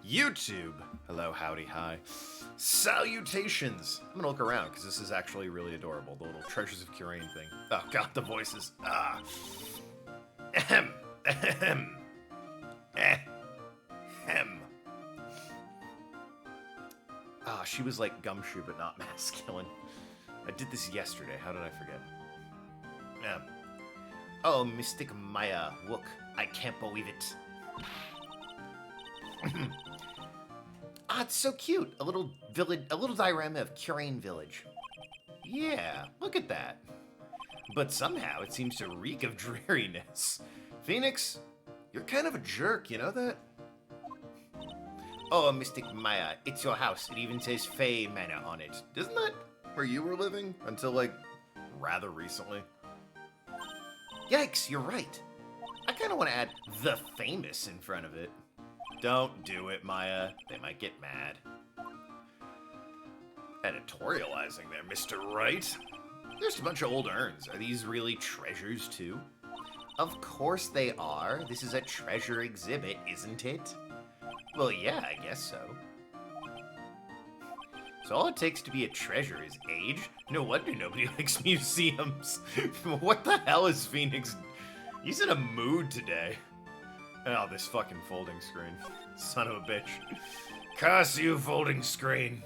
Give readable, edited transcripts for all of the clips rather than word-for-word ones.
YouTube. Hello, howdy, hi. Salutations. I'm gonna look around because this is actually really adorable. The little Treasures of Curain thing. Oh god, the voices. Ahem. Ahem. Ahem. She was like Gumshoe, but not masculine. I did this yesterday. How did I forget? Oh, Mystic Maya. Look, I can't believe it. It's so cute. A little village, a little diorama of Curain Village. Yeah, look at that. But somehow it seems to reek of dreariness. Phoenix, you're kind of a jerk, you know that? Oh, Mystic Maya, it's your house. It even says Fae Manor on it. Isn't that where you were living until, like, rather recently? Yikes, you're right. I kind of want to add the famous in front of it. Don't do it, Maya. They might get mad. Editorializing there, Mr. Wright. There's a bunch of old urns. Are these really treasures, too? Of course they are. This is a treasure exhibit, isn't it? Well, yeah, I guess so. So all it takes to be a treasure is age? No wonder nobody likes museums. What the hell is Phoenix? He's in a mood today. Oh, this fucking folding screen. Son of a bitch. Curse you, folding screen.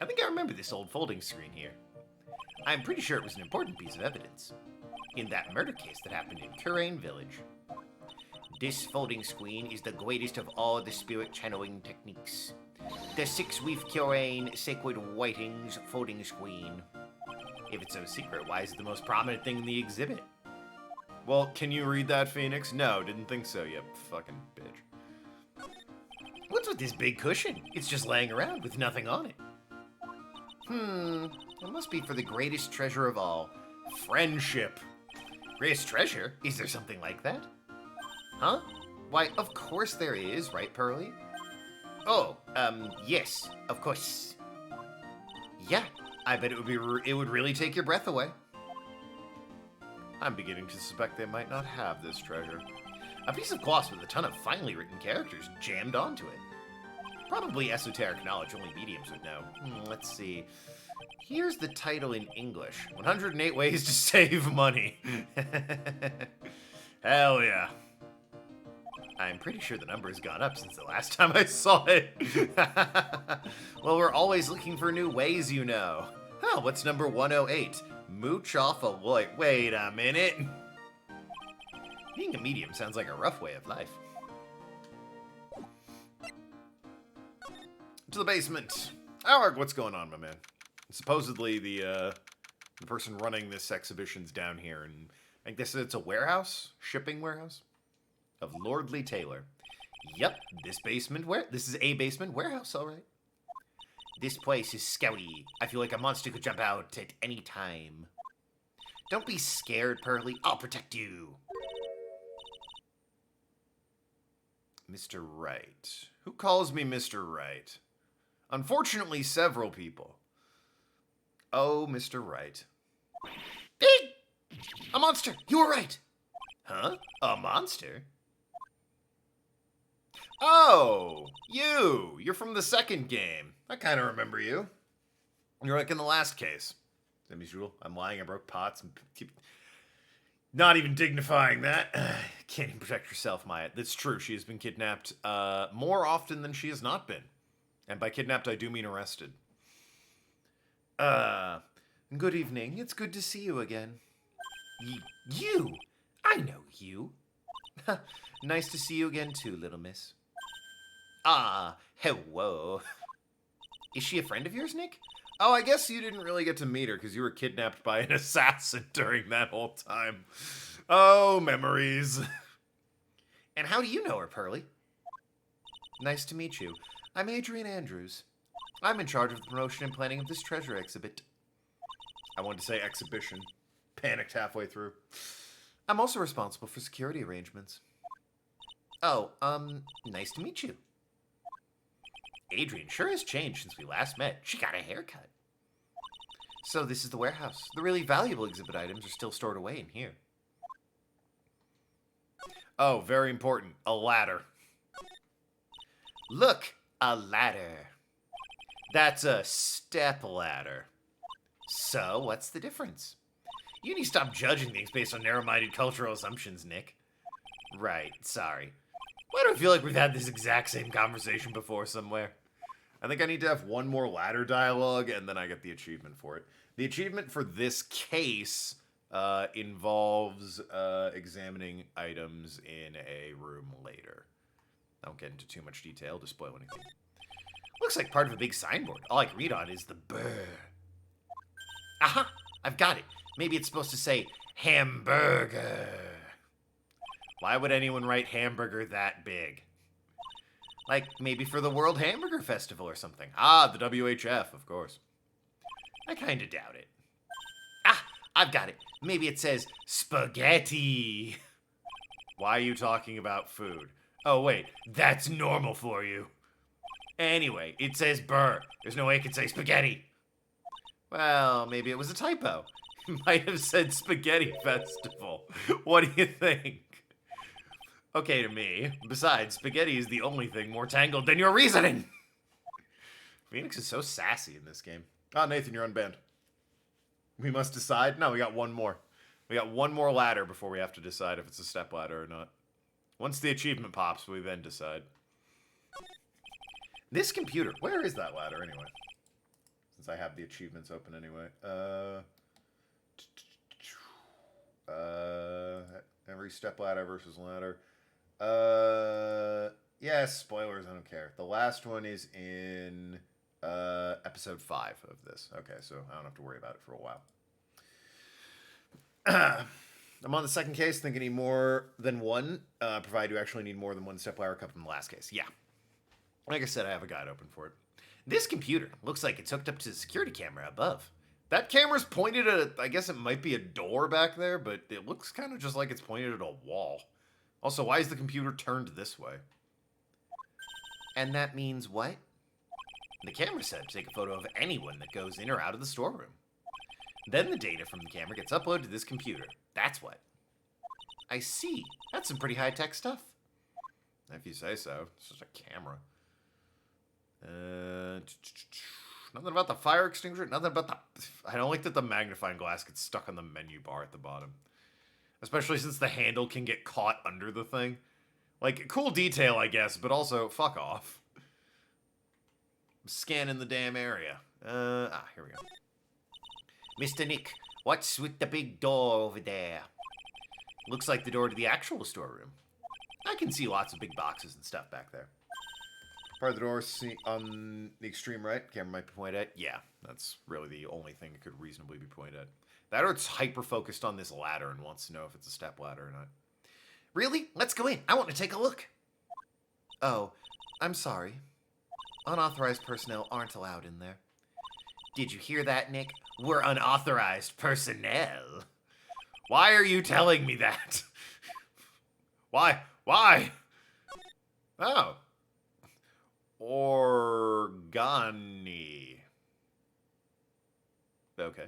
I think I remember this old folding screen here. I'm pretty sure it was an important piece of evidence in that murder case that happened in Curain Village. This folding screen is the greatest of all the spirit channeling techniques. The six-weave Curain sacred whitings folding screen. If it's so secret, why is it the most prominent thing in the exhibit? Well, can you read that, Phoenix? No, didn't think so, you fucking bitch. What's with this big cushion? It's just laying around with nothing on it. It must be for the greatest treasure of all. Friendship. Greatest treasure? Is there something like that? Huh? Why, of course there is, right, Pearly? Oh, yes, of course. Yeah, I bet it would really take your breath away. I'm beginning to suspect they might not have this treasure. A piece of gloss with a ton of finely written characters jammed onto it. Probably esoteric knowledge only mediums would know. Let's see. Here's the title in English. 108 Ways to Save Money. Hell yeah. I'm pretty sure the number has gone up since the last time I saw it. Well, we're always looking for new ways, you know. Oh, what's number 108? Mooch off a Lloyd. Wait a minute. Being a medium sounds like a rough way of life. To the basement. Alric, what's going on, my man? Supposedly the person running this exhibition's down here, and I guess it's a warehouse? Shipping warehouse? Of Lordly Taylor. Yep, this is a basement warehouse, alright. This place is scary. I feel like a monster could jump out at any time. Don't be scared, Pearly. I'll protect you. Mr. Wright. Who calls me Mr. Wright? Unfortunately, several people. Oh, Mr. Wright. Big! A monster! You were right! Huh? A monster? Oh, you're from the second game. I kind of remember you. You're like in the last case. As usual, I'm lying, I broke pots, and keep not even dignifying that. Can't even protect yourself, Maya. That's true, she has been kidnapped more often than she has not been. And by kidnapped, I do mean arrested. Good evening. It's good to see you again. You? I know you. Nice to see you again too, little miss. Hello. Is she a friend of yours, Nick? Oh, I guess you didn't really get to meet her because you were kidnapped by an assassin during that whole time. Oh, memories. And how do you know her, Pearly? Nice to meet you. I'm Adrian Andrews. I'm in charge of the promotion and planning of this treasure exhibit. I wanted to say exhibition. Panicked halfway through. I'm also responsible for security arrangements. Oh, nice to meet you. Adrian sure has changed since we last met. She got a haircut. So this is the warehouse. The really valuable exhibit items are still stored away in here. Oh, very important. A ladder. Look, A ladder. That's a step ladder. So, what's the difference? You need to stop judging things based on narrow-minded cultural assumptions, Nick. Right, sorry. Why do I feel like we've had this exact same conversation before somewhere? I think I need to have one more ladder dialogue, and then I get the achievement for it. The achievement for this case involves examining items in a room later. I won't get into too much detail to spoil anything. Looks like part of a big signboard. All I can read on is the burr. Aha! I've got it. Maybe it's supposed to say hamburger. Why would anyone write hamburger that big? Like, maybe for the World Hamburger Festival or something. Ah, the WHF, of course. I kinda doubt it. Ah, I've got it. Maybe it says spaghetti. Why are you talking about food? Oh, wait, that's normal for you. Anyway, it says burr. There's no way it could say spaghetti. Well, maybe it was a typo. It might have said spaghetti festival. What do you think? Okay to me. Besides, spaghetti is the only thing more tangled than your reasoning. Phoenix is so sassy in this game. Ah, Nathan, you're unbanned. We must decide? No, we got one more. We got one more ladder before we have to decide if it's a step ladder or not. Once the achievement pops, we then decide. This computer. Where is that ladder anyway? Since I have the achievements open anyway. Every step ladder versus ladder. Yeah, spoilers, I don't care. The last one is in episode 5 of this. Okay, so I don't have to worry about it for a while. I'm on the second case. Think I need more than one, provided you actually need more than one step ladder cup in the last case. Yeah. Like I said, I have a guide open for it. This computer looks like it's hooked up to the security camera above. That camera's pointed at, I guess it might be a door back there, but it looks kind of just like it's pointed at a wall. Also, why is the computer turned this way? And that means what? The camera said to take a photo of anyone that goes in or out of the storeroom. Then the data from the camera gets uploaded to this computer. That's what. I see. That's some pretty high-tech stuff. If you say so. It's just a camera. Nothing about the fire extinguisher. Nothing about the... I don't like that the magnifying glass gets stuck on the menu bar at the bottom. Especially since the handle can get caught under the thing. Like, cool detail, I guess, but also, fuck off. I'm scanning the damn area. Here we go. Mr. Nick, what's with the big door over there? Looks like the door to the actual storeroom. I can see lots of big boxes and stuff back there. Part of the door on the extreme right, camera might be pointed at. Yeah, that's really the only thing it could reasonably be pointed at. That or it's hyper-focused on this ladder and wants to know if it's a step ladder or not. Really? Let's go in. I want to take a look. Oh, I'm sorry. Unauthorized personnel aren't allowed in there. Did you hear that, Nick? We're unauthorized personnel. Why are you telling me that? Why? Why? Oh. Organi. Okay.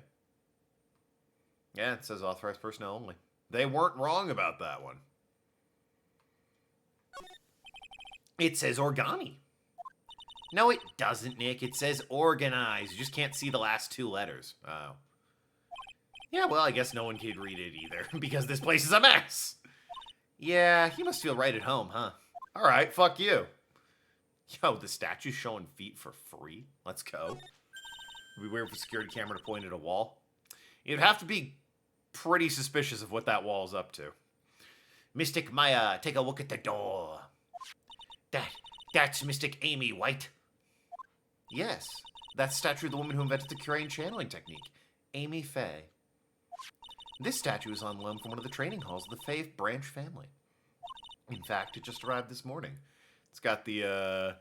Yeah, it says authorized personnel only. They weren't wrong about that one. It says organi. No, it doesn't, Nick. It says organized. You just can't see the last two letters. Oh. Yeah, well, I guess no one can read it either, because this place is a mess. Yeah, you must feel right at home, huh? Alright, fuck you. Yo, the statue's showing feet for free? Let's go. It'd be weird for a security camera to point at a wall. You'd have to be pretty suspicious of what that wall's up to. Mystic Maya, take a look at the door. That's Mystic Amy White. Yes, that's statue of the woman who invented the crane channeling technique, Amy Faye. This statue is on loan from one of the training halls of the Faye branch family. In fact, it just arrived this morning. It's got the,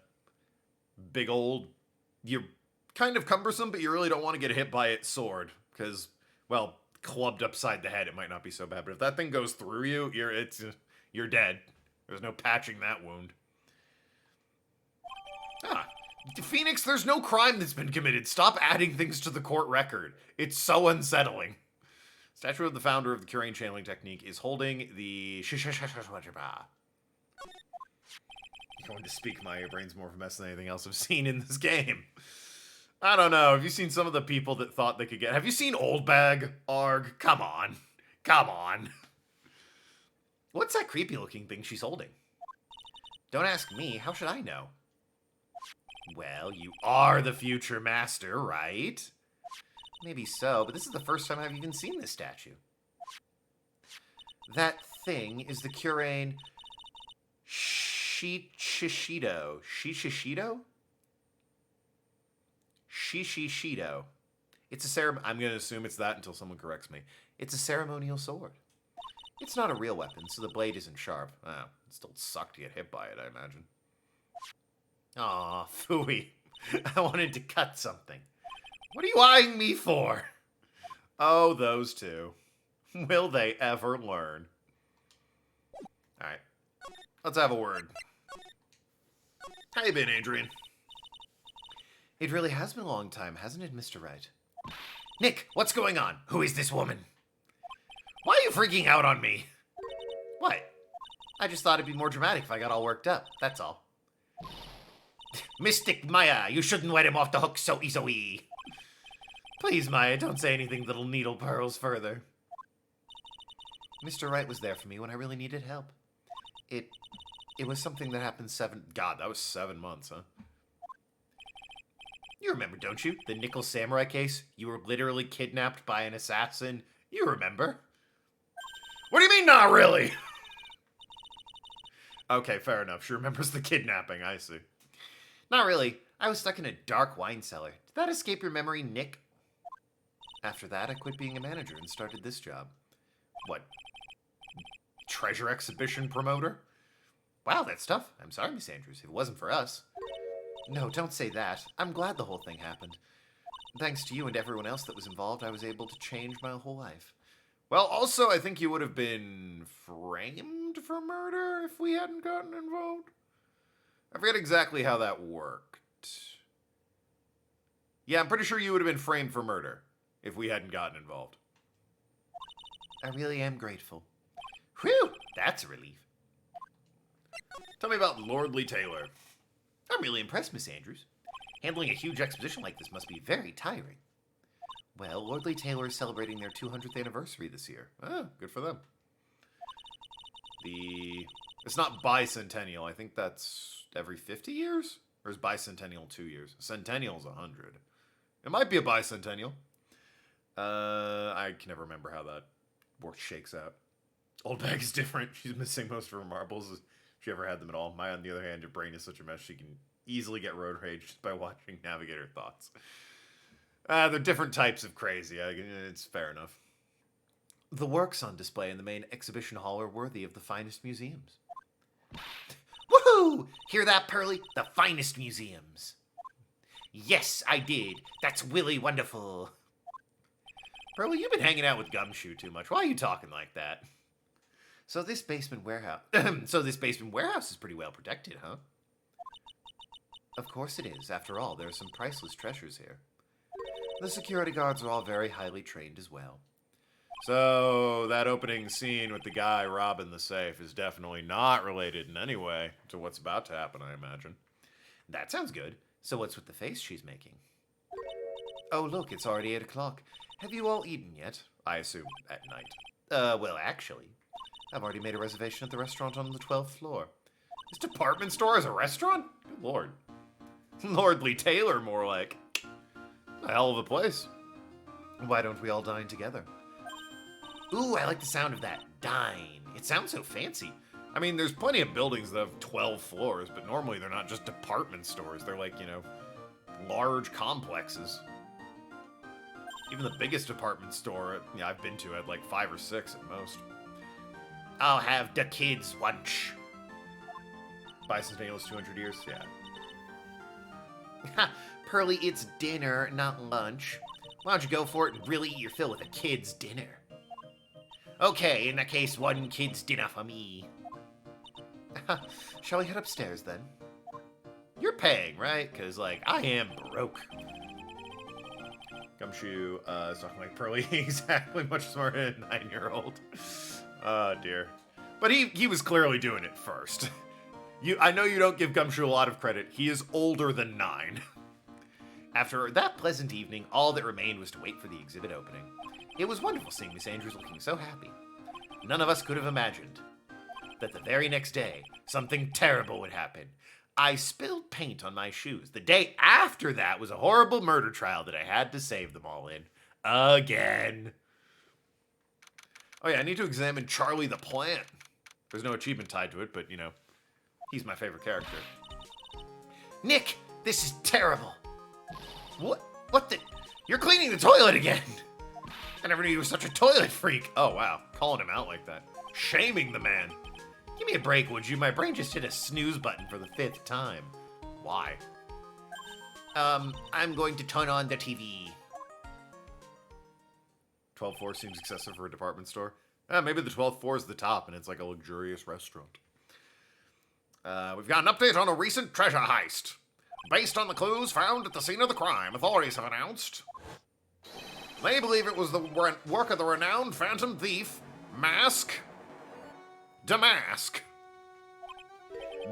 big old... You're kind of cumbersome, but you really don't want to get hit by its sword. Because, well, clubbed upside the head, it might not be so bad. But if that thing goes through you, you're dead. There's no patching that wound. Phoenix, there's no crime that's been committed. Stop adding things to the court record. It's so unsettling. Statue of the founder of the crane channeling technique is holding the... Going to speak my brain's more of a mess than anything else I've seen in this game. I don't know. Have you seen some of the people that thought they could get... Have you seen Old Bag? Arg? Come on. Come on. What's that creepy looking thing she's holding? Don't ask me. How should I know? Well, you are the future master, right? Maybe so, but this is the first time I've even seen this statue. That thing is the Curane Shishido. Shishido? Shishido. It's a ceremony. I'm going to assume it's that until someone corrects me. It's a ceremonial sword. It's not a real weapon, so the blade isn't sharp. Oh, it still sucked to get hit by it, I imagine. Aw, phooey. I wanted to cut something. What are you eyeing me for? Oh, those two. Will they ever learn? Alright. Let's have a word. How you been, Adrian? It really has been a long time, hasn't it, Mr. Wright? Nick, what's going on? Who is this woman? Why are you freaking out on me? What? I just thought it'd be more dramatic if I got all worked up, that's all. Mystic Maya, you shouldn't let him off the hook so easily. Please, Maya, don't say anything that'll needle pearls further. Mr. Wright was there for me when I really needed help. It was something that happened God, that was 7 months, huh? You remember, don't you? The Nickel Samurai case? You were literally kidnapped by an assassin. You remember? What do you mean, not really? Okay, fair enough. She remembers the kidnapping, I see. Not really. I was stuck in a dark wine cellar. Did that escape your memory, Nick? After that, I quit being a manager and started this job. What? Treasure exhibition promoter? Wow, that's tough. I'm sorry, Miss Andrews. If it wasn't for us. No, don't say that. I'm glad the whole thing happened. Thanks to you and everyone else that was involved, I was able to change my whole life. Well, also, I think you would have been framed for murder if we hadn't gotten involved. I forget exactly how that worked. Yeah, I'm pretty sure you would have been framed for murder if we hadn't gotten involved. I really am grateful. Whew, that's a relief. Tell me about Lordly Taylor. I'm really impressed, Miss Andrews. Handling a huge exposition like this must be very tiring. Well, Lordly Taylor is celebrating their 200th anniversary this year. Oh, good for them. It's not bicentennial. I think that's every 50 years? Or is bicentennial 2 years? Centennial's 100. It might be a bicentennial. I can never remember how that shakes out. Old Bag is different. She's missing most of her marbles. If she ever had them at all. Maya, on the other hand, your brain is such a mess she can easily get road rage just by watching Navigator Thoughts. They're different types of crazy. It's fair enough. The works on display in the main exhibition hall are worthy of the finest museums. Woohoo! Hear that, Pearly? The finest museums. Yes, I did. That's really wonderful. Pearly, you've been hanging out with Gumshoe too much. Why are you talking like that? So this basement warehouse... is pretty well protected, huh? Of course it is. After all, there are some priceless treasures here. The security guards are all very highly trained as well. So, that opening scene with the guy robbing the safe is definitely not related in any way to what's about to happen, I imagine. That sounds good. So what's with the face she's making? Oh, look, it's already 8 o'clock. Have you all eaten yet? I assume at night. Well, actually, I've already made a reservation at the restaurant on the 12th floor. This department store is a restaurant? Good lord. Lordly Taylor, more like. A hell of a place. Why don't we all dine together? Ooh, I like the sound of that. Dine. It sounds so fancy. I mean, there's plenty of buildings that have 12 floors, but normally they're not just department stores. They're like, large complexes. Even the biggest department store I've been to had like 5 or 6 at most. I'll have the kids' lunch. Bicentennial's 200 years? Yeah. Ha! Pearly, it's dinner, not lunch. Why don't you go for it and really eat your fill with a kid's dinner? Okay, in that case, one kid's dinner for me. Shall we head upstairs, then? You're paying, right? Because, I am broke. Gumshoe is talking like Pearly. Exactly, much smarter than a 9-year-old. Oh, dear. But he was clearly doing it first. I know you don't give Gumshoe a lot of credit. He is older than 9. After that pleasant evening, all that remained was to wait for the exhibit opening. It was wonderful seeing Miss Andrews looking so happy. None of us could have imagined that the very next day, something terrible would happen. I spilled paint on my shoes. The day after that was a horrible murder trial that I had to save them all in. Again. Oh yeah, I need to examine Charlie the Plant. There's no achievement tied to it, but, you know, he's my favorite character. Nick, this is terrible. What the? You're cleaning the toilet again. I never knew you were such a toilet freak. Oh, wow. Calling him out like that. Shaming the man. Give me a break, would you? My brain just hit a snooze button for the 5th time. Why? I'm going to turn on the TV. 12th floor seems excessive for a department store. Maybe the 12th floor is the top and it's like a luxurious restaurant. We've got an update on a recent treasure heist. Based on the clues found at the scene of the crime, authorities have announced they believe it was the work of the renowned phantom thief, Mask Damask.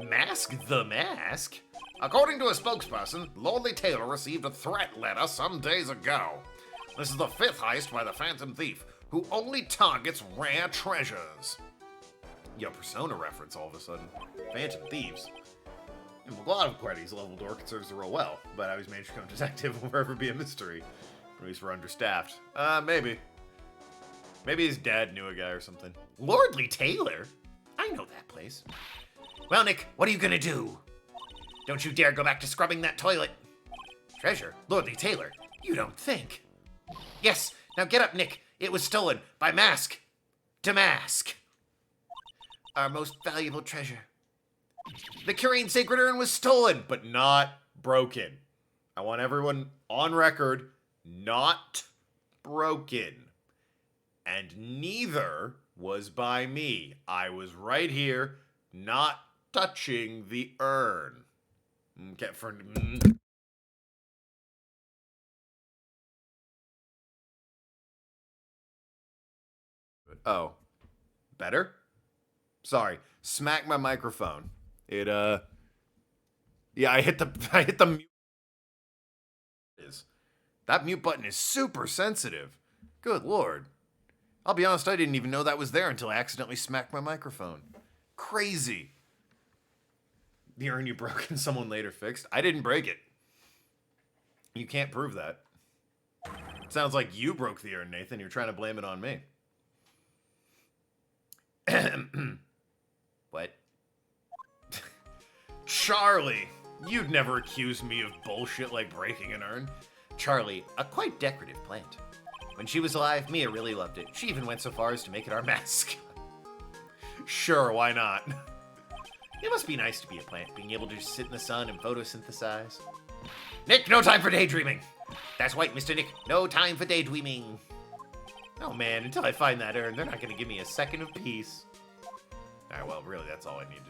Mask the Mask? According to a spokesperson, Lordly Taylor received a threat letter some days ago. This is the 5th heist by the phantom thief, who only targets rare treasures. Yo, Persona reference all of a sudden. Phantom thieves. A lot of Query's level door serves the role well, but I always managed to become detective will forever be a mystery. Or at least we're understaffed. Maybe. Maybe his dad knew a guy or something. Lordly Taylor? I know that place. Well, Nick, what are you gonna do? Don't you dare go back to scrubbing that toilet. Treasure? Lordly Taylor? You don't think. Yes, now get up, Nick. It was stolen by Mask Damask. Our most valuable treasure. The Curian Sacred Urn was stolen, but not broken. I want everyone on record, not broken. And neither was by me. I was right here, not touching the urn. Okay, Oh. Better? Sorry. Smack my microphone. It, yeah, I hit the mute. That mute button is super sensitive. Good lord. I'll be honest, I didn't even know that was there until I accidentally smacked my microphone. Crazy. The urn you broke and someone later fixed. I didn't break it. You can't prove that. It sounds like you broke the urn, Nathan. You're trying to blame it on me. What? Charlie, you'd never accuse me of bullshit like breaking an urn. Charlie, a quite decorative plant. When she was alive, Mia really loved it. She even went so far as to make it our mascot. Sure, why not? It must be nice to be a plant, being able to just sit in the sun and photosynthesize. Nick, no time for daydreaming. That's right, Mr. Nick. No time for daydreaming. Oh man, until I find that urn, they're not going to give me a second of peace. Alright, well, really, that's all I needed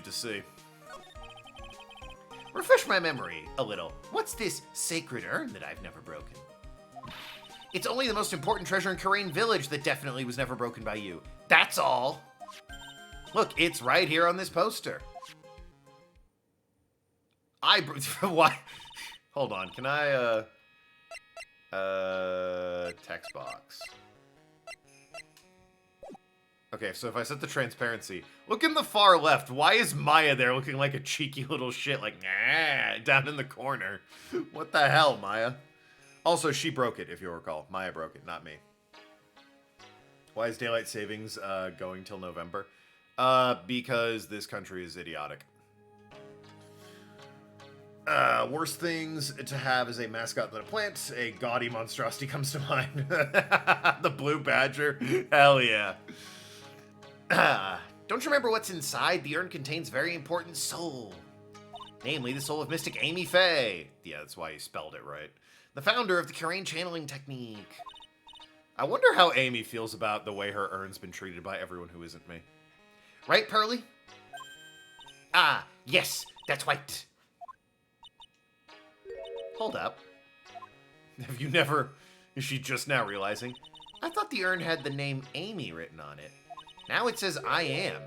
to see. Refresh my memory a little. What's this sacred urn that I've never broken? It's only the most important treasure in Karain Village that definitely was never broken by you. That's all. Look, it's right here on this poster. Why? Hold on, can I, text box. Okay, so if I set the transparency, look in the far left. Why is Maya there looking like a cheeky little shit, like, nah, down in the corner? What the hell, Maya? Also, she broke it, if you'll recall. Maya broke it, not me. Why is daylight savings going till November? Because this country is idiotic. Worst things to have as a mascot than a plant. A gaudy monstrosity comes to mind. The blue badger. Hell yeah. Don't you remember what's inside? The urn contains very important soul. Namely, the soul of Mystic Amy Faye. Yeah, that's why you spelled it right. The founder of the Karain channeling technique. I wonder how Amy feels about the way her urn's been treated by everyone who isn't me. Right, Pearly? Ah, yes, that's right. Hold up. Have you never... Is she just now realizing? I thought the urn had the name Amy written on it. Now it says I am.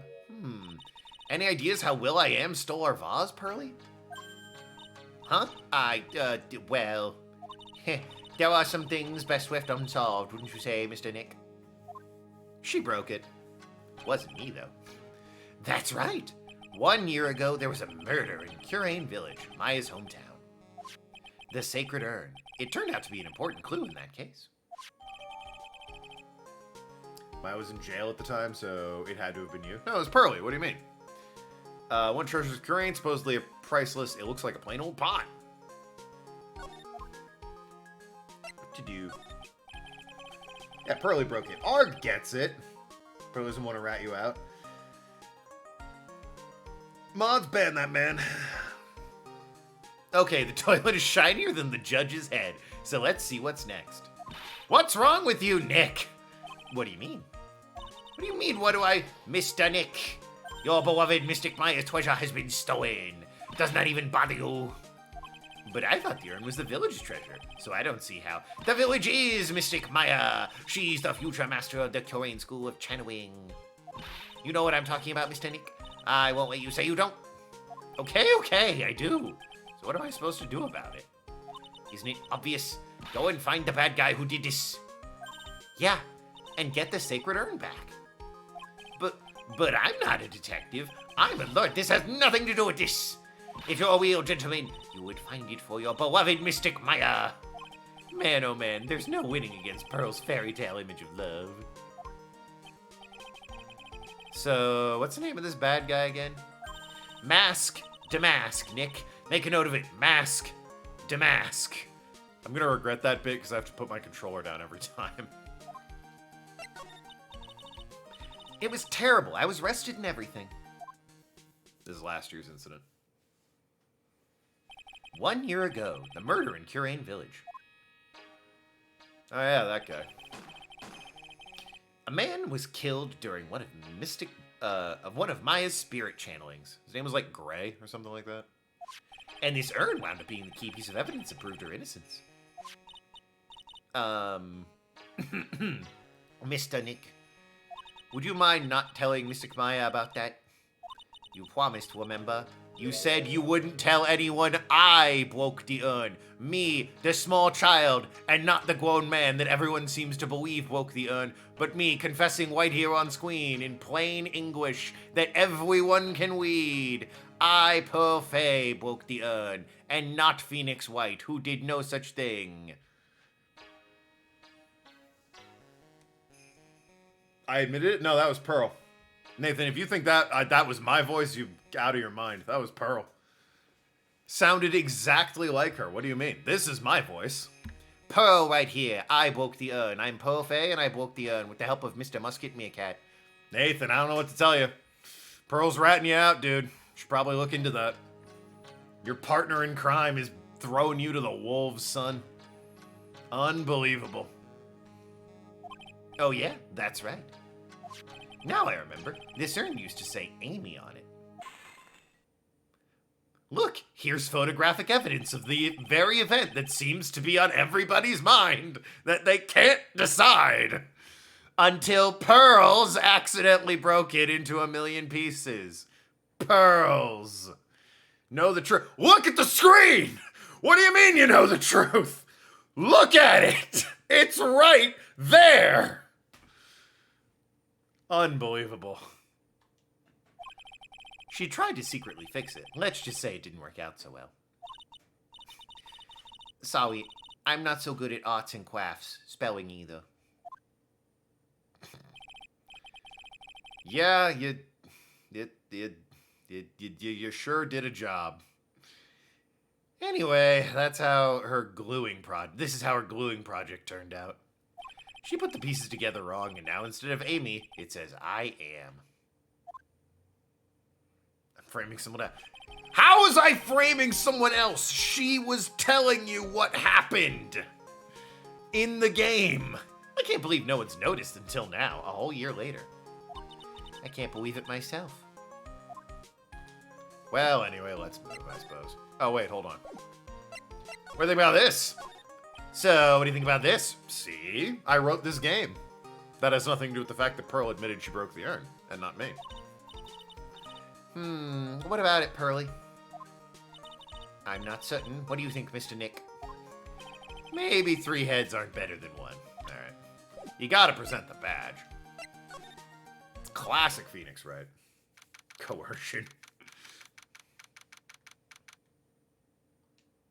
Any ideas how Will.i.am stole our vase, Pearly? Huh? Well... there are some things best left unsolved, wouldn't you say, Mr. Nick? She broke it. Wasn't me, though. That's right. 1 year ago, there was a murder in Curane Village, Maya's hometown. The sacred urn. It turned out to be an important clue in that case. Maya was in jail at the time, so it had to have been you. No, it was Pearly. What do you mean? One treasures Curane, supposedly a priceless... It looks like a plain old pot. What to do? Yeah, Pearly broke it. Arg gets it. Pearly doesn't want to rat you out. Mod's ban that man. Okay, the toilet is shinier than the judge's head, so let's see what's next. What's wrong with you, Nick? What do you mean? What do you mean, Mr. Nick? Your beloved Mystic Maya's treasure has been stolen. Does not even bother you. But I thought the urn was the village's treasure, so I don't see how. The village is Mystic Maya. She's the future master of the Curane School of Channeling. You know what I'm talking about, Mr. Nick? I won't let you say you don't. Okay, I do. So what am I supposed to do about it? Isn't it obvious? Go and find the bad guy who did this. Yeah, and get the sacred urn back. But I'm not a detective. I'm a lord. This has nothing to do with this. If you're a real gentleman, you would find it for your beloved Mystic Maya. Man, oh man, there's no winning against Pearl's fairy tale image of love. So, what's the name of this bad guy again? Mask Damask, Nick. Make a note of it. Mask Damask. I'm gonna regret that bit because I have to put my controller down every time. It was terrible. I was arrested and everything. This is last year's incident. 1 year ago, the murder in Curane Village. Oh yeah, that guy. A man was killed during one of Maya's spirit channelings. His name was like Gray or something like that. And this urn wound up being the key piece of evidence that proved her innocence. Mr. Nick, would you mind not telling Mystic Maya about that? You promised, remember? You said you wouldn't tell anyone I broke the urn. Me, the small child, and not the grown man that everyone seems to believe broke the urn, but me confessing right here on screen in plain English that everyone can read. I, Pearl Fay, broke the urn, and not Phoenix Wright, who did no such thing. I admitted it? No, that was Pearl. Nathan, if you think that that was my voice, you out of your mind. That was Pearl. Sounded exactly like her. What do you mean? This is my voice. Pearl right here. I broke the urn. I'm Pearl Fay, and I broke the urn with the help of Mr. Musket Meerkat. Nathan, I don't know what to tell you. Pearl's ratting you out, dude. Should probably look into that. Your partner in crime is throwing you to the wolves, son. Unbelievable. Oh yeah, that's right. Now I remember. This urn used to say Amy on it. Look, here's photographic evidence of the very event that seems to be on everybody's mind that they can't decide. Until Pearls accidentally broke it into a million pieces. Pearls. Know the truth. Look at the screen! What do you mean you know the truth? Look at it! It's right there! Unbelievable. She tried to secretly fix it. Let's just say it didn't work out so well. Sorry, I'm not so good at arts and crafts, spelling either. Yeah, you sure did a job. Anyway, that's how her gluing this is how her gluing project turned out. She put the pieces together wrong, and now instead of Amy, it says I am. I'm framing someone else. How was I framing someone else? She was telling you what happened in the game. I can't believe no one's noticed until now, a whole year later. I can't believe it myself. Well, anyway, let's move, I suppose. Oh, wait, hold on. What do you think about this? So, what do you think about this? See? I wrote this game. That has nothing to do with the fact that Pearl admitted she broke the urn, and not me. What about it, Pearly? I'm not certain. What do you think, Mr. Nick? Maybe 3 heads aren't better than 1. Alright. You gotta present the badge. It's classic Phoenix, right? Coercion.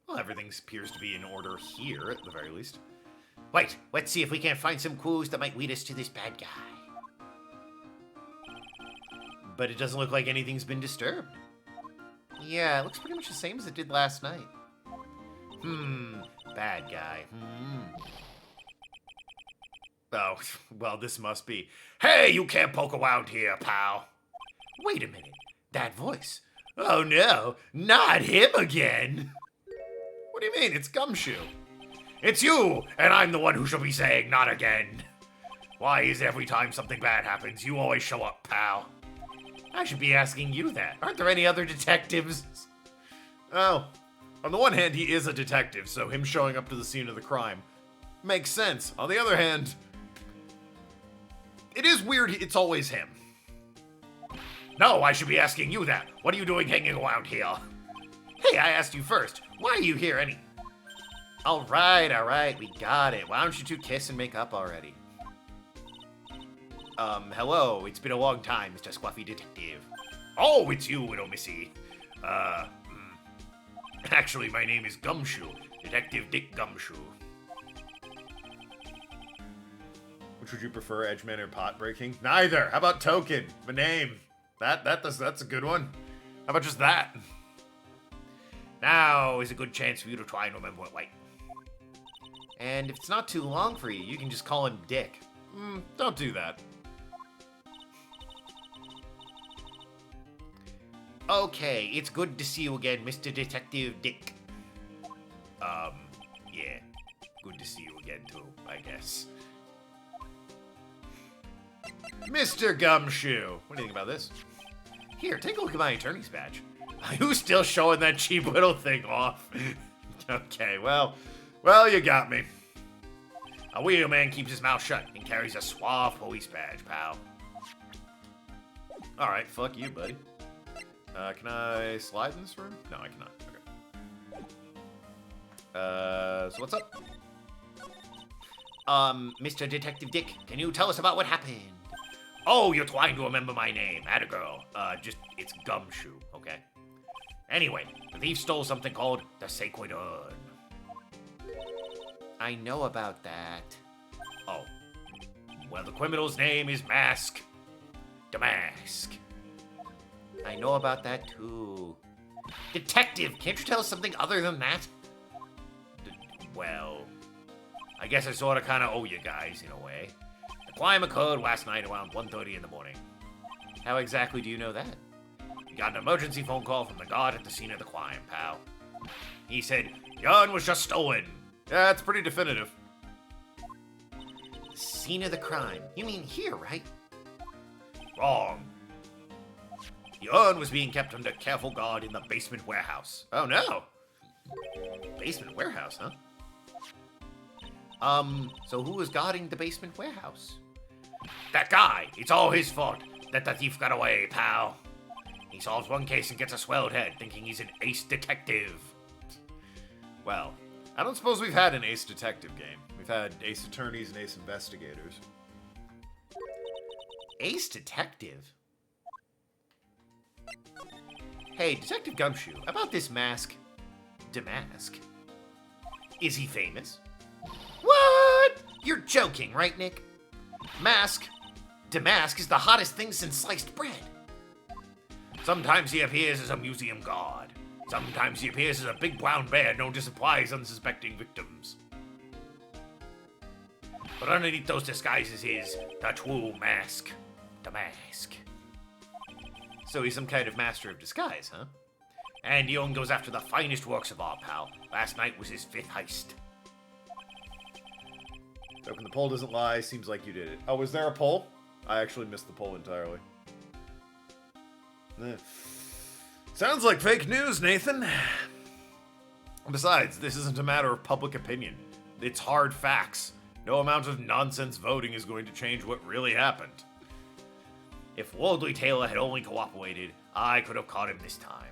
Well, everything appears to be in order here, at the very least. Wait, let's see if we can't find some clues that might lead us to this bad guy. But it doesn't look like anything's been disturbed. Yeah, it looks pretty much the same as it did last night. Bad guy. Oh, well, this must be... Hey, you can't poke around here, pal. Wait a minute. That voice. Oh, no. Not him again. What do you mean? It's Gumshoe. It's you, and I'm the one who should be saying not again. Why is every time something bad happens, you always show up, pal? I should be asking you that. Aren't there any other detectives? Oh, on the one hand, he is a detective, so him showing up to the scene of the crime makes sense. On the other hand, it is weird it's always him. No, I should be asking you that. What are you doing hanging around here? Hey, I asked you first. Why are you here All right, we got it. Why don't you two kiss and make up already? Hello, it's been a long time, Mr. Squuffy Detective. Oh, it's you, Widow Missy. Actually, my name is Gumshoe, Detective Dick Gumshoe. Which would you prefer, Edgeman or pot breaking? Neither. How about Token, the name? That's a good one. How about just that? Now is a good chance for you to try and remember what, And if it's not too long for you, you can just call him Dick. Don't do that. Okay, it's good to see you again, Mr. Detective Dick. Yeah. Good to see you again, too, I guess. Mr. Gumshoe. What do you think about this? Here, take a look at my attorney's badge. Who's still showing that cheap little thing off? Okay, well, you got me. A wheelman keeps his mouth shut and carries a suave police badge, pal. Alright, fuck you, buddy. Can I slide in this room? No, I cannot. Okay. So what's up? Mr. Detective Dick, can you tell us about what happened? Oh, you're trying to remember my name. Atta girl. It's Gumshoe, okay? Anyway, the thief stole something called the Sacred Urn. I know about that. Oh. Well, the criminal's name is Mask. Damask. I know about that, too. Detective, can't you tell us something other than that? Well, I guess I sorta kinda owe you guys, in a way. The crime occurred last night around 1:30 in the morning. How exactly do you know that? We got an emergency phone call from the guard at the scene of the crime, pal. He said, "Yarn was just stolen." Yeah, that's pretty definitive. Scene of the crime? You mean here, right? Wrong. The urn was being kept under careful guard in the basement warehouse. Oh no! Basement warehouse, huh? So who was guarding the basement warehouse? That guy! It's all his fault that the thief got away, pal. He solves one case and gets a swelled head, thinking he's an ace detective. Well, I don't suppose we've had an ace detective game. We've had ace attorneys and ace investigators. Ace detective? Hey, Detective Gumshoe, about this mask. Damask. Is he famous? What? You're joking, right, Nick? Damask is the hottest thing since sliced bread. Sometimes he appears as a museum guard. Sometimes he appears as a big brown bear known to surprise unsuspecting victims. But underneath those disguises is the true mask. Damask. So he's some kind of master of disguise, huh? And he only goes after the finest works of art, pal. Last night was his 5th heist. Token, the poll doesn't lie. Seems like you did it. Oh, was there a poll? I actually missed the poll entirely. Sounds like fake news, Nathan. Besides, this isn't a matter of public opinion. It's hard facts. No amount of nonsense voting is going to change what really happened. If Worldly Taylor had only cooperated, I could have caught him this time.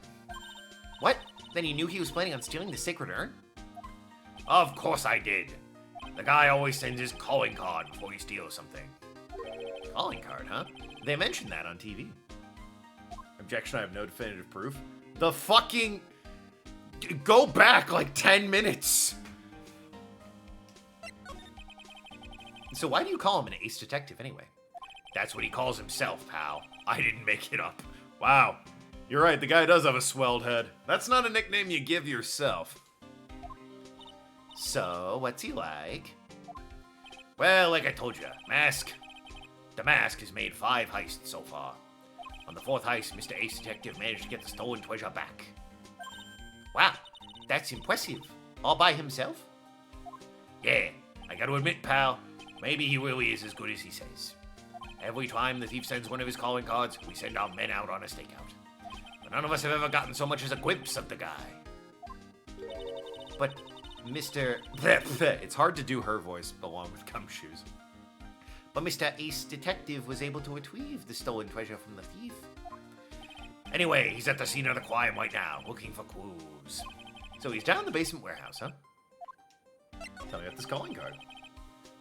What? Then you knew he was planning on stealing the sacred urn? Of course I did. The guy always sends his calling card before he steals something. Calling card, huh? They mentioned that on TV. Objection, I have no definitive proof. The fucking... Go back like 10 minutes! So why do you call him an ace detective anyway? That's what he calls himself, pal. I didn't make it up. Wow. You're right, the guy does have a swelled head. That's not a nickname you give yourself. So, what's he like? Well, like I told you, Mask. The Mask has made 5 heists so far. On the 4th heist, Mr. Ace Detective managed to get the stolen treasure back. Wow, that's impressive. All by himself? Yeah, I gotta admit, pal, maybe he really is as good as he says. Every time the thief sends one of his calling cards, we send our men out on a stakeout. But none of us have ever gotten so much as a glimpse of the guy. But, Mr. It's hard to do her voice along with gumshoes. But Mr. Ace Detective was able to retrieve the stolen treasure from the thief. Anyway, he's at the scene of the crime right now, looking for clues. So he's down in the basement warehouse, huh? Tell me about this calling card.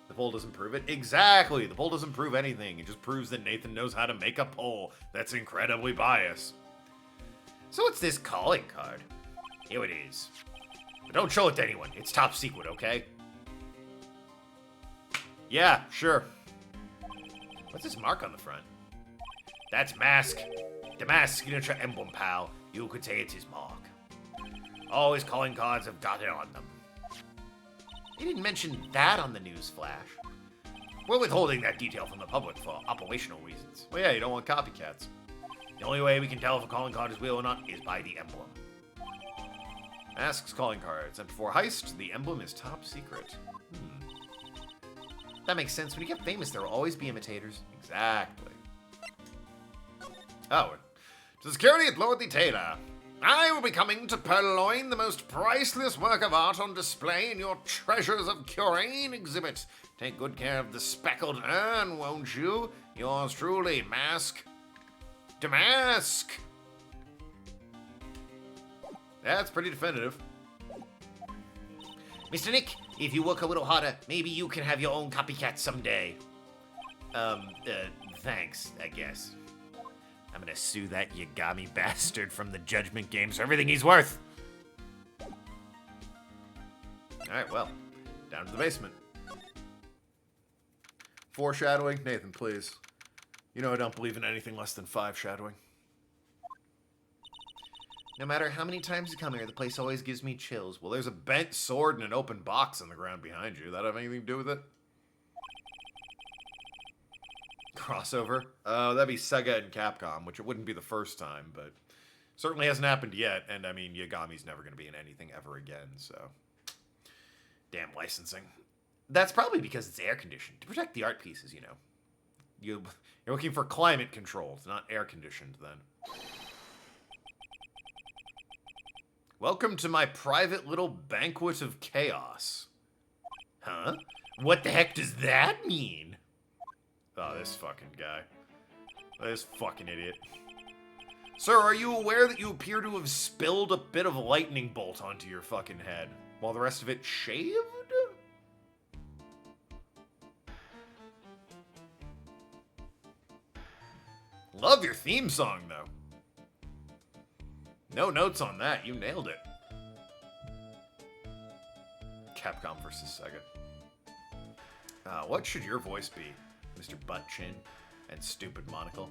The poll doesn't prove it? Exactly! The poll doesn't prove anything. It just proves that Nathan knows how to make a poll that's incredibly biased. So what's this calling card? Here it is. But don't show it to anyone. It's top secret, okay? Yeah, sure. What's this mark on the front? That's Mask. The Mask signature emblem, pal. You could say it's his mark. All his calling cards have got it on them. He didn't mention that on the news flash. We're withholding that detail from the public for operational reasons. Well, yeah, you don't want copycats. The only way we can tell if a calling card is real or not is by the emblem. Mask's calling cards, and before heist, the emblem is top secret. That makes sense. When you get famous, there will always be imitators. Exactly. Oh, to security at Lord the Taylor. I will be coming to purloin the most priceless work of art on display in your Treasures of Curain exhibit. Take good care of the speckled urn, won't you? Yours truly, Mask. Damask! That's pretty definitive. Mr. Nick, if you work a little harder, maybe you can have your own copycat someday. Thanks, I guess. I'm gonna sue that Yagami bastard from the Judgment Games for everything he's worth. Alright, well, down to the basement. Foreshadowing? Nathan, please. You know I don't believe in anything less than 5 shadowing. No matter how many times you come here, the place always gives me chills. Well, there's a bent sword and an open box on the ground behind you. That have anything to do with it? Crossover? Oh, that'd be Sega and Capcom, which it wouldn't be the first time, but certainly hasn't happened yet. And I mean, Yagami's never going to be in anything ever again, so. Damn licensing. That's probably because it's air conditioned. To protect the art pieces, you know. You're looking for climate control. It's not air conditioned then. Welcome to my private little banquet of chaos. Huh? What the heck does that mean? Oh, this fucking guy. This fucking idiot. Sir, are you aware that you appear to have spilled a bit of lightning bolt onto your fucking head, while the rest of it shaved? Love your theme song, though. No notes on that. You nailed it. Capcom versus Sega. What should your voice be, Mr. Butt Chin and Stupid Monocle?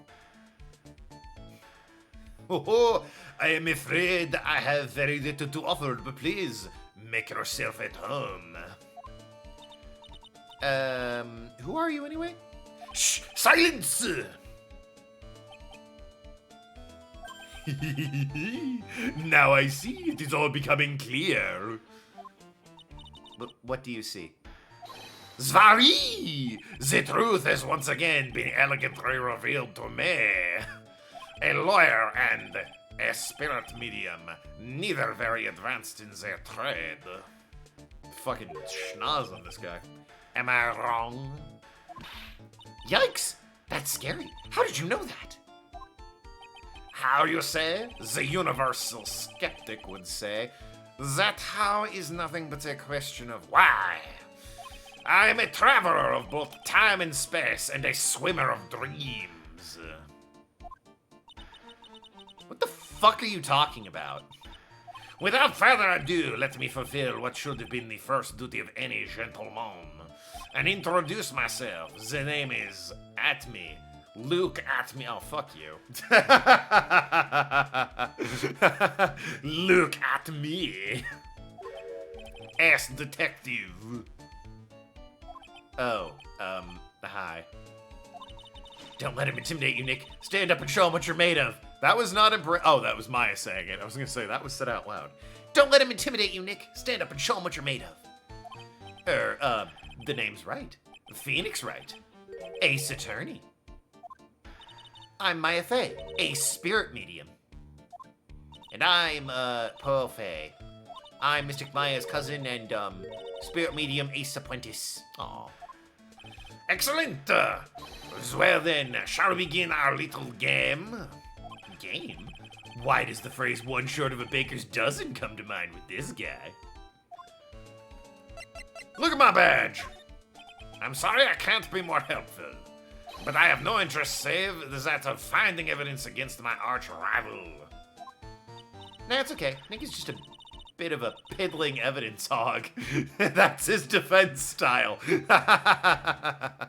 Oh, I am afraid I have very little to offer, but please make yourself at home. Who are you anyway? Shh! Silence! Now I see. It is all becoming clear. But what do you see? Zvari! The truth has once again been elegantly revealed to me. A lawyer and a spirit medium, neither very advanced in their trade. Fucking schnoz on this guy. Am I wrong? Yikes! That's scary. How did you know that? How you say? The universal skeptic would say, that how is nothing but a question of why. I am a traveler of both time and space and a swimmer of dreams. What the fuck are you talking about? Without further ado, let me fulfill what should have been the first duty of any gentleman, and introduce myself. The name is Atme. Luke Atme. Oh, fuck you. Luke Atme. Ass detective. Oh, hi. Don't let him intimidate you, Nick. Stand up and show him what you're made of. That was not oh, that was Maya saying it. I was gonna say, that was said out loud. Don't let him intimidate you, Nick. Stand up and show him what you're made of. The name's Wright. Phoenix Wright. Ace Attorney. I'm Maya Fey, a spirit medium. And I'm, Pearl Fey. I'm Mystic Maya's cousin and, spirit medium Ace Apprentice. Aw. Excellent! Well then, shall we begin our little game? Game? Why does the phrase one short of a baker's dozen come to mind with this guy? Look at my badge! I'm sorry I can't be more helpful, but I have no interest save that of finding evidence against my arch rival. Nah, it's okay. Nick is just a bit of a piddling evidence hog. That's his defense style. A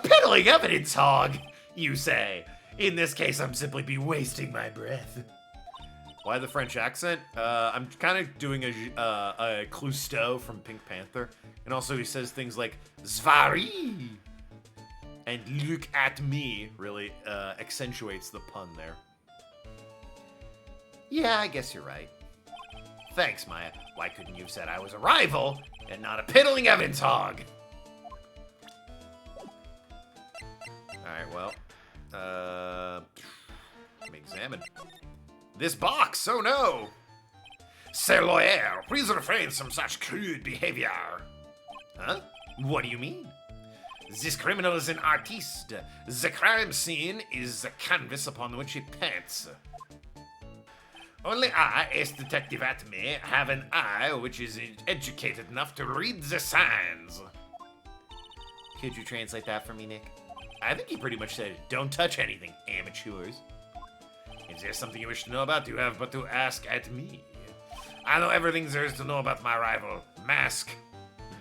piddling evidence hog, you say? In this case, I'm simply be wasting my breath. Why the French accent? I'm kind of doing a Clousteau from Pink Panther. And also he says things like, Zvari! And look at me really accentuates the pun there. Yeah, I guess you're right. Thanks, Maya. Why couldn't you have said I was a rival and not a piddling evidence hog? Alright, well. Let me examine. This box, oh no! Sir lawyer, please refrain from such crude behavior. Huh? What do you mean? This criminal is an artiste. The crime scene is the canvas upon which he paints. Only I, as Detective Atme, have an eye which is educated enough to read the signs. Could you translate that for me, Nick? I think he pretty much said, don't touch anything, amateurs. Is there something you wish to know about? You have but to ask at me. I know everything there is to know about my rival, Mask.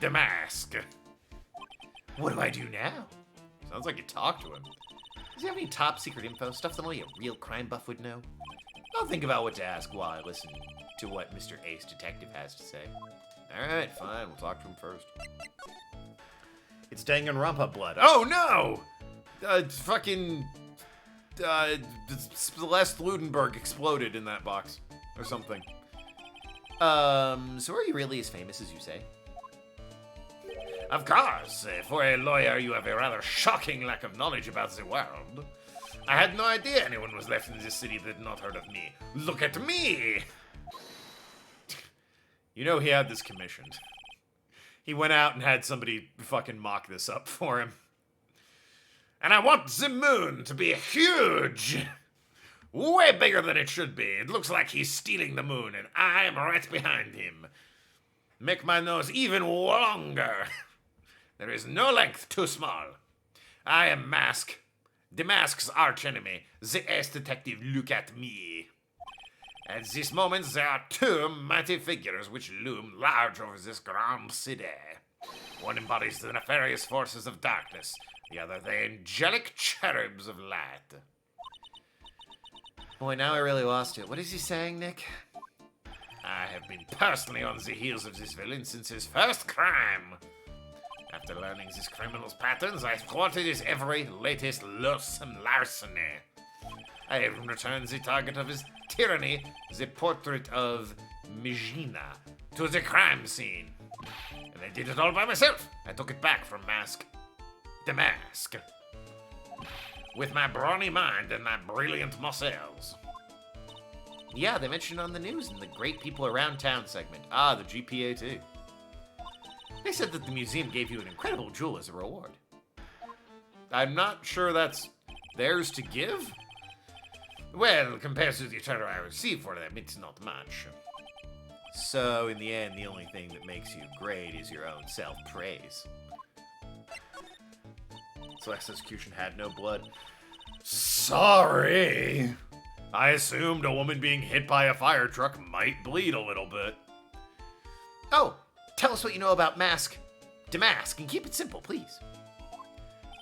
The Mask. What do I do now? Sounds like you talked to him. Does he have any top secret info? Stuff that only a real crime buff would know? I'll think about what to ask while I listen to what Mr. Ace Detective has to say. Alright, fine. We'll talk to him first. It's Danganronpa blood. Oh no! Celeste Ludenberg exploded in that box. Or something. So are you really as famous as you say? Of course. For a lawyer, you have a rather shocking lack of knowledge about the world. I had no idea anyone was left in this city that had not heard of me. Look at me! You know he had this commissioned. He went out and had somebody fucking mock this up for him. And I want the moon to be huge! Way bigger than it should be. It looks like he's stealing the moon, and I am right behind him. Make my nose even longer. There is no length too small. I am Mask. The Mask's archenemy. The Ace Detective, look at me. At this moment, there are two mighty figures which loom large over this grand city. One embodies the nefarious forces of darkness, the other the angelic cherubs of light. Boy, now I really lost it. What is he saying, Nick? I have been personally on the heels of this villain since his first crime. After learning this criminal's patterns, I thwarted his every latest loathsome larceny. I even returned the target of his tyranny, the portrait of Mijina, to the crime scene. And I did it all by myself. I took it back from Mask. The Mask. With my brawny mind and my brilliant muscles. Yeah, they mentioned on the news in the Great People Around Town segment. Ah, the GPA too. They said that the museum gave you an incredible jewel as a reward. I'm not sure that's theirs to give. Well, compared to the treasure I receive for them, it's not much. So, in the end, the only thing that makes you great is your own self-praise. Celeste's execution had no blood. Sorry! I assumed a woman being hit by a fire truck might bleed a little bit. Oh, tell us what you know about Damask, and keep it simple, please.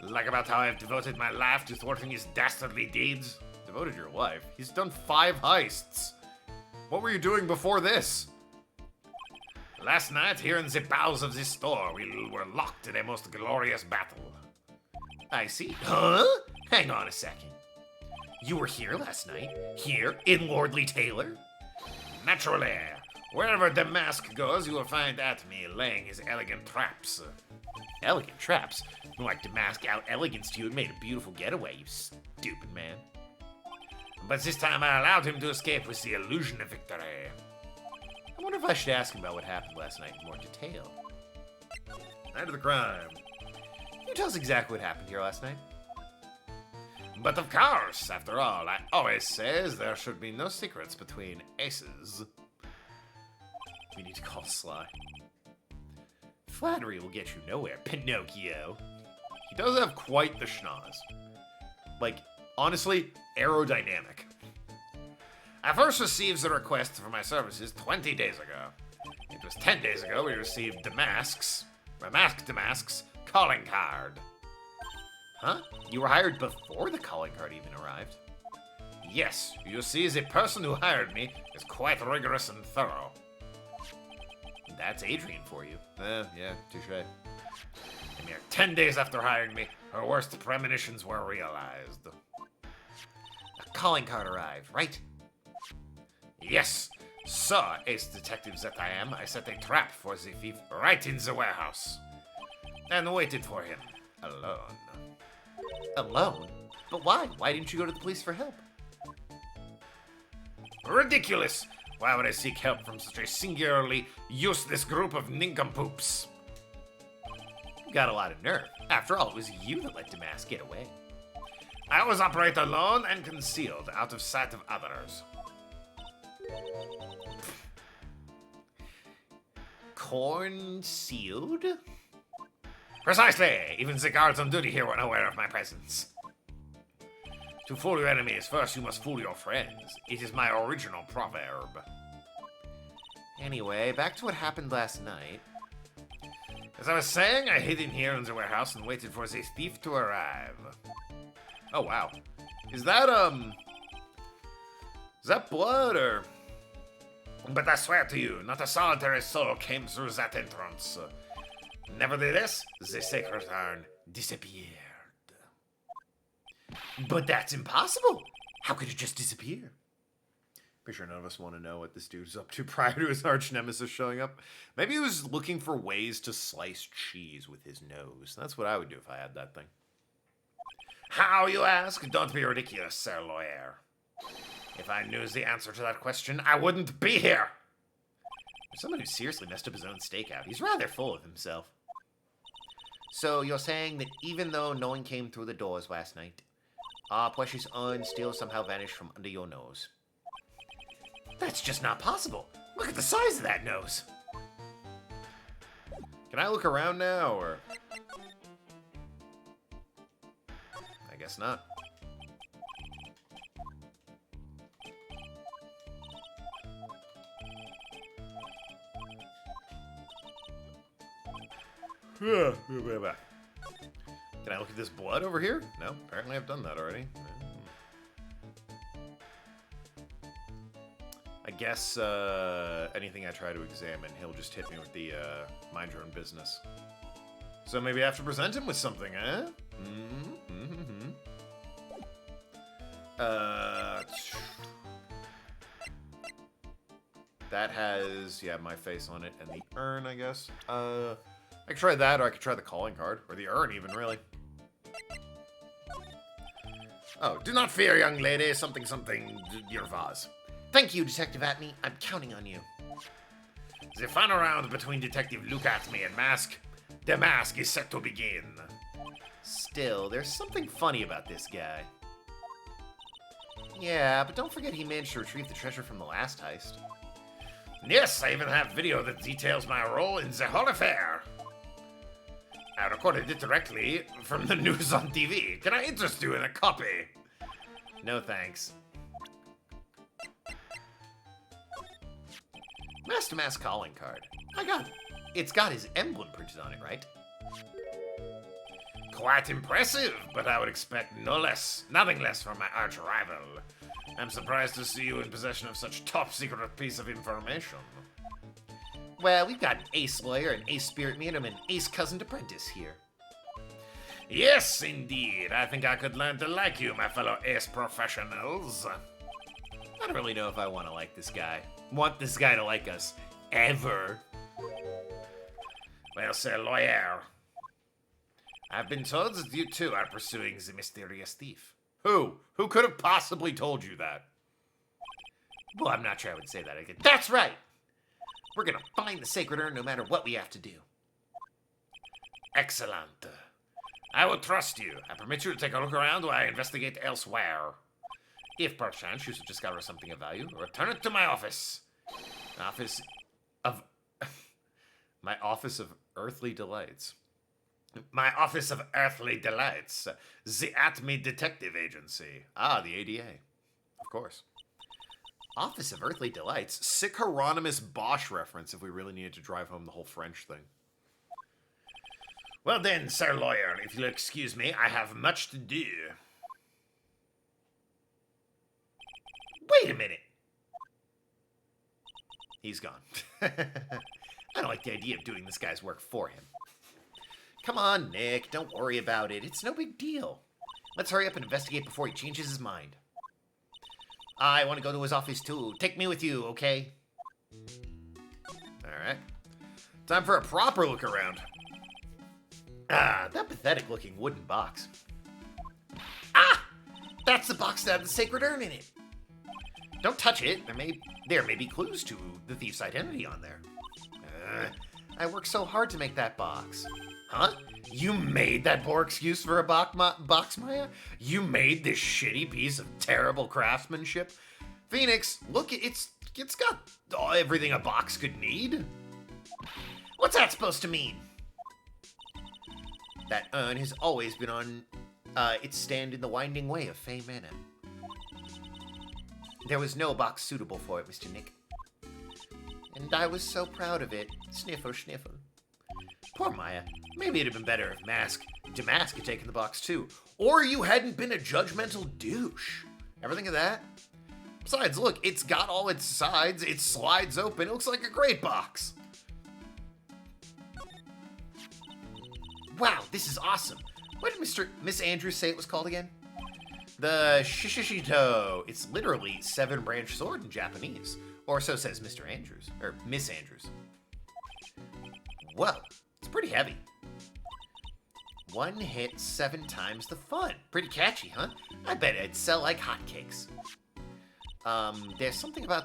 Like about how I've devoted my life to thwarting his dastardly deeds? Devoted your life? He's done 5 heists. What were you doing before this? Last night, here in the bowels of this store, we were locked in a most glorious battle. I see. Huh? Hang on a second. You were here last night? Here, in Lordly Taylor? Naturally. Wherever Damask goes, you will find Atme laying his elegant traps. Elegant traps? Like Damask out-eleganced you and made a beautiful getaway, you stupid man. But this time I allowed him to escape with the illusion of victory. I wonder if I should ask him about what happened last night in more detail. Night of the crime. Can you tell us exactly what happened here last night? But of course, after all, I always says there should be no secrets between aces. We need to call Sly. Flattery will get you nowhere, Pinocchio. He does have quite the schnoz. Like, honestly, aerodynamic. I first received the request for my services 20 days ago. It was 10 days ago we received Damask's calling card. Huh? You were hired before the calling card even arrived? Yes, you see, the person who hired me is quite rigorous and thorough. That's Adrian for you. Yeah, touche. A mere 10 days after hiring me, her worst premonitions were realized. A calling card arrived, right? Yes. So, ace detective that I am, I set a trap for the thief right in the warehouse. And waited for him, alone. Alone? But why? Why didn't you go to the police for help? Ridiculous! Why would I seek help from such a singularly useless group of nincompoops? You got a lot of nerve. After all, it was you that let Damask get away. I always operate alone and concealed, out of sight of others. Concealed? Precisely! Even the guards on duty here were unaware of my presence. To fool your enemies, first you must fool your friends. It is my original proverb. Anyway, back to what happened last night. As I was saying, I hid in here in the warehouse and waited for the thief to arrive. Oh, wow. Is that blood, or...? But I swear to you, not a solitary soul came through that entrance. Nevertheless, the sacred urn disappeared. But that's impossible! How could it just disappear? Pretty sure none of us want to know what this dude's up to prior to his arch nemesis showing up. Maybe he was looking for ways to slice cheese with his nose. That's what I would do if I had that thing. How, you ask? Don't be ridiculous, sir lawyer. If I knew the answer to that question, I wouldn't be here! For someone who seriously messed up his own stakeout, he's rather full of himself. So you're saying that even though no one came through the doors last night, our precious urn still somehow vanished from under your nose? That's just not possible. Look at the size of that nose. Can I look around now, or... I guess not. Can I look at this blood over here? No, apparently I've done that already. I guess anything I try to examine, he'll just hit me with the mind your own business. So maybe I have to present him with something, eh? That has, yeah, my face on it and the urn, I guess. I could try that, or I could try the calling card, or the urn even, really. Oh, do not fear, young lady. Something, your vase. Thank you, Detective Atme. I'm counting on you. The final round between Detective Look Atme and Damask is set to begin. Still, there's something funny about this guy. Yeah, but don't forget he managed to retrieve the treasure from the last heist. Yes, I even have video that details my role in the whole affair. I recorded it directly from the news on TV. Can I interest you in a copy? No thanks. Master Mask calling card. I got it. It's got his emblem printed on it, right? Quite impressive, but I would expect nothing less from my arch rival. I'm surprised to see you in possession of such top secret piece of information. Well, we've got an ace lawyer, an ace spirit medium, and an ace cousin apprentice here. Yes, indeed. I think I could learn to like you, my fellow ace professionals. I don't really know if I want to like this guy. Want this guy to like us. Ever. Well, sir lawyer, I've been told that you too are pursuing the mysterious thief. Who? Who could have possibly told you that? Well, I'm not sure I would say that again. That's right! We're gonna find the sacred urn no matter what we have to do. Excellent. I will trust you. I permit you to take a look around while I investigate elsewhere. If perchance you should discover something of value, return it to my office. Office of... My Office of Earthly Delights. My Office of Earthly Delights. The Atme Detective Agency. Ah, the ADA. Of course. Office of Earthly Delights. Sick Hieronymus Bosch reference if we really needed to drive home the whole French thing. Well then, sir lawyer, if you'll excuse me, I have much to do. Wait a minute. He's gone. I don't like the idea of doing this guy's work for him. Come on, Nick. Don't worry about it. It's no big deal. Let's hurry up and investigate before he changes his mind. I want to go to his office too. Take me with you, okay? Alright. Time for a proper look around. Ah, that pathetic-looking wooden box. Ah! That's the box that had the sacred urn in it. Don't touch it. There may be clues to the thief's identity on there. I worked so hard to make that box. Huh? You made that poor excuse for a box, Maya? You made this shitty piece of terrible craftsmanship? Phoenix, look, it's got everything a box could need. What's that supposed to mean? That urn has always been on its stand in the winding way of Fey Manor. There was no box suitable for it, Mr. Nick. And I was so proud of it. Sniffle, sniffle. Poor Maya. Maybe it'd have been better if Damask had taken the box too. Or you hadn't been a judgmental douche. Ever think of that? Besides, look, it's got all its sides. It slides open. It looks like a great box. Wow, this is awesome. What did Miss Andrews say it was called again? The Shishishito. It's literally 7-branch sword in Japanese. Or so says Mr. Andrews. Or Miss Andrews. Well, it's pretty heavy. One hit, 7 times the fun. Pretty catchy, huh? I bet it'd sell like hotcakes. There's something about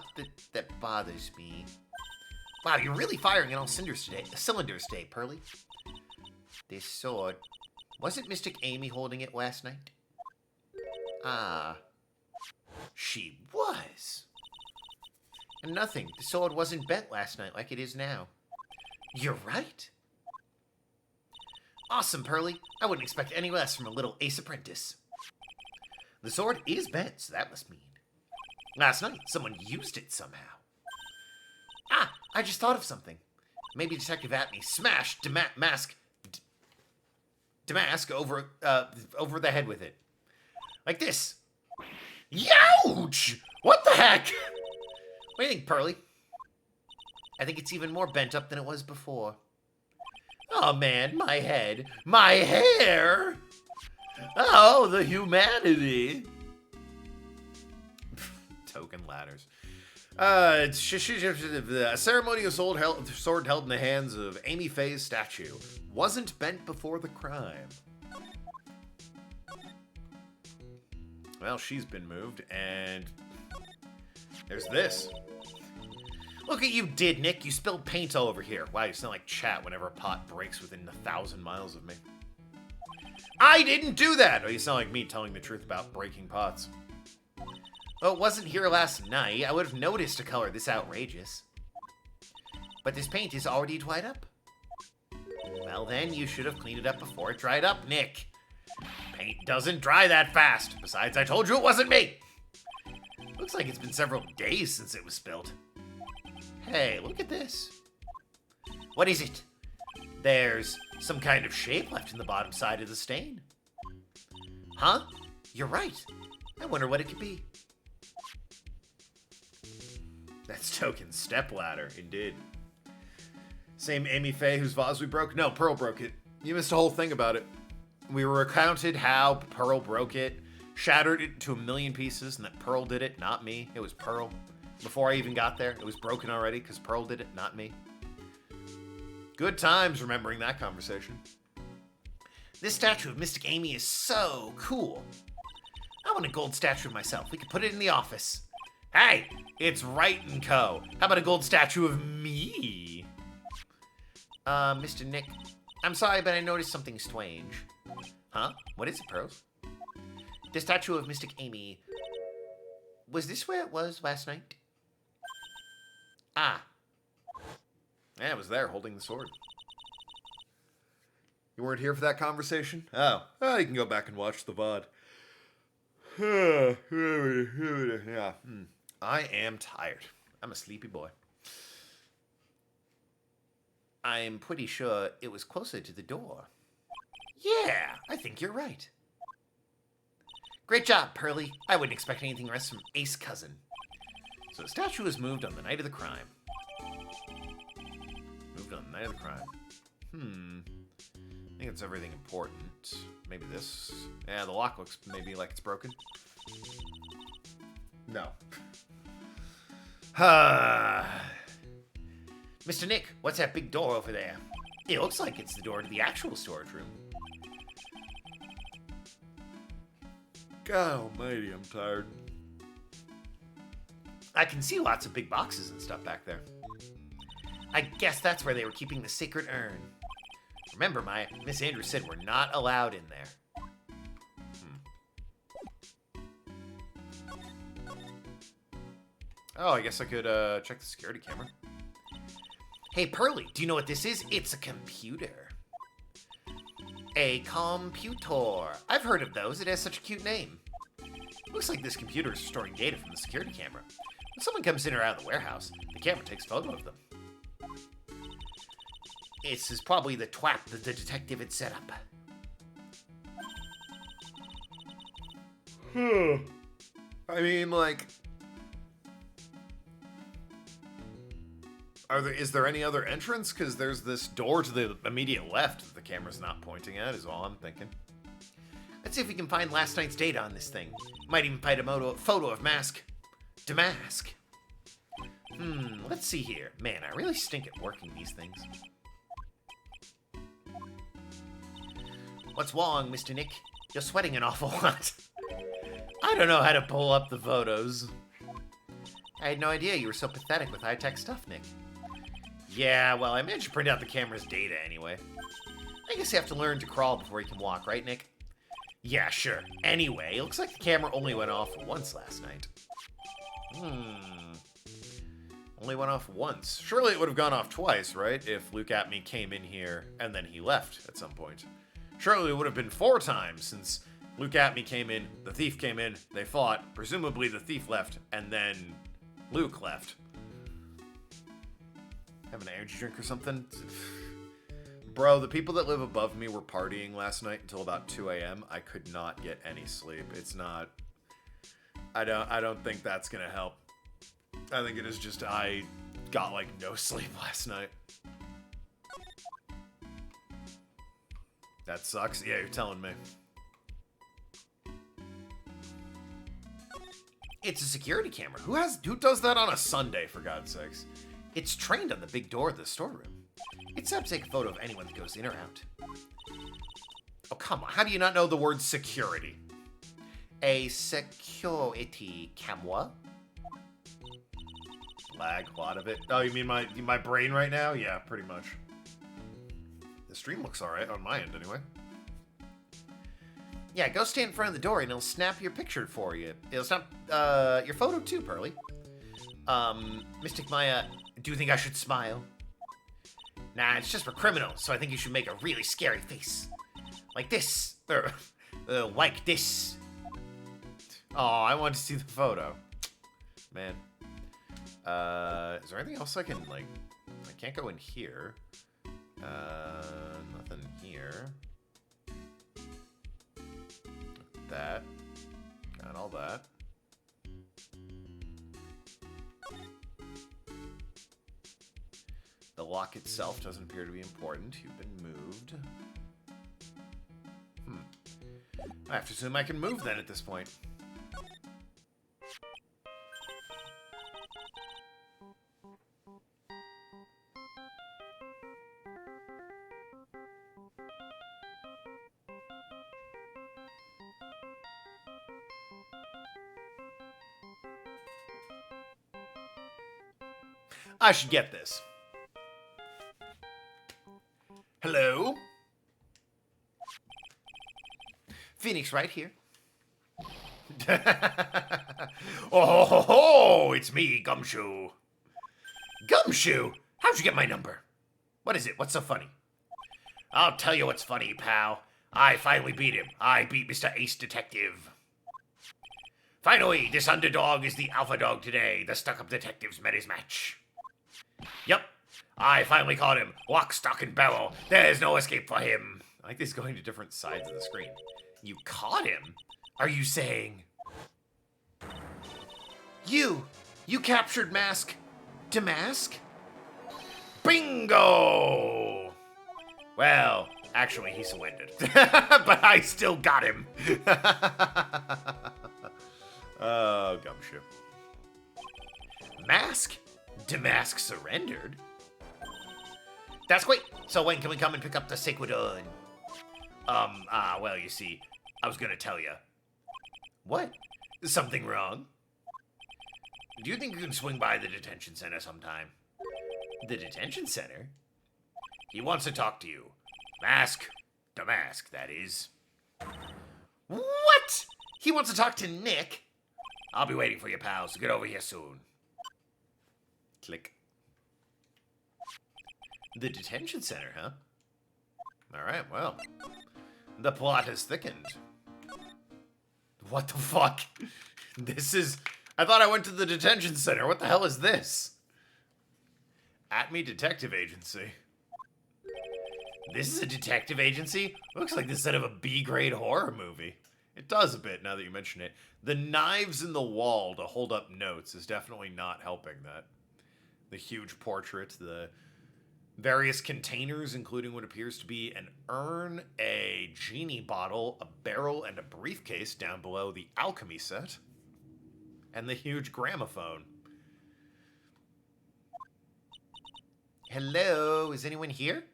that bothers me. Wow, you're really firing on all cylinders today, Pearly. This sword. Wasn't Mystic Amy holding it last night? Ah. She was. And nothing. The sword wasn't bent last night like it is now. You're right. Awesome, Pearly. I wouldn't expect any less from a little ace apprentice. The sword is bent, so that must mean. Last night, someone used it somehow. Ah, I just thought of something. Maybe Detective Atme smashed Damask over the head with it. Like this. Youch! What the heck? What do you think, Pearly? I think it's even more bent up than it was before. Oh man, my head. My hair! Oh, the humanity. Token ladders. A ceremonial sword held in the hands of Amy Faye's statue. Wasn't bent before the crime. Well, she's been moved, and there's this. Look at you did, Nick. You spilled paint all over here. Wow, you sound like chat whenever a pot breaks within 1,000 miles of me. I didn't do that! Oh, you sound like me telling the truth about breaking pots. Well, it wasn't here last night. I would have noticed a color this outrageous. But this paint is already dried up. Well then, you should have cleaned it up before it dried up, Nick. Paint doesn't dry that fast. Besides, I told you it wasn't me. Looks like it's been several days since it was spilled. Hey, look at this. What is it? There's some kind of shape left in the bottom side of the stain. Huh? You're right. I wonder what it could be. That's Token's stepladder, indeed. Same Amy Faye whose vase we broke? No, Pearl broke it. You missed a whole thing about it. We recounted how Pearl broke it, shattered it to a million pieces, and that Pearl did it, not me. It was Pearl. Before I even got there, it was broken already because Pearl did it, not me. Good times remembering that conversation. This statue of Mystic Amy is so cool. I want a gold statue of myself. We could put it in the office. Hey, it's Wright & Co. How about a gold statue of me? Mr. Nick, I'm sorry, but I noticed something strange. Huh? What is it, Pearls? The statue of Mystic Amy. Was this where it was last night? Ah. Yeah, it was there, holding the sword. You weren't here for that conversation? Oh. You can go back and watch the VOD. Yeah. I am tired. I'm a sleepy boy. I'm pretty sure it was closer to the door. Yeah, I think you're right. Great job, Pearly. I wouldn't expect anything less from Ace Cousin. So the statue was moved on the night of the crime. Moved on the night of the crime. I think it's everything important. Maybe this. Yeah, the lock looks maybe like it's broken. No. Mr. Nick, what's that big door over there? It looks like it's the door to the actual storage room. God almighty, I'm tired. I can see lots of big boxes and stuff back there. I guess that's where they were keeping the sacred urn. Remember, Miss Andrews said we're not allowed in there. Oh, I guess I could check the security camera. Hey, Pearly, do you know what this is? It's a computer. A computer. I've heard of those. It has such a cute name. Looks like this computer is storing data from the security camera. When someone comes in or out of the warehouse, the camera takes a photo of them. This is probably the twap that the detective had set up. I mean, like... Is there any other entrance? Because there's this door to the immediate left that the camera's not pointing at, is all I'm thinking. Let's see if we can find last night's data on this thing. Might even find a photo of Mask. Damask. Let's see here. Man, I really stink at working these things. What's wrong, Mr. Nick? You're sweating an awful lot. I don't know how to pull up the photos. I had no idea you were so pathetic with high-tech stuff, Nick. Yeah, well, I managed to print out the camera's data anyway. I guess you have to learn to crawl before you can walk, right, Nick? Yeah, sure. Anyway, it looks like the camera only went off once last night. Only went off once. Surely it would have gone off twice, right? If Luke at me came in here and then he left at some point. Surely it would have been 4 times since Luke at me came in, the thief came in, they fought, presumably the thief left, and then Luke left. Have an energy drink or something? Bro, the people that live above me were partying last night until about 2 a.m. I could not get any sleep. It's not... I don't think that's gonna help. I think it is just I got, like, no sleep last night. That sucks? Yeah, you're telling me. It's a security camera. Who does that on a Sunday, for God's sakes? It's trained on the big door of the storeroom. It's up to take a photo of anyone that goes in or out. Oh, come on. How do you not know the word security? A security camera? Lag, a lot of it. Oh, you mean my brain right now? Yeah, pretty much. The stream looks alright on my end, anyway. Yeah, go stand in front of the door and it'll snap your picture for you. It'll snap your photo too, Pearly. Mystic Maya, do you think I should smile? Nah, it's just for criminals, so I think you should make a really scary face. Like this. Like this. Oh, I want to see the photo. Man. Is there anything else I can, like... I can't go in here. Nothing here. That. Got all that. The lock itself doesn't appear to be important. You've been moved. I have to assume I can move then at this point. I should get this. Hello? Phoenix right here. Oh, ho, ho, it's me, Gumshoe. Gumshoe? How'd you get my number? What is it? What's so funny? I'll tell you what's funny, pal. I finally beat him. I beat Mr. Ace Detective. Finally, this underdog is the alpha dog today. The stuck-up detectives met his match. Yep, I finally caught him. Lock, stock, and barrel. There's no escape for him. I like this going to different sides of the screen. You caught him? Are you saying... You captured Mask Damask? Bingo! Well, actually, he surrendered. But I still got him. Oh, Gumshoe. Mask Damask surrendered? That's great. So when can we come and pick up the sacred urn? Well, you see, I was gonna tell you. What? Is something wrong? Do you think you can swing by the detention center sometime? The detention center? He wants to talk to you. Mask. Damask, that is. What? He wants to talk to Nick? I'll be waiting for you, pals. Get over here soon. Click. The detention center, huh? Alright, well. The plot has thickened. What the fuck? This is... I thought I went to the detention center. What the hell is this? At Me Detective Agency. This is a detective agency? Looks like the set of a B-grade horror movie. It does a bit, now that you mention it. The knives in the wall to hold up notes is definitely not helping that. The huge portrait, the various containers, including what appears to be an urn, a genie bottle, a barrel, and a briefcase down below the alchemy set. And the huge gramophone. Hello, is anyone here?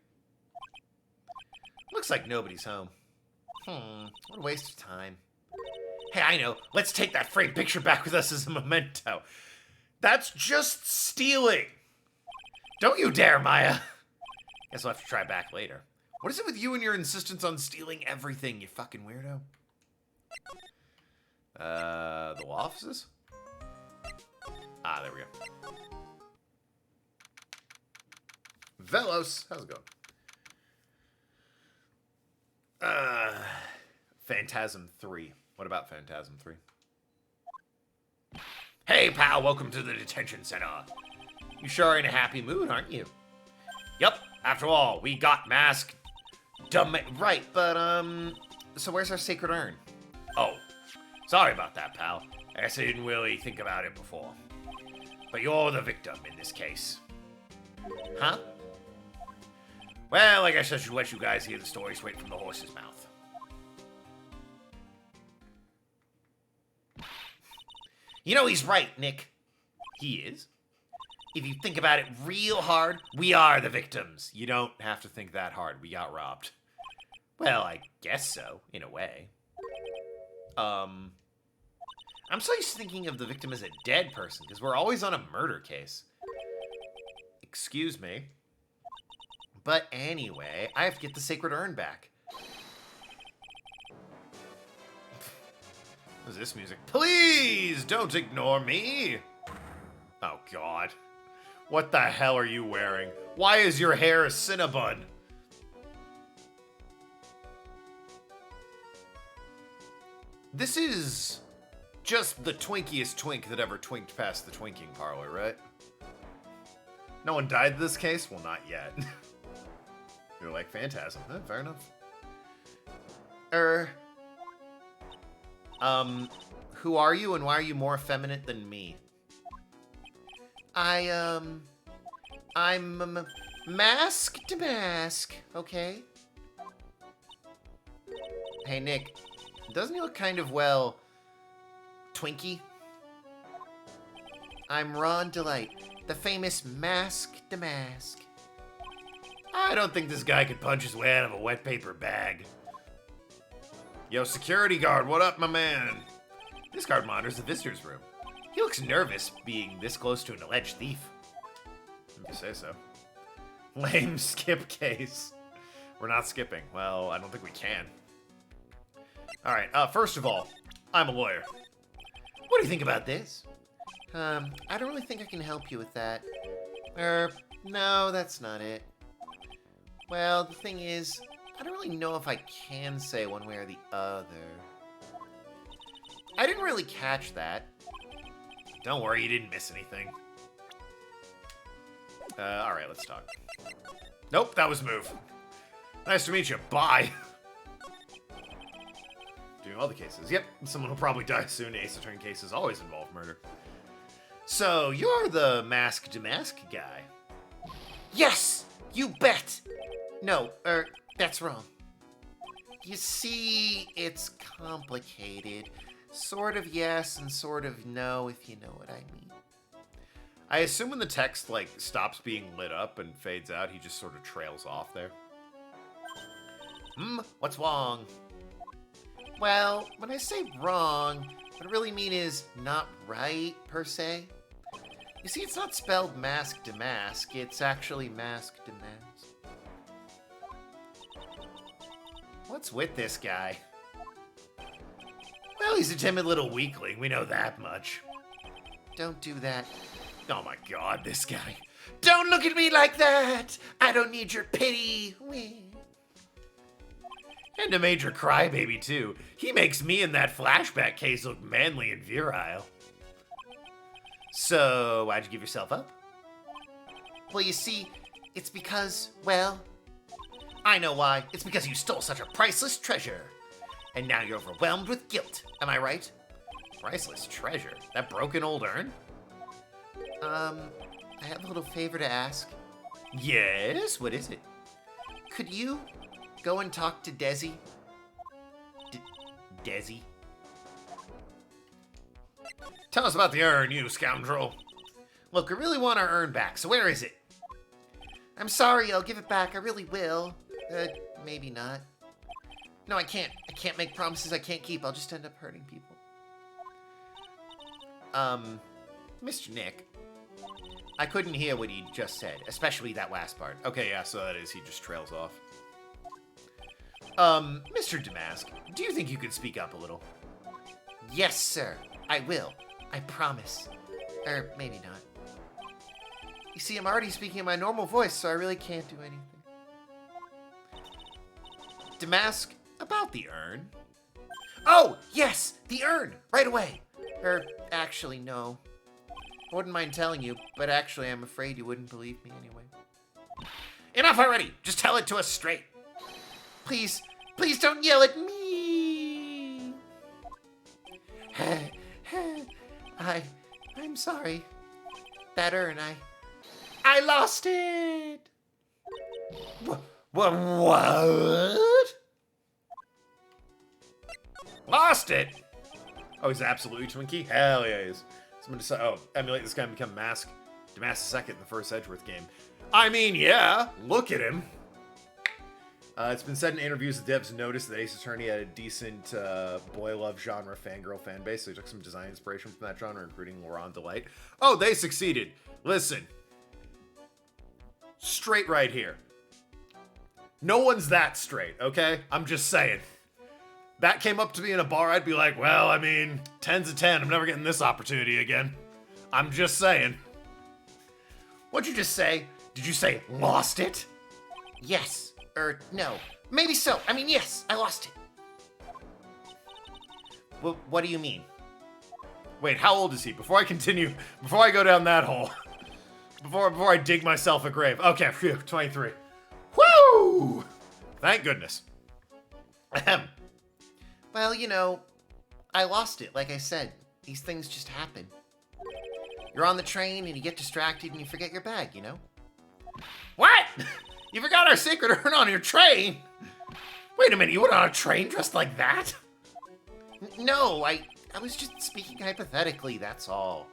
Looks like nobody's home. What a waste of time. Hey, I know. Let's take that framed picture back with us as a memento. That's just stealing. Don't you dare, Maya. Guess we'll have to try back later. What is it with you and your insistence on stealing everything, you fucking weirdo? The law offices? Ah, there we go. Velos, how's it going? Phantasm 3. What about Phantasm 3? Hey, pal, welcome to the detention center. You sure are in a happy mood, aren't you? Yep, after all, we got Mask. Right, but, so where's our sacred urn? Oh, sorry about that, pal. I guess I didn't really think about it before. But you're the victim in this case. Huh? Well, I guess I should let you guys hear the story straight from the horse's mouth. You know he's right, Nick. He is? If you think about it real hard, we are the victims. You don't have to think that hard. We got robbed. Well, I guess so, in a way. I'm so used to thinking of the victim as a dead person, because we're always on a murder case. Excuse me. But anyway, I have to get the sacred urn back. What is this music? Please don't ignore me! Oh, God. What the hell are you wearing? Why is your hair a Cinnabon? This is just the twinkiest twink that ever twinked past the twinking parlor, right? No one died in this case? Well, not yet. You're like, Phantasm. Fair enough. Who are you and why are you more effeminate than me? I'm Mask to Mask, okay? Hey, Nick, doesn't he look kind of, well, Twinkie? I'm Ron Delight, the famous Mask to Mask. I don't think this guy could punch his way out of a wet paper bag. Yo, security guard, what up, my man? This guard monitors the visitor's room. He looks nervous being this close to an alleged thief. If you say so. Lame skip case. We're not skipping. Well, I don't think we can. Alright, first of all, I'm a lawyer. What do you think about this? I don't really think I can help you with that. No, that's not it. Well, the thing is, I don't really know if I can say one way or the other. I didn't really catch that. Don't worry, you didn't miss anything. Alright, let's talk. Nope, that was a move. Nice to meet you. Bye. Doing all the cases. Yep, someone will probably die soon. Ace Attorney cases always involve murder. So, you're the Mask to Mask guy. Yes! You bet! No, that's wrong. You see, it's complicated. Sort of yes and sort of no, if you know what I mean. I assume when the text, like, stops being lit up and fades out, he just sort of trails off there. What's wrong? Well, when I say wrong, what I really mean is not right, per se. You see, it's not spelled mask to mask, it's actually mask to mask. What's with this guy? Well, he's a timid little weakling, we know that much. Don't do that. Oh my god, this guy. Don't look at me like that! I don't need your pity! And a major crybaby, too. He makes me in that flashback case look manly and virile. So, why'd you give yourself up? Well, you see, it's because, well, I know why. It's because you stole such a priceless treasure. And now you're overwhelmed with guilt. Am I right? Priceless treasure? That broken old urn? I have a little favor to ask. Yes? What is it? Could you go and talk to Desi? Desi? Tell us about the urn, you scoundrel. Look, we really want our urn back, so where is it? I'm sorry, I'll give it back. I really will. Maybe not. No, I can't. I can't make promises I can't keep. I'll just end up hurting people. Mr. Nick, I couldn't hear what he just said, especially that last part. Okay, yeah, so that is, he just trails off. Mr. Damask, do you think you could speak up a little? Yes, sir. I will. I promise. Or maybe not. You see, I'm already speaking in my normal voice, so I really can't do anything. Damask, about the urn. Oh, yes, the urn, right away. Actually, no. I wouldn't mind telling you, but actually, I'm afraid you wouldn't believe me anyway. Enough already. Just tell it to us straight. Please, please don't yell at me. I'm sorry. That urn, I lost it. What? Lost it? Oh, he's absolutely Twinkie? Hell yeah, he is. Someone decide, emulate this guy and become Damask II in the first Edgeworth game. I mean, yeah, look at him. It's been said in interviews that devs noticed that Ace Attorney had a decent boy love genre fangirl fan base, so he took some design inspiration from that genre, including Laurent Delight. Oh, they succeeded. Listen. Straight right here. No one's that straight, okay? I'm just saying. that came up to me in a bar, I'd be like, well, I mean, 10's a 10. I'm never getting this opportunity again. I'm just saying. What'd you just say? Did you say lost it? Yes. No. Maybe so. I mean, yes, I lost it. Well, what do you mean? Wait, how old is he? Before I continue, before I go down that hole, before I dig myself a grave. Okay, phew, 23. Woo! Thank goodness. Ahem. Well, you know, I lost it, like I said. These things just happen. You're on the train and you get distracted and you forget your bag, you know? What? You forgot our secret urn on your train? Wait a minute, you went on a train dressed like that? No, I was just speaking hypothetically, that's all.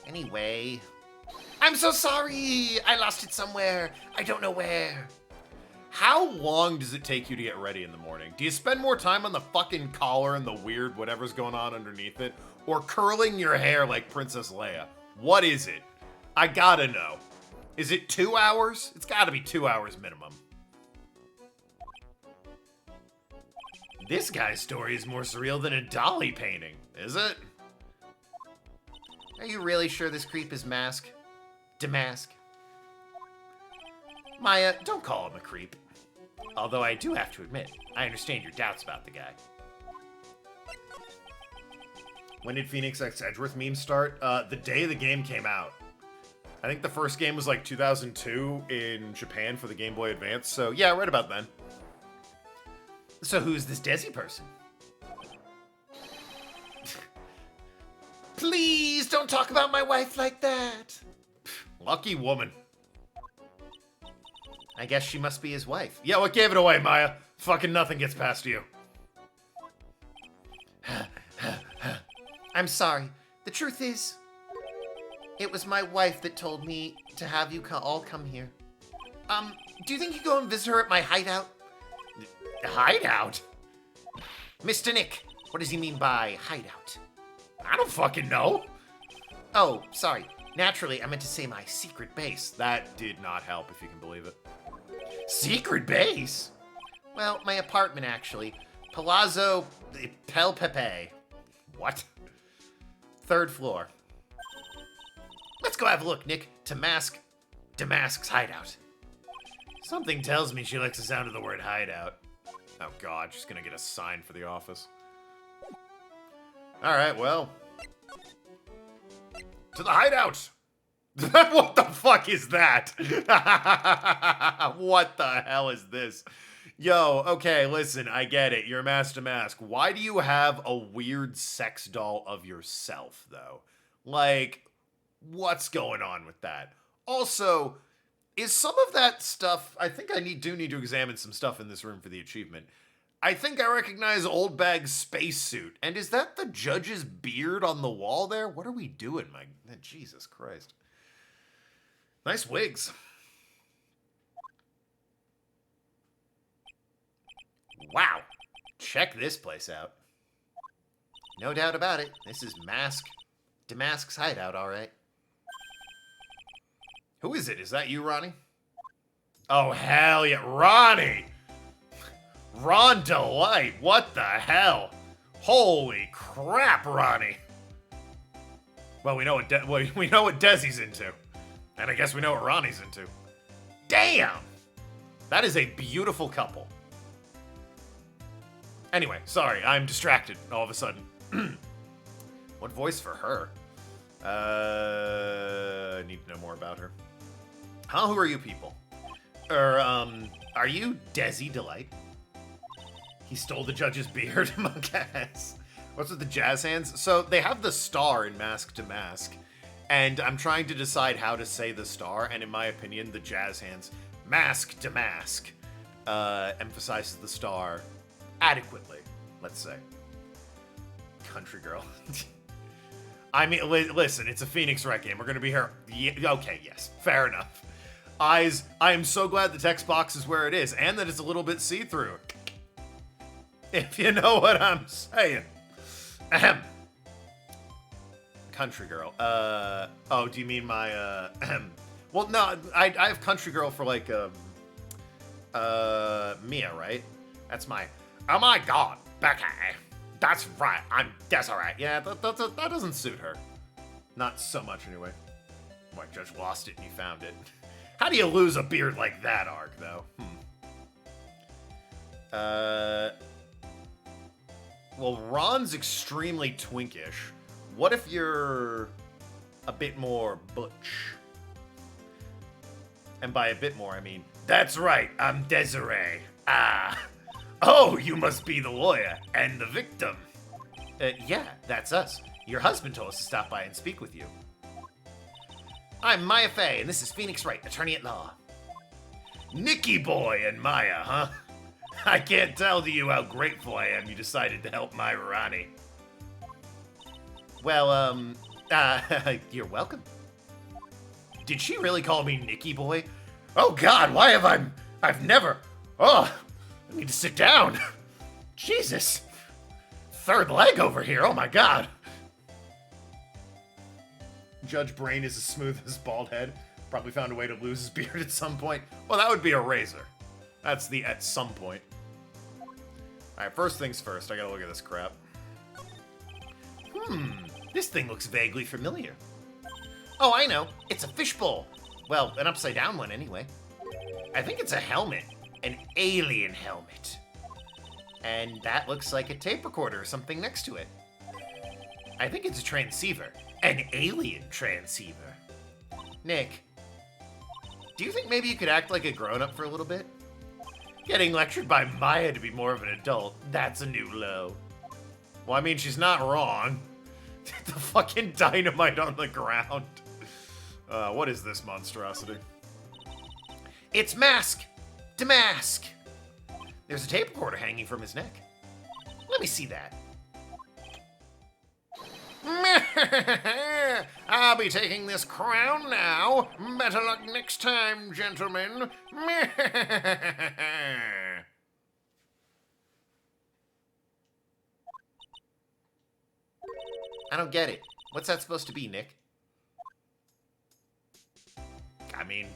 Anyway, I'm so sorry. I lost it somewhere. I don't know where. How long does it take you to get ready in the morning? Do you spend more time on the fucking collar and the weird whatever's going on underneath it? Or curling your hair like Princess Leia? What is it? I gotta know. Is it 2 hours? It's gotta be 2 hours minimum. This guy's story is more surreal than a Dolly painting, is it? Are you really sure this creep is Damask? Maya, Don't call him a creep. Although I do have to admit, I understand your doubts about the guy. When did Phoenix X Edgeworth memes start? The day the game came out. I think the first game was like 2002 in Japan for the Game Boy Advance, so yeah, right about then. So who's this Desi person? Please don't talk about my wife like that. Lucky woman. I guess she must be his wife. Yeah, what gave it away, Maya? Fucking nothing gets past you. I'm sorry. The truth is, it was my wife that told me to have you all come here. Do you think you go and visit her at my hideout? Hideout? Mr. Nick, what does he mean by hideout? I don't fucking know. Oh, sorry. Naturally, I meant to say my secret base. That did not help, if you can believe it. Secret base? Well, my apartment, actually. Palazzo Pel Pepe. What? 3rd floor. Let's go have a look, Nick. Damask's hideout. Something tells me she likes the sound of the word hideout. Oh god, she's gonna get a sign for the office. Alright, well. To the hideout! What the fuck is that? What the hell is this? Yo, okay, listen, I get it. You're Mask to Mask. Why do you have a weird sex doll of yourself, though? Like, what's going on with that? Also, is some of that stuff... I think I do need to examine some stuff in this room for the achievement. I think I recognize Old Bag's spacesuit. And is that the judge's beard on the wall there? What are we doing, my... Jesus Christ. Nice wigs. Wow. Check this place out. No doubt about it. This is Damask's hideout, all right. Who is it? Is that you, Ronnie? Oh, hell yeah. Ronnie! Ron Delight. What the hell? Holy crap, Ronnie. Well, we know what Desi's into. And I guess we know what Ronnie's into. Damn! That is a beautiful couple. Anyway, sorry, I'm distracted all of a sudden. What voice for her? I need to know more about her. Huh? Who are you people? Are you Desi Delight? He stole the judge's beard, monk ass. What's with the jazz hands? So they have the star in Mask to Mask, and I'm trying to decide how to say the star, and in my opinion, the jazz hands, Mask to Mask, emphasizes the star adequately, let's say. Country girl. I mean, listen, it's a Phoenix Wright game. We're going to be here. Okay, yes, fair enough. Eyes, I am so glad the text box is where it is, and that it's a little bit see-through. If you know what I'm saying. Ahem. Country girl. Oh, do you mean my, Well, no, I have country girl for, like, Mia, right? That's my... Oh my god! Becky. That's right, I'm Desiree. Yeah, that doesn't suit her. Not so much, anyway. My judge lost it and you found it. How do you lose a beard like that, Ark, though? Well, Ron's extremely twinkish. What if you're a bit more butch? And by a bit more, I mean... That's right, I'm Desiree. Ah. Oh, you must be the lawyer and the victim. Yeah, that's us. Your husband told us to stop by and speak with you. I'm Maya Fey, and this is Phoenix Wright, attorney at law. Nicky Boy and Maya, huh? I can't tell to you how grateful I am you decided to help my Rani. Well, you're welcome. Did she really call me Nicky Boy? Oh God, why have I've never... Oh, I need to sit down. Jesus. Third leg over here, oh my God. Judge Brain is as smooth as bald head. Probably found a way to lose his beard at some point. Well, that would be a razor. That's the at some point. Alright, first things first, I gotta look at this crap. This thing looks vaguely familiar. Oh, I know. It's a fishbowl. Well, an upside down one anyway. I think it's a helmet. An alien helmet. And that looks like a tape recorder or something next to it. I think it's a transceiver. An alien transceiver. Nick, do you think maybe you could act like a grown-up for a little bit? Getting lectured by Maya to be more of an adult, that's a new low. Well, I mean, she's not wrong. The fucking dynamite on the ground. What is this monstrosity? It's Mask! Damask! There's a tape recorder hanging from his neck. Let me see that. I'll be taking this crown now. Better luck next time, gentlemen. I don't get it. What's that supposed to be, Nick? I mean,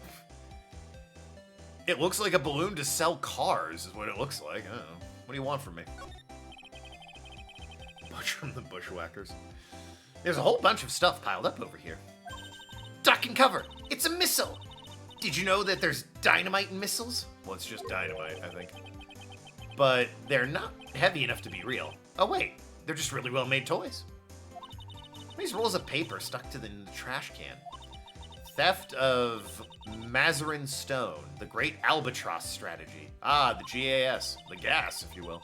it looks like a balloon to sell cars, is what it looks like. I don't know. What do you want from me? Bunch from the Bushwhackers. There's a whole bunch of stuff piled up over here. Duck and cover! It's a missile! Did you know that there's dynamite in missiles? Well, it's just dynamite, I think. But they're not heavy enough to be real. Oh wait, they're just really well-made toys. These rolls of paper stuck to the trash can. Theft of Mazarin Stone, the Great Albatross Strategy. Ah, the GAS, the gas, if you will.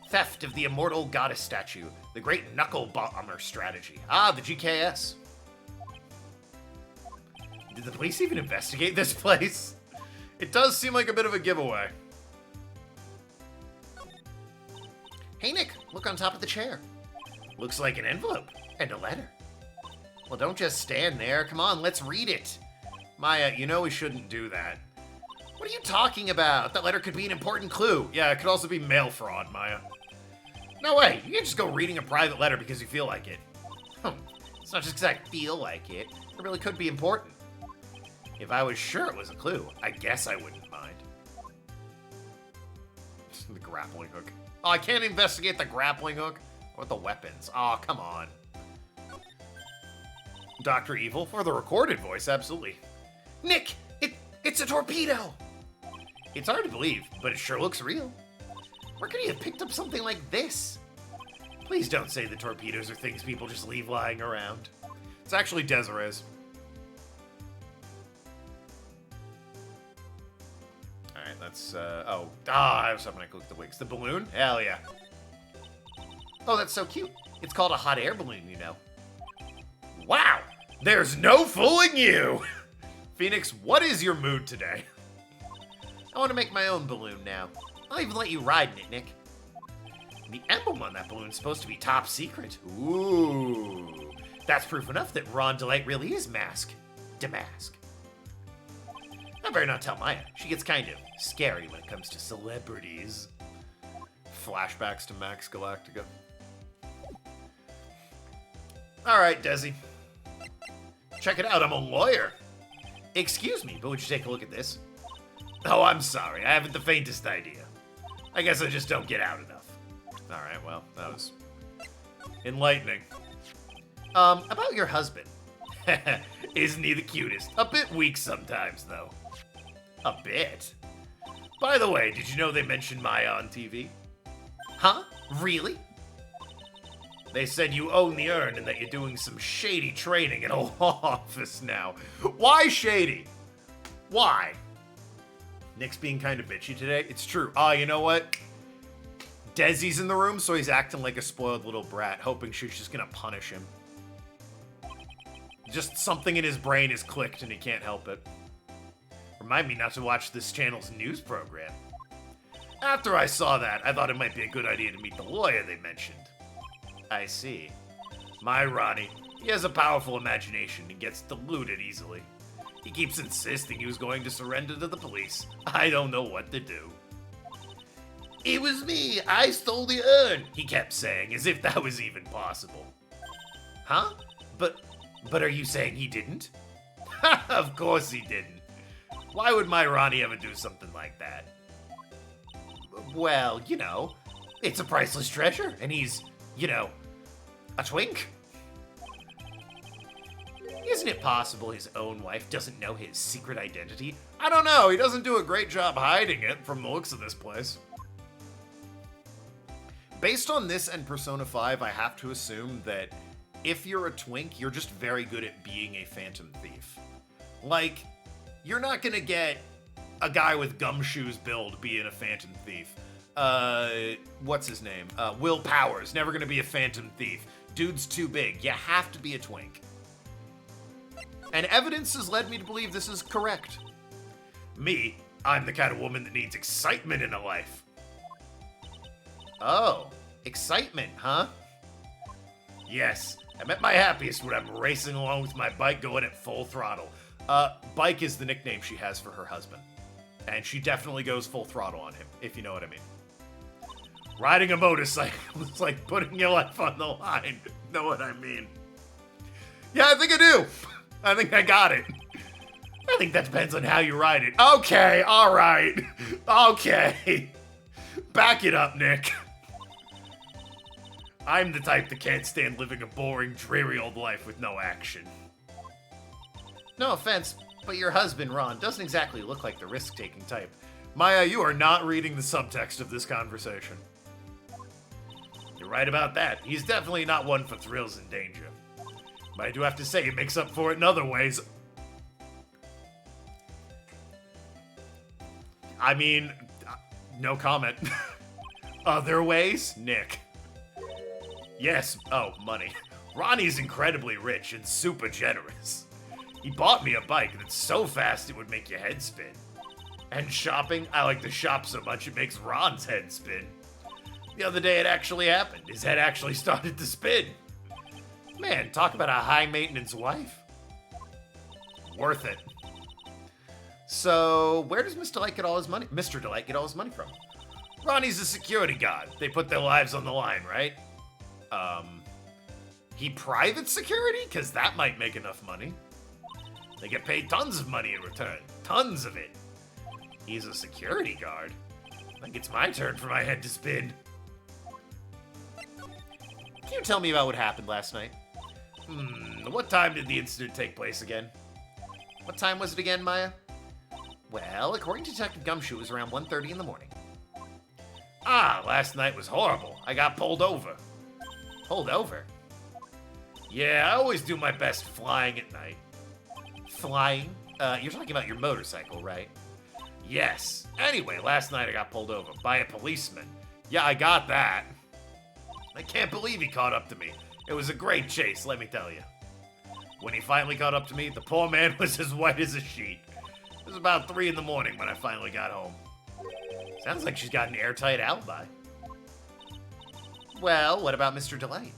Theft of the Immortal Goddess Statue, the Great Knuckle Bomber Strategy. Ah, the GKS. Did the police even investigate this place? It does seem like a bit of a giveaway. Hey Nick, look on top of the chair. Looks like an envelope and a letter. Well, don't just stand there. Come on, let's read it. Maya, you know we shouldn't do that. What are you talking about? That letter could be an important clue. Yeah, it could also be mail fraud, Maya. No way, you can't just go reading a private letter because you feel like it. It's not just because I feel like it. It really could be important. If I was sure it was a clue, I guess I wouldn't mind. The grappling hook. Oh, I can't investigate the grappling hook or the weapons. Oh, come on. Dr. Evil, for the recorded voice, absolutely. Nick, it's a torpedo! It's hard to believe, but it sure looks real. Where could he have picked up something like this? Please don't say the torpedoes are things people just leave lying around. It's actually Desiree's. Alright, that's, I was hoping I could look at the wigs. The balloon? Hell yeah. Oh, that's so cute. It's called a hot air balloon, you know. Wow! There's no fooling you! Phoenix, what is your mood today? I want to make my own balloon now. I'll even let you ride in it, Nick. The emblem on that balloon is supposed to be top secret. Ooh. That's proof enough that Ron Delight really is Mask. Damask. I better not tell Maya. She gets kind of scary when it comes to celebrities. Flashbacks to Max Galactica. Alright, Desi. Check it out, I'm a lawyer. Excuse me, but would you take a look at this? Oh, I'm sorry. I haven't the faintest idea. I guess I just don't get out enough. Alright, well, that was enlightening. About your husband. Isn't he the cutest? A bit weak sometimes, though. A bit? By the way, did you know they mentioned Maya on TV? Huh? Really? They said you own the urn and that you're doing some shady trading in a law office now. Why shady? Why? Nick's being kind of bitchy today. It's true. You know what? Desi's in the room, so he's acting like a spoiled little brat, hoping she's just gonna punish him. Just something in his brain is clicked and he can't help it. Remind me not to watch this channel's news program. After I saw that, I thought it might be a good idea to meet the lawyer they mentioned. I see. My Ronnie, he has a powerful imagination and gets deluded easily. He keeps insisting he was going to surrender to the police. I don't know what to do. It was me, I stole the urn, he kept saying, as if that was even possible. Huh? But are you saying he didn't? Of course he didn't. Why would my Ronnie ever do something like that? Well, you know, it's a priceless treasure, and he's, you know, a twink. Isn't it possible his own wife doesn't know his secret identity? I don't know, he doesn't do a great job hiding it from the looks of this place. Based on this and Persona 5, I have to assume that if you're a twink, you're just very good at being a phantom thief. Like, you're not gonna get a guy with gumshoes build being a phantom thief. What's his name? Will Powers, never gonna be a phantom thief. Dude's too big. You have to be a twink. And evidence has led me to believe this is correct. Me, I'm the kind of woman that needs excitement in her life. Oh, excitement, huh? Yes, I'm at my happiest when I'm racing along with my bike going at full throttle. Bike is the nickname she has for her husband. And she definitely goes full throttle on him, if you know what I mean. Riding a motorcycle is like putting your life on the line. Know what I mean? Yeah, I think I do. I think I got it. I think that depends on how you ride it. Okay, alright. Okay. Back it up, Nick. I'm the type that can't stand living a boring, dreary old life with no action. No offense, but your husband, Ron, doesn't exactly look like the risk-taking type. Maya, you are not reading the subtext of this conversation. You're right about that. He's definitely not one for thrills and danger. But I do have to say, he makes up for it in other ways. I mean, no comment. Other ways? Nick. Yes, oh, money. Ronnie's incredibly rich and super generous. He bought me a bike that's so fast it would make your head spin. And shopping, I like to shop so much it makes Ron's head spin. The other day it actually happened. His head actually started to spin. Man, talk about a high-maintenance wife. Worth it. So, where does Mr. Delight get all his money? Mr. Delight get all his money from? Ronnie's a security guard. They put their lives on the line, right? He private security? Because that might make enough money. They get paid tons of money in return. Tons of it. He's a security guard. I think it's my turn for my head to spin. Can you tell me about what happened last night? What time did the incident take place again? What time was it again, Maya? Well, according to Detective Gumshoe, it was around 1:30 in the morning. Last night was horrible. I got pulled over. Pulled over? Yeah, I always do my best flying at night. Flying? You're talking about your motorcycle, right? Yes. Anyway, last night I got pulled over by a policeman. Yeah, I got that. I can't believe he caught up to me. It was a great chase, let me tell you. When he finally caught up to me, the poor man was as white as a sheet. It was about 3 in the morning when I finally got home. Sounds like she's got an airtight alibi. Well, what about Mr. Delight?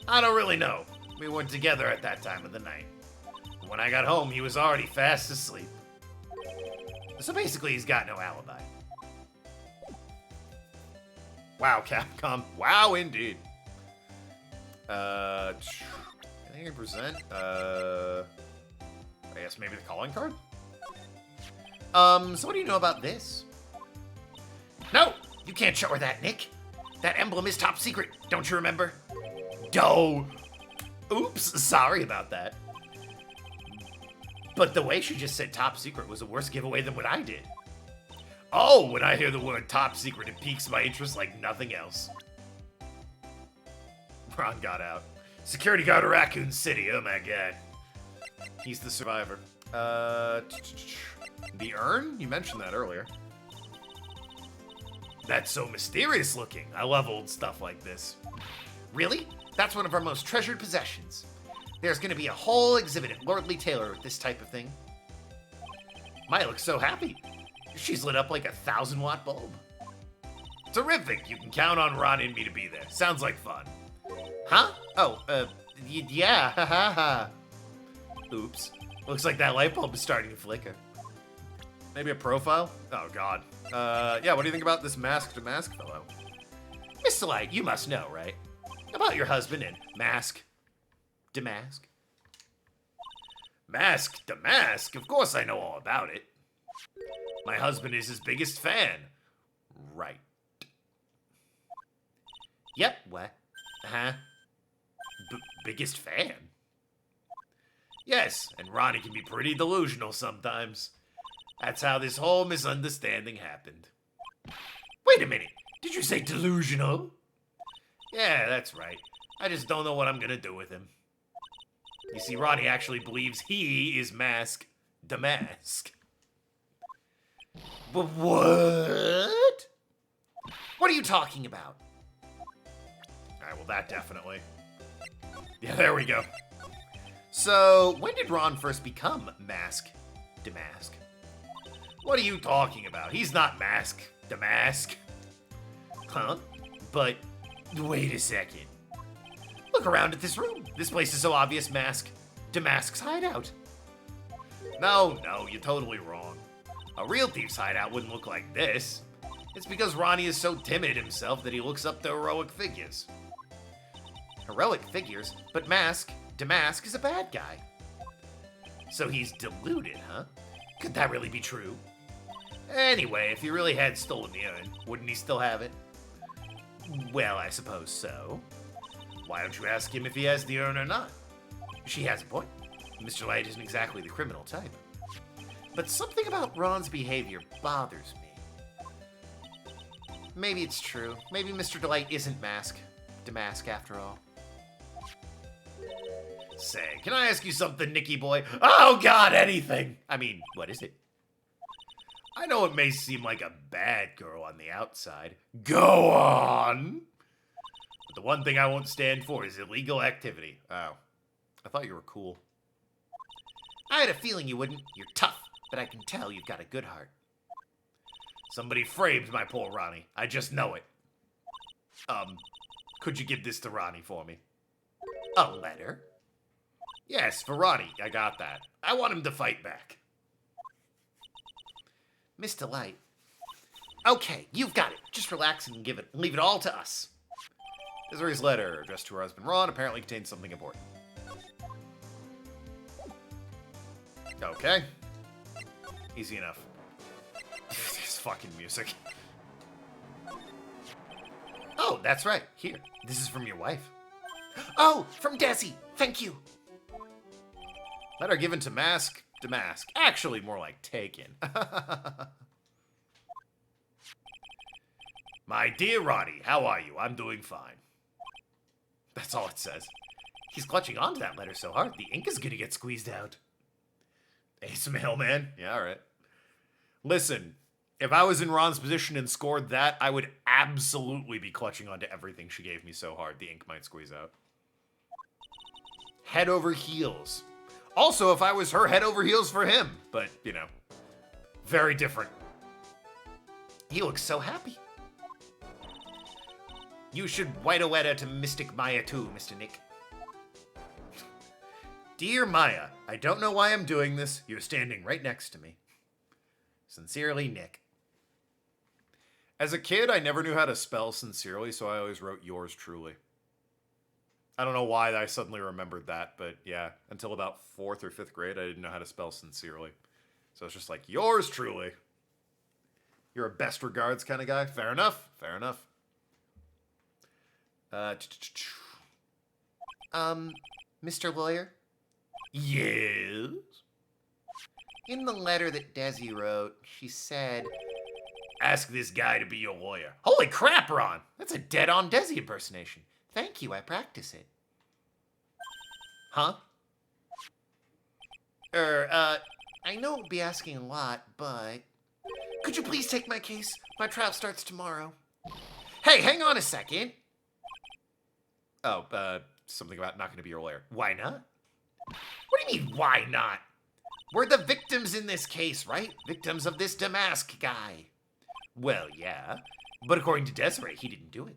I don't really know. We weren't together at that time of the night. When I got home, he was already fast asleep. So basically, he's got no alibi. Wow, Capcom. Wow, indeed. Anything to present? I guess maybe the calling card? So what do you know about this? No! You can't show her that, Nick. That emblem is top secret, don't you remember? Doh! Oops, sorry about that. But the way she just said top secret was a worse giveaway than what I did. Oh, when I hear the word top secret, it piques my interest like nothing else. Ron got out. Security guard of Raccoon City, oh my god. He's the survivor. The urn? You mentioned that earlier. That's so mysterious looking. I love old stuff like this. Really? That's one of our most treasured possessions. There's gonna be a whole exhibit at Lordly Taylor with this type of thing. Maya looks so happy. She's lit up like a 1,000-watt bulb. Terrific. You can count on Ron and me to be there. Sounds like fun. Huh? Oh, yeah, haha. Oops. Looks like that light bulb is starting to flicker. Maybe a profile? Oh, God. Yeah, what do you think about this mask-to-mask fellow? Mr. Light, you must know, right? About your husband and Mask. Damask. Mask to mask? Of course I know all about it. My husband is his biggest fan. Right. Yep, what? Huh? Biggest fan? Yes, and Ronnie can be pretty delusional sometimes. That's how this whole misunderstanding happened. Wait a minute. Did you say delusional? Yeah, that's right. I just don't know what I'm gonna do with him. You see, Ronnie actually believes he is Mask Damask. But what? What are you talking about? Alright, well that definitely. Yeah, there we go. So, when did Ron first become Mask Damask? What are you talking about? He's not Mask Damask. Huh? But, wait a second. Look around at this room. This place is so obvious Damask's hideout. No, you're totally wrong. A real thief's hideout wouldn't look like this. It's because Ronnie is so timid himself that he looks up to heroic figures. Heroic figures? But Damask is a bad guy. So he's deluded, huh? Could that really be true? Anyway, if he really had stolen the urn, wouldn't he still have it? Well, I suppose so. Why don't you ask him if he has the urn or not? She has a point. Mr. Light isn't exactly the criminal type. But something about Ron's behavior bothers me. Maybe it's true. Maybe Mr. Delight isn't Damask after all. Say, can I ask you something, Nicky boy? Oh God, anything! I mean, what is it? I know it may seem like a bad girl on the outside. Go on! But the one thing I won't stand for is illegal activity. Oh, I thought you were cool. I had a feeling you wouldn't. You're tough, but I can tell you've got a good heart. Somebody framed my poor Ronnie. I just know it. Could you give this to Ronnie for me? A letter? Yes, for Ronnie. I got that. I want him to fight back. Mr. Light. Okay, you've got it. Just relax and leave it all to us. Desiree's letter, addressed to her husband Ron, apparently contains something important. Okay. Easy enough. This fucking music. Oh, that's right. Here. This is from your wife. Oh, from Desi. Thank you. Letter given to Mask Damask. Actually, more like taken. My dear Ronnie, how are you? I'm doing fine. That's all it says. He's clutching onto that letter so hard, the ink is gonna get squeezed out. Ace mailman? Yeah, alright. Listen, if I was in Ron's position and scored that, I would absolutely be clutching onto everything she gave me so hard the ink might squeeze out. Head over heels. Also, if I was her, head over heels for him. But, you know, very different. He looks so happy. You should write a letter to Mystic Maya too, Mr. Nick. Dear Maya, I don't know why I'm doing this. You're standing right next to me. Sincerely, Nick. As a kid, I never knew how to spell sincerely, so I always wrote yours truly. I don't know why I suddenly remembered that, but yeah, until about 4th or 5th grade, I didn't know how to spell sincerely. So it's just like, yours truly. You're a best regards kind of guy? Fair enough, fair enough. Mr. Lawyer? Yes? In the letter that Desi wrote, she said, Ask this guy to be your lawyer. Holy crap, Ron! That's a dead-on Desi impersonation. "Thank you, I practice it." Huh? I know it'll be asking a lot, but could you please take my case? My trial starts tomorrow. Hey, hang on a second! Oh, something about not gonna be your lawyer. Why not? What do you mean, why not? We're the victims in this case, right? Victims of this Damask guy. Well, yeah. But according to Desiree, he didn't do it.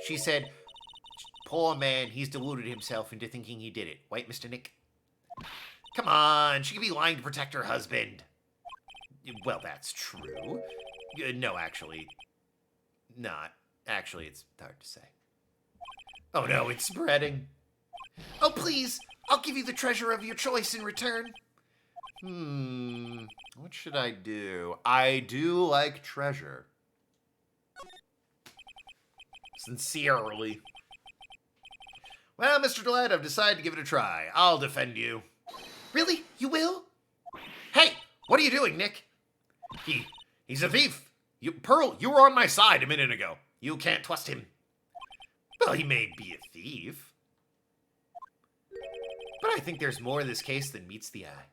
She said, "Poor man, he's deluded himself into thinking he did it." Right, Mr. Nick? Come on, she could be lying to protect her husband. Well, that's true. No, actually. Not. Actually, it's hard to say. Oh no, it's spreading. "Oh, please, I'll give you the treasure of your choice in return." What should I do? I do like treasure. Sincerely. Well, Mr. Tokenlad, I've decided to give it a try. I'll defend you. Really? You will? Hey, what are you doing, Nick? He's a thief. Pearl, you were on my side a minute ago. You can't trust him. Well, he may be a thief. But I think there's more to this case than meets the eye.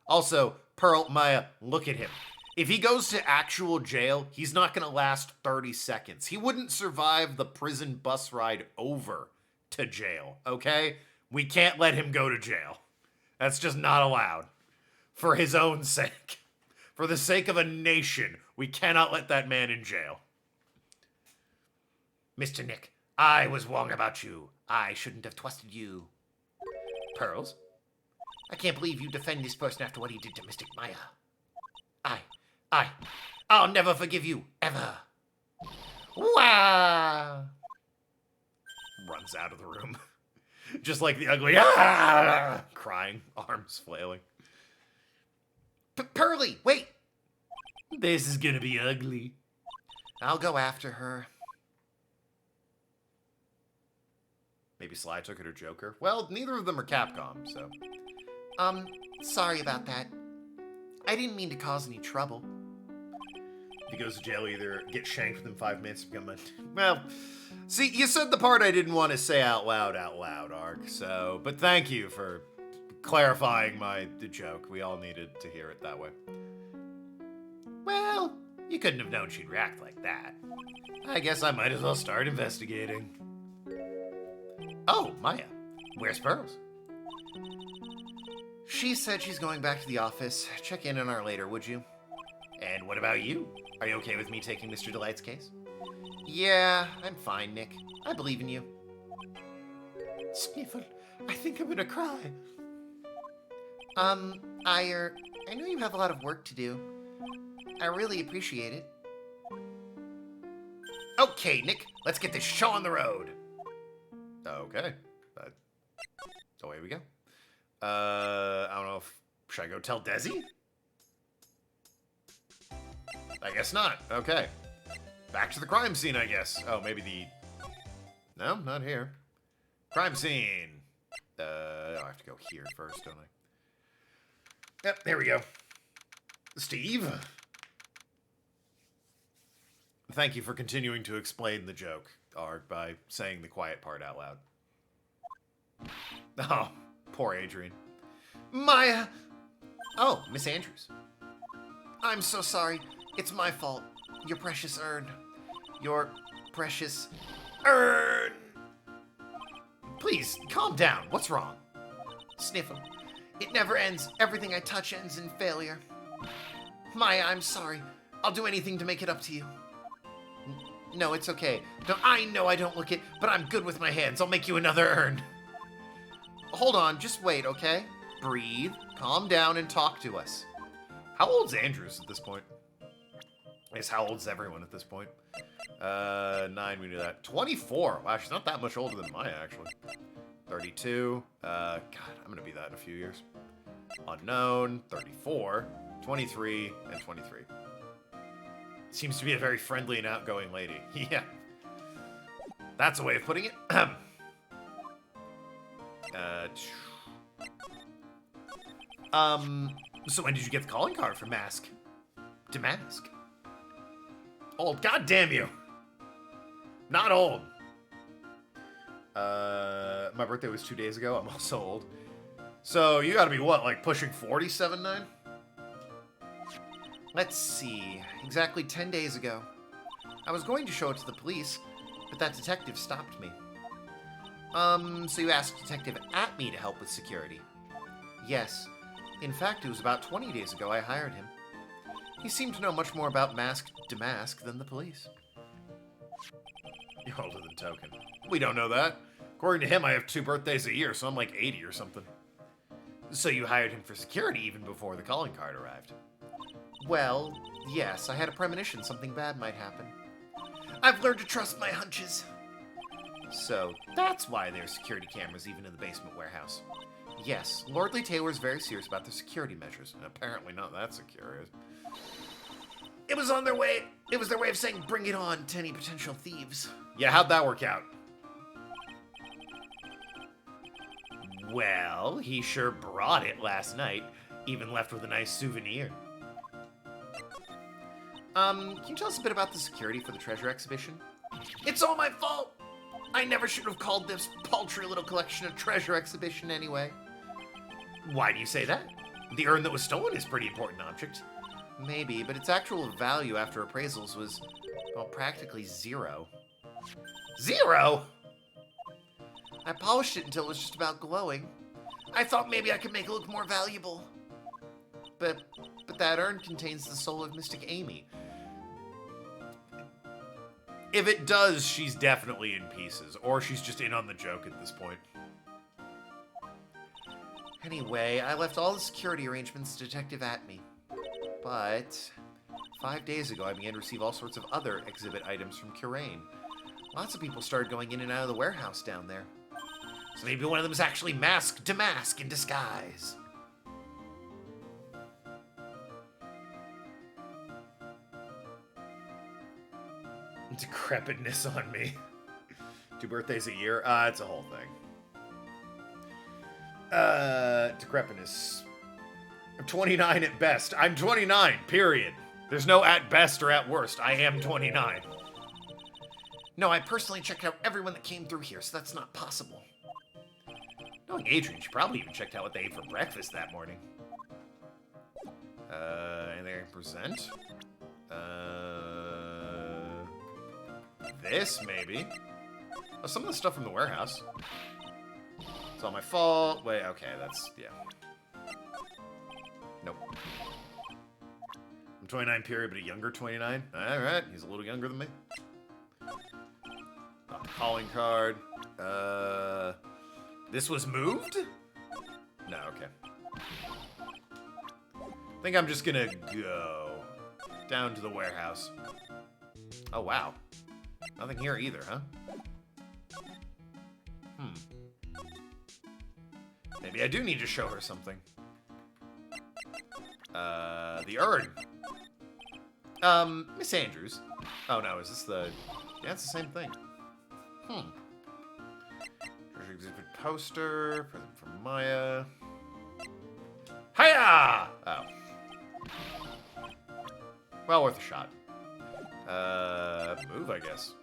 Also, Pearl, Maya, look at him. If he goes to actual jail, he's not going to last 30 seconds. He wouldn't survive the prison bus ride over to jail, okay? We can't let him go to jail. That's just not allowed. For his own sake. For the sake of a nation, we cannot let that man in jail. Mr. Nick, I was wrong about you. I shouldn't have trusted you. Pearls? I can't believe you defend this person after what he did to Mystic Maya. I'll never forgive you, ever. Wow! Runs out of the room. Just like the ugly, crying, arms flailing. Pearly, wait! This is gonna be ugly. I'll go after her. Maybe Sly took it or Joker. Well, neither of them are Capcom, so. Sorry about that. I didn't mean to cause any trouble. If he goes to jail, either get shanked within 5 minutes or become a... Well, see, you said the part I didn't want to say out loud, Ark, so... But thank you for clarifying the joke. We all needed to hear it that way. Well, you couldn't have known she'd react like that. I guess I might as well start investigating. Oh, Maya, where's Pearls? She said she's going back to the office. Check in on her later, would you? And what about you? Are you okay with me taking Mr. Delight's case? Yeah, I'm fine, Nick. I believe in you. Sniffle, I think I'm gonna cry. I know you have a lot of work to do. I really appreciate it. Okay, Nick, let's get this show on the road. Okay. Away we go. I don't know if... Should I go tell Desi? I guess not. Okay. Back to the crime scene, I guess. Oh, maybe the... No, not here. Crime scene. I have to go here first, don't I? Yep, there we go. Steve? Thank you for continuing to explain the joke, Ark, by saying the quiet part out loud. Oh, poor Adrian. Maya! Oh, Miss Andrews. I'm so sorry. It's my fault. Your precious urn. Your precious urn! Please, calm down. What's wrong? Sniffle. It never ends. Everything I touch ends in failure. Maya, I'm sorry. I'll do anything to make it up to you. No, it's okay. I know I don't look it, but I'm good with my hands. I'll make you another urn. Hold on, just wait, okay? Breathe, calm down, and talk to us. How old's Andrews at this point? I guess how old's everyone at this point? 9, we knew that. 24. Wow, she's not that much older than Maya, actually. 32. God, I'm gonna be that in a few years. Unknown. 34. 23, and 23. Seems to be a very friendly and outgoing lady. Yeah. That's a way of putting it. So when did you get the calling card for Mask? Damask? Old, goddamn you! Not old. My birthday was 2 days ago. I'm also old. So you gotta be what, like pushing 47-9? Let's see. Exactly 10 days ago. I was going to show it to the police, but that detective stopped me. So you asked Detective Atme to help with security? Yes. In fact, it was about 20 days ago I hired him. He seemed to know much more about Mask Damask than the police. You're older than Token. We don't know that. According to him, I have 2 birthdays a year, so I'm like 80 or something. So you hired him for security even before the calling card arrived? Well, yes, I had a premonition something bad might happen. I've learned to trust my hunches. So, that's why there's security cameras even in the basement warehouse. Yes, Lordly Taylor's very serious about their security measures. And apparently not that secure. It was their way of saying Bring it on to any potential thieves. Yeah, how'd that work out? Well, he sure brought it last night. Even left with a nice souvenir. Can you tell us a bit about the security for the treasure exhibition? It's all my fault. I never should have called this Paltry little collection a treasure exhibition anyway. Why do you say that? The urn that was stolen is a pretty important object. Maybe, but its actual value after appraisals was, well, practically 0. 0? I polished it until it was just about glowing. I thought maybe I could make it look more valuable. But that urn contains the soul of Mystic Amy. If it does, she's definitely in pieces. Or she's just in on the joke at this point. Anyway, I left all the security arrangements to Detective Atme. But 5 days ago, I began to receive all sorts of other exhibit items from Curaine. Lots of people started going in and out of the warehouse down there. So maybe one of them is actually Mask Damask in disguise. Decrepitness on me. 2 birthdays a year? It's a whole thing. Decrepitness. I'm 29 at best. I'm 29, period. There's no at best or at worst. I am 29. No, I personally checked out everyone that came through here, so that's not possible. Knowing Adrian, she probably even checked out what they ate for breakfast that morning. Anything I can present? This, maybe. Oh, some of the stuff from the warehouse. It's all my fault. Wait, okay, that's, yeah. Nope. I'm 29, period, but a younger 29. Alright, he's a little younger than me. Not the calling card. This was moved? No, okay. I think I'm just gonna go down to the warehouse. Oh, wow. Nothing here either, huh? Maybe I do need to show her something. The urn. Miss Andrews. Oh, no, is this the... Yeah, it's the same thing. Treasure exhibit poster. Present from Maya. Hiya! Oh. Well, worth a shot. Move, I guess.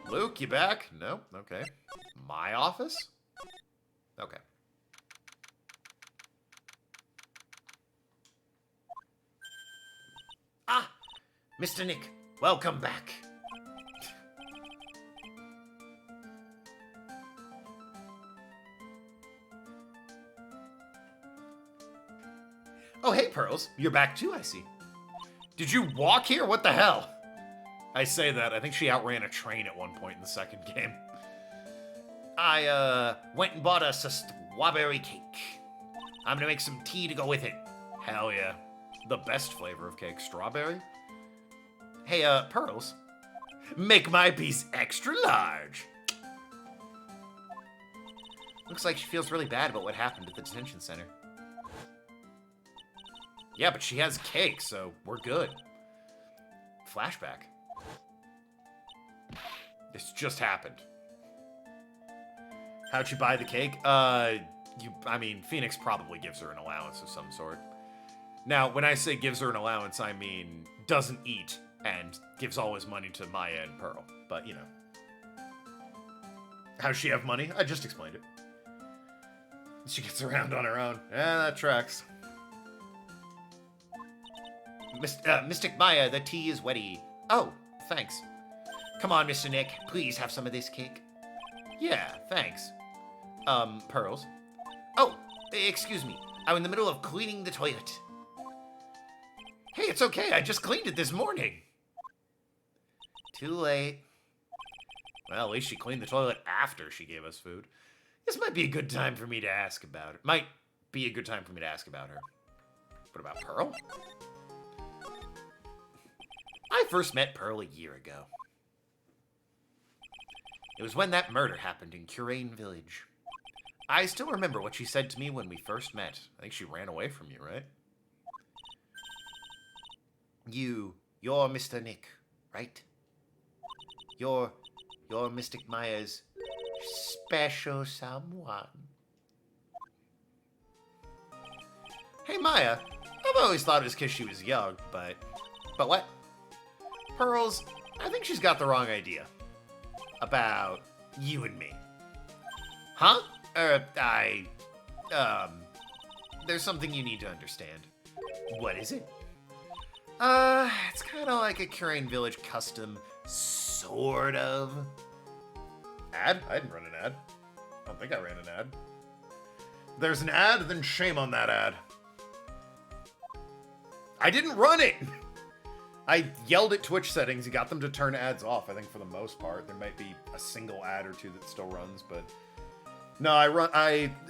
Luke, you back? Nope, okay. My office? Okay. Ah! Mr. Nick, welcome back. Oh, hey, Pearls. You're back too, I see. Did you walk here? What the hell? I say that. I think she outran a train at one point in the second game. I, went and bought us a strawberry cake. I'm gonna make some tea to go with it. Hell yeah. The best flavor of cake. Strawberry? Hey, Pearls. Make my piece extra large. Looks like she feels really bad about what happened at the detention center. Yeah, but she has cake, so we're good. Flashback. This just happened. How'd you buy the cake? I mean, Phoenix probably gives her an allowance of some sort. Now, when I say gives her an allowance, I mean doesn't eat and gives all his money to Maya and Pearl. But, you know. How's she have money? I just explained it. She gets around on her own. Yeah, that tracks. Mystic Maya, the tea is ready. Oh, thanks. Come on, Mr. Nick. Please have some of this cake. Yeah, thanks. Pearls? Oh, excuse me. I'm in the middle of cleaning the toilet. Hey, it's okay. I just cleaned it this morning. Too late. Well, at least she cleaned the toilet after she gave us food. This might be a good time for me to ask about it. Might be a good time for me to ask about her. What about Pearl? I first met Pearl a year ago. It was when that murder happened in Curain Village. I still remember what she said to me when we first met. I think she ran away from you, right? You're Mr. Nick, right? You're Mystic Maya's special someone. Hey, Maya. I've always thought it was because she was young, but what? Pearls, I think she's got the wrong idea. About you and me. Huh? There's something you need to understand. What is it? It's kind of like a Curain Village custom, sort of. Ad? I didn't run an ad. I don't think I ran an ad. If there's an ad, then shame on that ad. I didn't run it! I yelled at Twitch settings, you got them to turn ads off, I think, for the most part. There might be a single ad or two that still runs, but... No,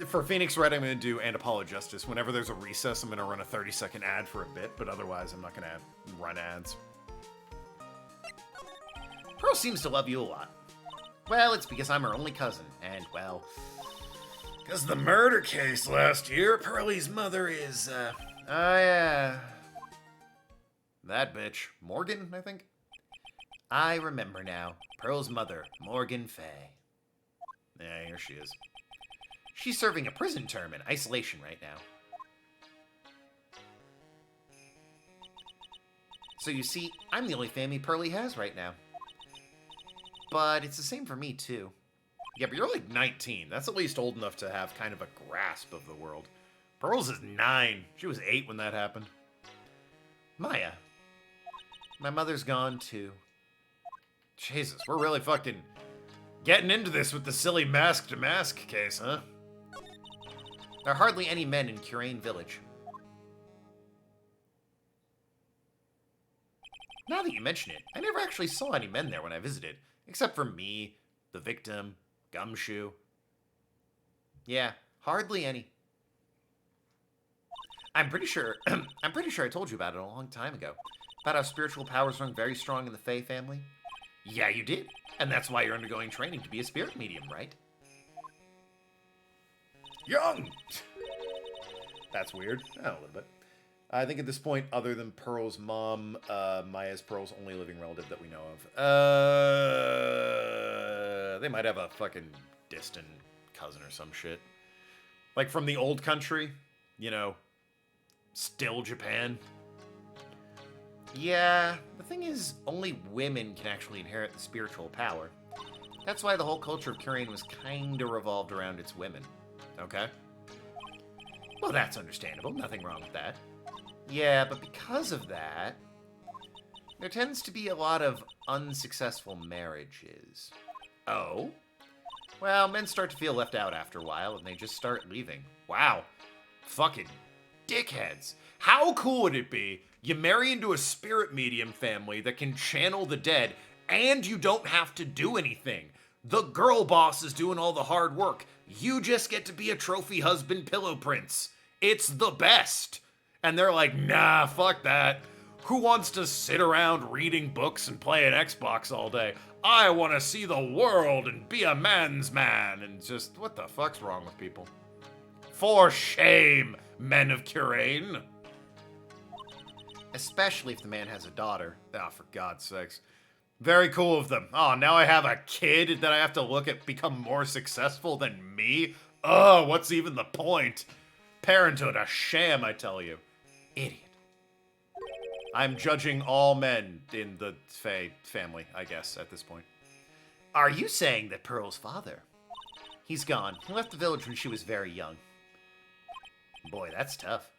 for Phoenix Red, I'm going to do And Apollo Justice. Whenever there's a recess, I'm going to run a 30-second ad for a bit, but otherwise, I'm not going to run ads. Pearl seems to love you a lot. Well, it's because I'm her only cousin, and, well... Because of the murder case last year, Pearlie's mother is, that bitch. Morgan, I think? I remember now. Pearl's mother, Morgan Fay. Yeah, here she is. She's serving a prison term in isolation right now. So you see, I'm the only family Pearlie has right now. But it's the same for me, too. Yeah, but you're like 19. That's at least old enough to have kind of a grasp of the world. Pearls is 9. She was 8 when that happened. Maya. My mother's gone, too. Jesus, we're really fucking getting into this with the silly mask-to-mask case, huh? There are hardly any men in Curain Village. Now that you mention it, I never actually saw any men there when I visited, except for me, the victim, Gumshoe. Yeah, hardly any. I'm pretty sure I told you about it a long time ago. About how spiritual powers run very strong in the Fey family. Yeah, you did. And that's why you're undergoing training to be a spirit medium, right? Young! That's weird. A little bit. I think at this point, other than Pearl's mom, Maya's Pearl's only living relative that we know of. They might have a fucking distant cousin or some shit. Like from the old country, you know, still Japan. Yeah, the thing is, only women can actually inherit the spiritual power. That's why the whole culture of Curain was kinda revolved around its women. Okay. Well, that's understandable. Nothing wrong with that. Yeah, but because of that, there tends to be a lot of unsuccessful marriages. Oh? Well, men start to feel left out after a while, and they just start leaving. Wow. Fucking dickheads. How cool would it be? You marry into a spirit medium family that can channel the dead, and you don't have to do anything. The girl boss is doing all the hard work. You just get to be a trophy husband pillow prince. It's the best. And they're like, nah, fuck that. Who wants to sit around reading books and play an Xbox all day? I want to see the world and be a man's man. And just, what the fuck's wrong with people? For shame, men of Curain. Especially if the man has a daughter. Ah, for God's sakes. Very cool of them. Oh, now I have a kid that I have to look at become more successful than me? Oh, what's even the point? Parenthood, a sham, I tell you. Idiot. I'm judging all men in the Fae family, I guess, at this point. Are you saying that Pearl's father? He's gone. He left the village when she was very young. Boy, that's tough.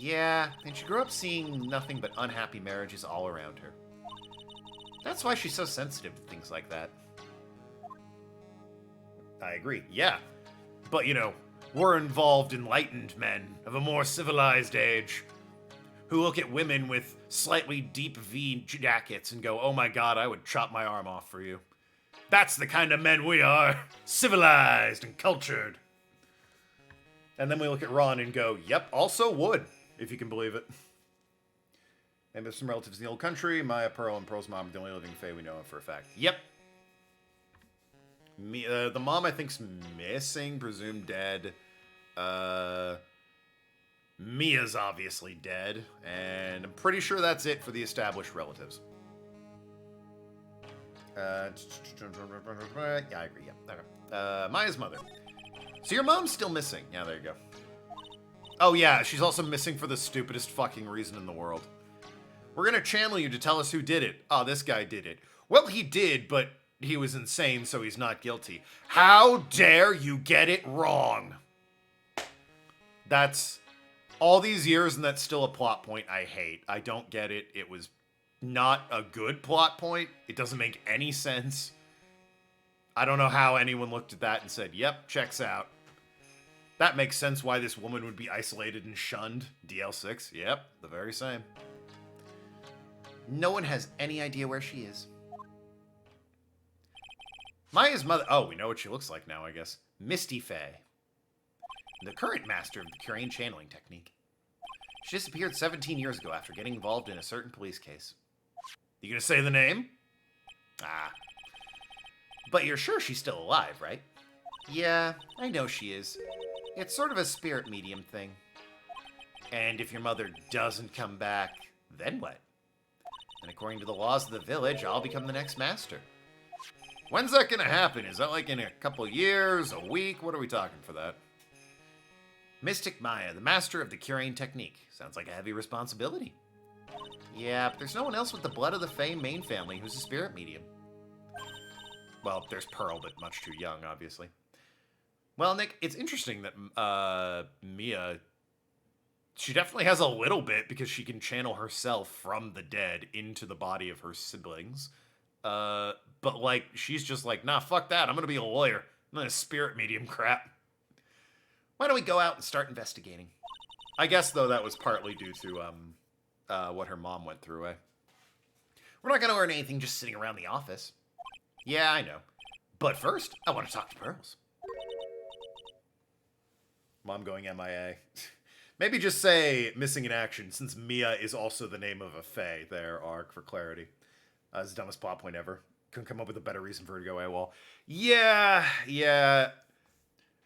Yeah, and she grew up seeing nothing but unhappy marriages all around her. That's why she's so sensitive to things like that. I agree, yeah. But, you know, we're involved enlightened men of a more civilized age who look at women with slightly deep V jackets and go, oh my god, I would chop my arm off for you. That's the kind of men we are. Civilized and cultured. And then we look at Ron and go, yep, also would, if you can believe it. And there's some relatives in the old country. Maya, Pearl, and Pearl's mom are the only living Fae we know of for a fact. Yep. The mom, I think's missing, presumed dead. Mia's obviously dead. And I'm pretty sure that's it for the established relatives. Yeah, I agree, yeah. Okay. Maya's mother. So your mom's still missing. Yeah, there you go. Oh yeah, she's also missing for the stupidest fucking reason in the world. We're gonna channel you to tell us who did it. Oh, this guy did it. Well, he did, but he was insane, so he's not guilty. How dare you get it wrong? That's all these years, and that's still a plot point I hate. I don't get it. It was not a good plot point. It doesn't make any sense. I don't know how anyone looked at that and said, yep, checks out. That makes sense why this woman would be isolated and shunned. DL6, yep, the very same. No one has any idea where she is. Maya's mother... Oh, we know what she looks like now, I guess. Misty Fae. The current master of the Curain channeling technique. She disappeared 17 years ago after getting involved in a certain police case. You gonna say the name? Ah. But you're sure she's still alive, right? Yeah, I know she is. It's sort of a spirit medium thing. And if your mother doesn't come back, then what? And according to the laws of the village, I'll become the next master. When's that gonna happen? Is that like in a couple years, a week? What are we talking for that? Mystic Maya, the master of the Curain technique. Sounds like a heavy responsibility. Yeah, but there's no one else with the blood of the Fae main family who's a spirit medium. Well, there's Pearl, but much too young, obviously. Well, Nick, it's interesting that Mia... She definitely has a little bit because she can channel herself from the dead into the body of her siblings. But, like, she's just like, nah, fuck that. I'm gonna be a lawyer. I'm gonna spirit medium crap. Why don't we go out and start investigating? I guess, though, that was partly due to, what her mom went through, eh? We're not gonna learn anything just sitting around the office. Yeah, I know. But first, I want to talk to Pearls. Mom going MIA. Maybe just say missing in action, since Mia is also the name of a Fae there, Arc, for clarity. It's the dumbest plot point ever. Couldn't come up with a better reason for her to go AWOL. Yeah.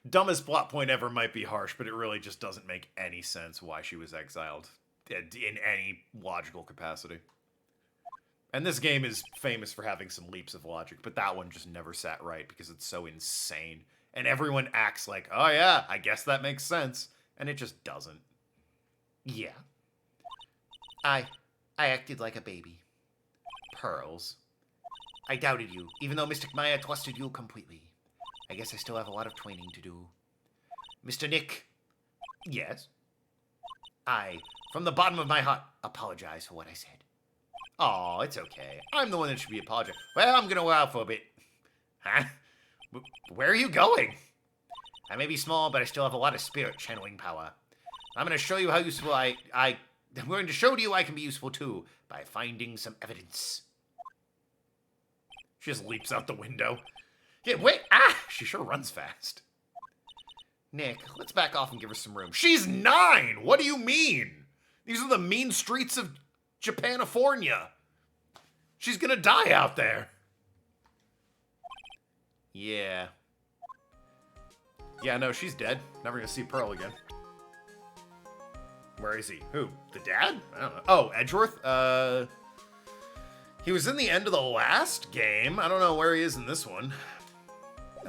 Dumbest plot point ever might be harsh, but it really just doesn't make any sense why she was exiled in any logical capacity. And this game is famous for having some leaps of logic, but that one just never sat right because it's so insane. And everyone acts like, oh yeah, I guess that makes sense. And it just doesn't. Yeah. I acted like a baby. Pearls. I doubted you, even though Mystic Maya trusted you completely. I guess I still have a lot of training to do. Mr. Nick. Yes? I, from the bottom of my heart, apologize for what I said. Aw, it's okay. I'm the one that should be apologizing. Well, I'm gonna go out for a bit. Huh? Where are you going? I may be small, but I still have a lot of spirit channeling power. I'm going to show you how useful I'm going to show to you I can be useful too, by finding some evidence. She just leaps out the window. Yeah, wait, ah! She sure runs fast. Nick, let's back off and give her some room. She's 9! What do you mean? These are the mean streets of Japanifornia. She's gonna die out there. Yeah. Yeah, no, she's dead. Never gonna see Pearl again. Where is he? Who? The dad? I don't know. Oh, Edgeworth? He was in the end of the last game. I don't know where he is in this one. He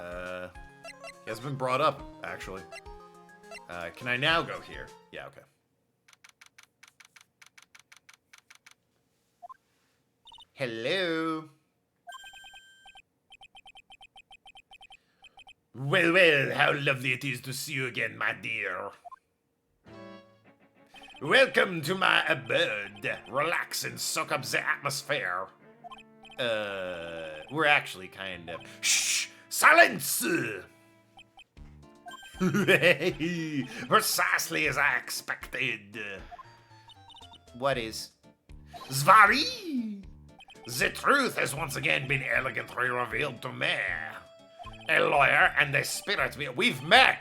hasn't been brought up, actually. Can I now go here? Yeah, okay. Hello. Well, well, how lovely it is to see you again, my dear. Welcome to my abode. Relax and soak up the atmosphere. We're actually kind of... Shh! Silence! Precisely as I expected. What is? Zvari! The truth has once again been elegantly revealed to me. A lawyer and a spirit we've met.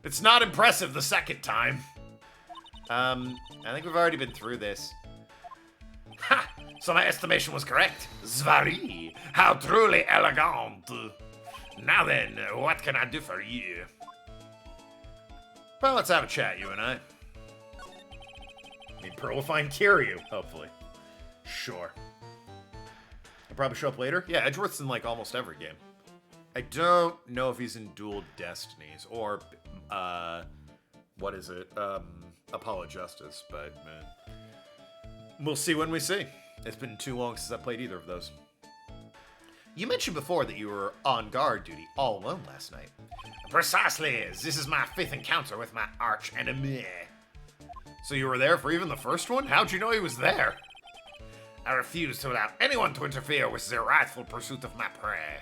It's not impressive the second time. I think we've already been through this. Ha! So my estimation was correct. Zvari! How truly elegant. Now then, what can I do for you? Well, let's have a chat, you and I. Maybe Pearl will find Kiryu, hopefully. Sure. He'll probably show up later. Yeah, Edgeworth's in, like, almost every game. I don't know if he's in Dual Destinies, or, what is it? Apollo Justice, but, we'll see when we see. It's been too long since I played either of those. You mentioned before that you were on guard duty all alone last night. Precisely. This is my 5th encounter with my arch enemy. So you were there for even the first one? How'd you know he was there? I refuse to allow anyone to interfere with the rightful pursuit of my prey.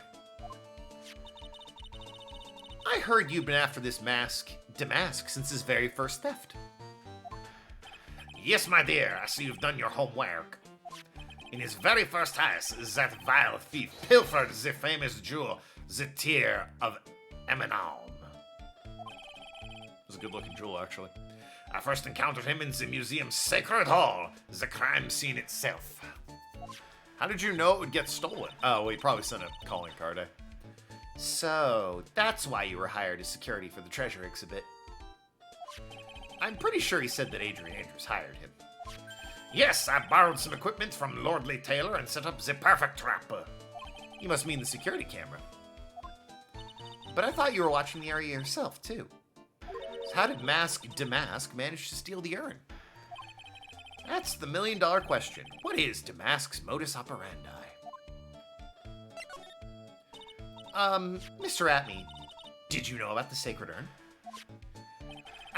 I heard you've been after this Damask, since his very first theft. Yes, my dear, I see you've done your homework. In his very first house, that vile thief pilfered the famous jewel, the Tear of Emanon. It was a good-looking jewel, actually. I first encountered him in the museum's Sacred Hall, the crime scene itself. How did you know it would get stolen? Oh, well, he probably sent a calling card, eh? So, that's why you were hired as security for the treasure exhibit. I'm pretty sure he said that Adrian Andrews hired him. Yes, I borrowed some equipment from Lordly Taylor and set up the perfect trap. You must mean the security camera. But I thought you were watching the area yourself, too. So how did Damask manage to steal the urn? That's the million-dollar question. What is Damask's modus operandi? Mr. Atney, did you know about the sacred urn?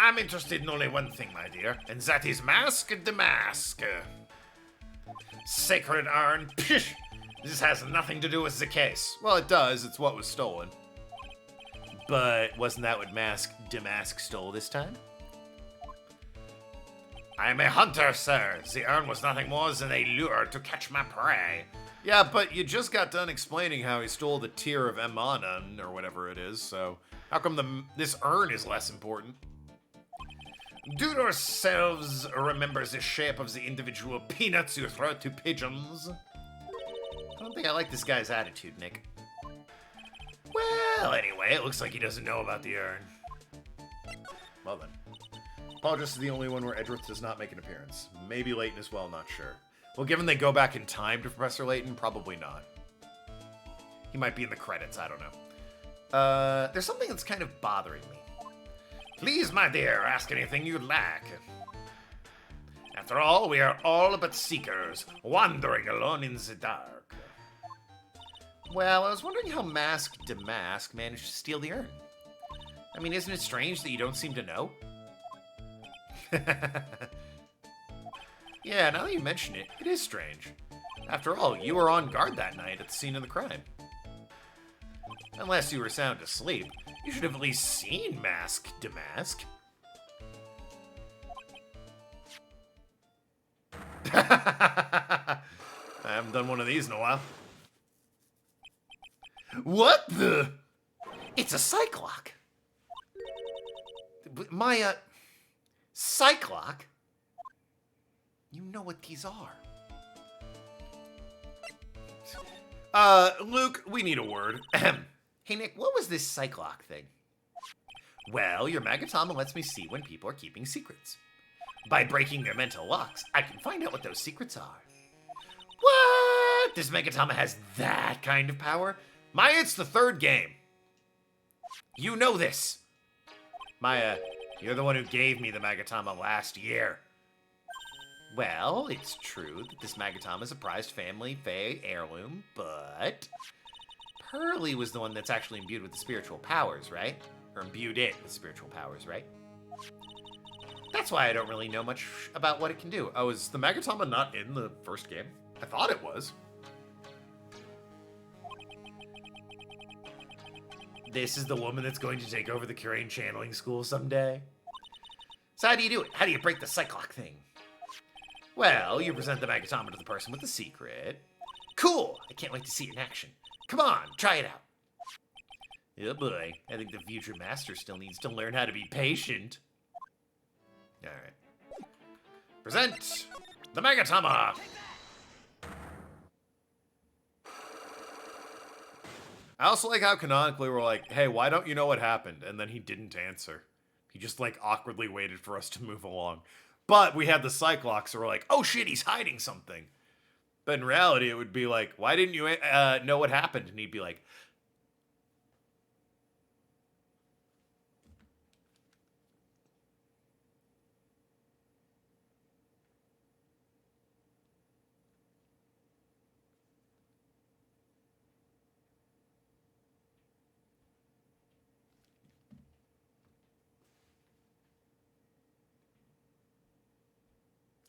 I'm interested in only one thing, my dear, and that is Mask Damask. Sacred urn? Psh! This has nothing to do with the case. Well, it does. It's what was stolen. But wasn't that what Damask stole this time? I am a hunter, sir. The urn was nothing more than a lure to catch my prey. Yeah, but you just got done explaining how he stole the Tear of Emanon, or whatever it is, so how come this urn is less important? Do yourselves remember the shape of the individual peanuts you throw to pigeons? I don't think I like this guy's attitude, Nick. Well, anyway, it looks like he doesn't know about the urn. Well then. Apologist is the only one where Edgeworth does not make an appearance. Maybe Layton as well, not sure. Well, given they go back in time to Professor Layton, probably not. He might be in the credits, I don't know. There's something that's kind of bothering me. Please, my dear, ask anything you'd like. After all, we are all but seekers, wandering alone in the dark. Well, I was wondering how Damask managed to steal the urn. I mean, isn't it strange that you don't seem to know? Yeah, now that you mention it, it is strange. After all, you were on guard that night at the scene of the crime. Unless you were sound asleep, you should have at least seen Damask. I haven't done one of these in a while. What the? It's a Cyclock. My, Cyclock? You know what these are. Luke, we need a word. Hey, Nick, what was this Cyclock thing? Well, your Magatama lets me see when people are keeping secrets. By breaking their mental locks, I can find out what those secrets are. What? What? This Megatama has that kind of power? Maya, it's the third game. You know this. Maya, you're the one who gave me the Magatama last year. Well, it's true that this Magatama is a prized family Fae heirloom, but Pearly was the one that's actually imbued with the spiritual powers, right? Or imbued it with spiritual powers, right? That's why I don't really know much about what it can do. Oh, is the Magatama not in the first game? I thought it was. This is the woman that's going to take over the Curain channeling school someday. So how do you do it? How do you break the Cyclock thing? Well, you present the Magatama to the person with the secret. Cool! I can't wait to see it in action. Come on, try it out. Oh boy, I think the future master still needs to learn how to be patient. Alright. Present the Magatama! I also like how canonically we're like, hey, why don't you know what happened? And then he didn't answer. He just, like, awkwardly waited for us to move along. But we had the Cyclops, so we're like, oh shit, he's hiding something. But in reality, it would be like, why didn't you know what happened? And he'd be like,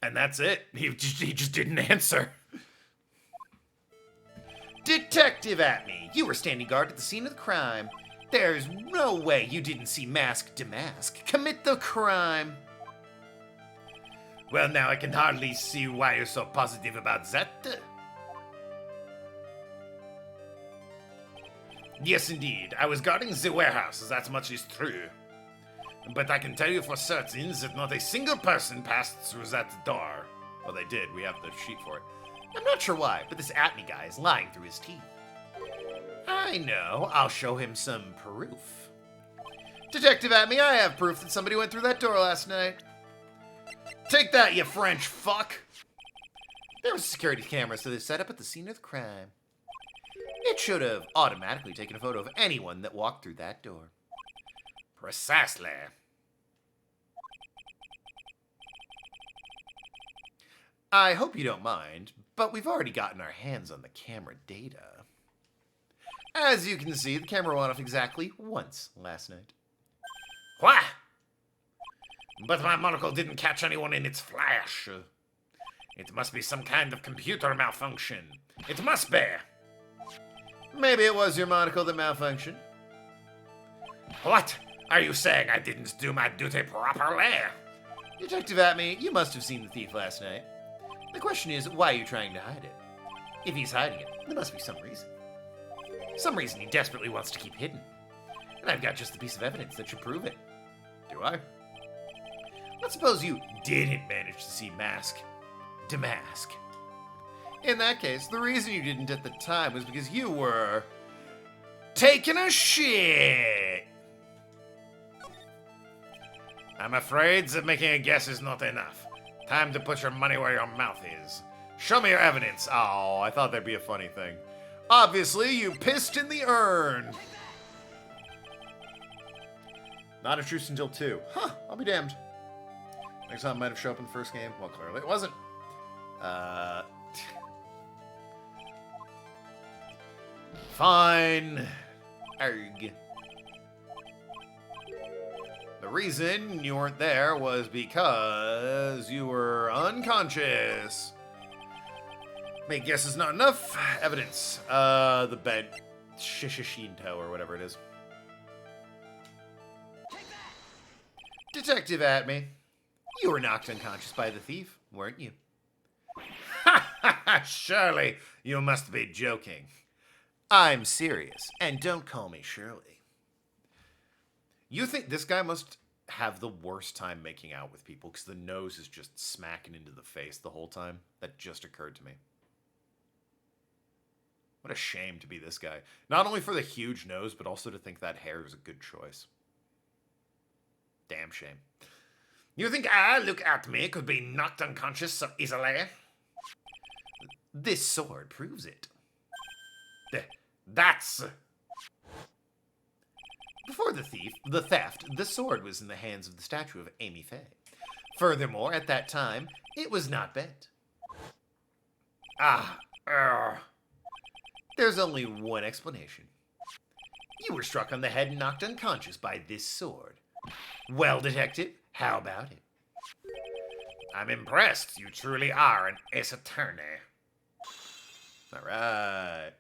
and that's it. He just didn't answer. Detective Atme, you were standing guard at the scene of the crime. There's no way you didn't see Mask Damask commit the crime. Well, now I can hardly see why you're so positive about that. Yes, indeed. I was guarding the warehouse, that much is true. But I can tell you for certain that not a single person passed through that door. Well, they did. We have the sheet for it. I'm not sure why, but this Atme guy is lying through his teeth. I know. I'll show him some proof. Detective Atme, I have proof that somebody went through that door last night. Take that, you French fuck! There was a security camera, so they set up at the scene of the crime. It should have automatically taken a photo of anyone that walked through that door. Precisely. I hope you don't mind, but we've already gotten our hands on the camera data. As you can see, the camera went off exactly once last night. What? But my monocle didn't catch anyone in its flash. It must be some kind of computer malfunction. It must be. Maybe it was your monocle that malfunctioned. What? Are you saying I didn't do my duty properly? Detective Atme, you must have seen the thief last night. The question is, why are you trying to hide it? If he's hiding it, there must be some reason. Some reason he desperately wants to keep hidden. And I've got just a piece of evidence that should prove it. Do I? Let's suppose you didn't manage to see Mask Damask. In that case, the reason you didn't at the time was because you were taking a shit. I'm afraid that making a guess is not enough. Time to put your money where your mouth is. Show me your evidence. Oh, I thought that'd be a funny thing. Obviously, you pissed in the urn. Not a truce until 2. Huh, I'll be damned. Next time it might have shown up in the first game. Well, clearly it wasn't. Fine. Arg. The reason you weren't there was because you were unconscious. Make guess is not enough. Evidence. The bed. Shishishinto or whatever it is. Detective Atme, you were knocked unconscious by the thief, weren't you? Ha ha ha! Surely you must be joking. I'm serious, and don't call me Shirley. You think this guy must have the worst time making out with people because the nose is just smacking into the face the whole time? That just occurred to me. What a shame to be this guy. Not only for the huge nose, but also to think that hair is a good choice. Damn shame. You think I, look at me, could be knocked unconscious so easily? This sword proves it. That's... Before the theft, the sword was in the hands of the statue of Amy Faye. Furthermore, at that time, it was not bent. There's only one explanation. You were struck on the head and knocked unconscious by this sword. Well, detective, how about it? I'm impressed. You truly are an ace attorney. All right.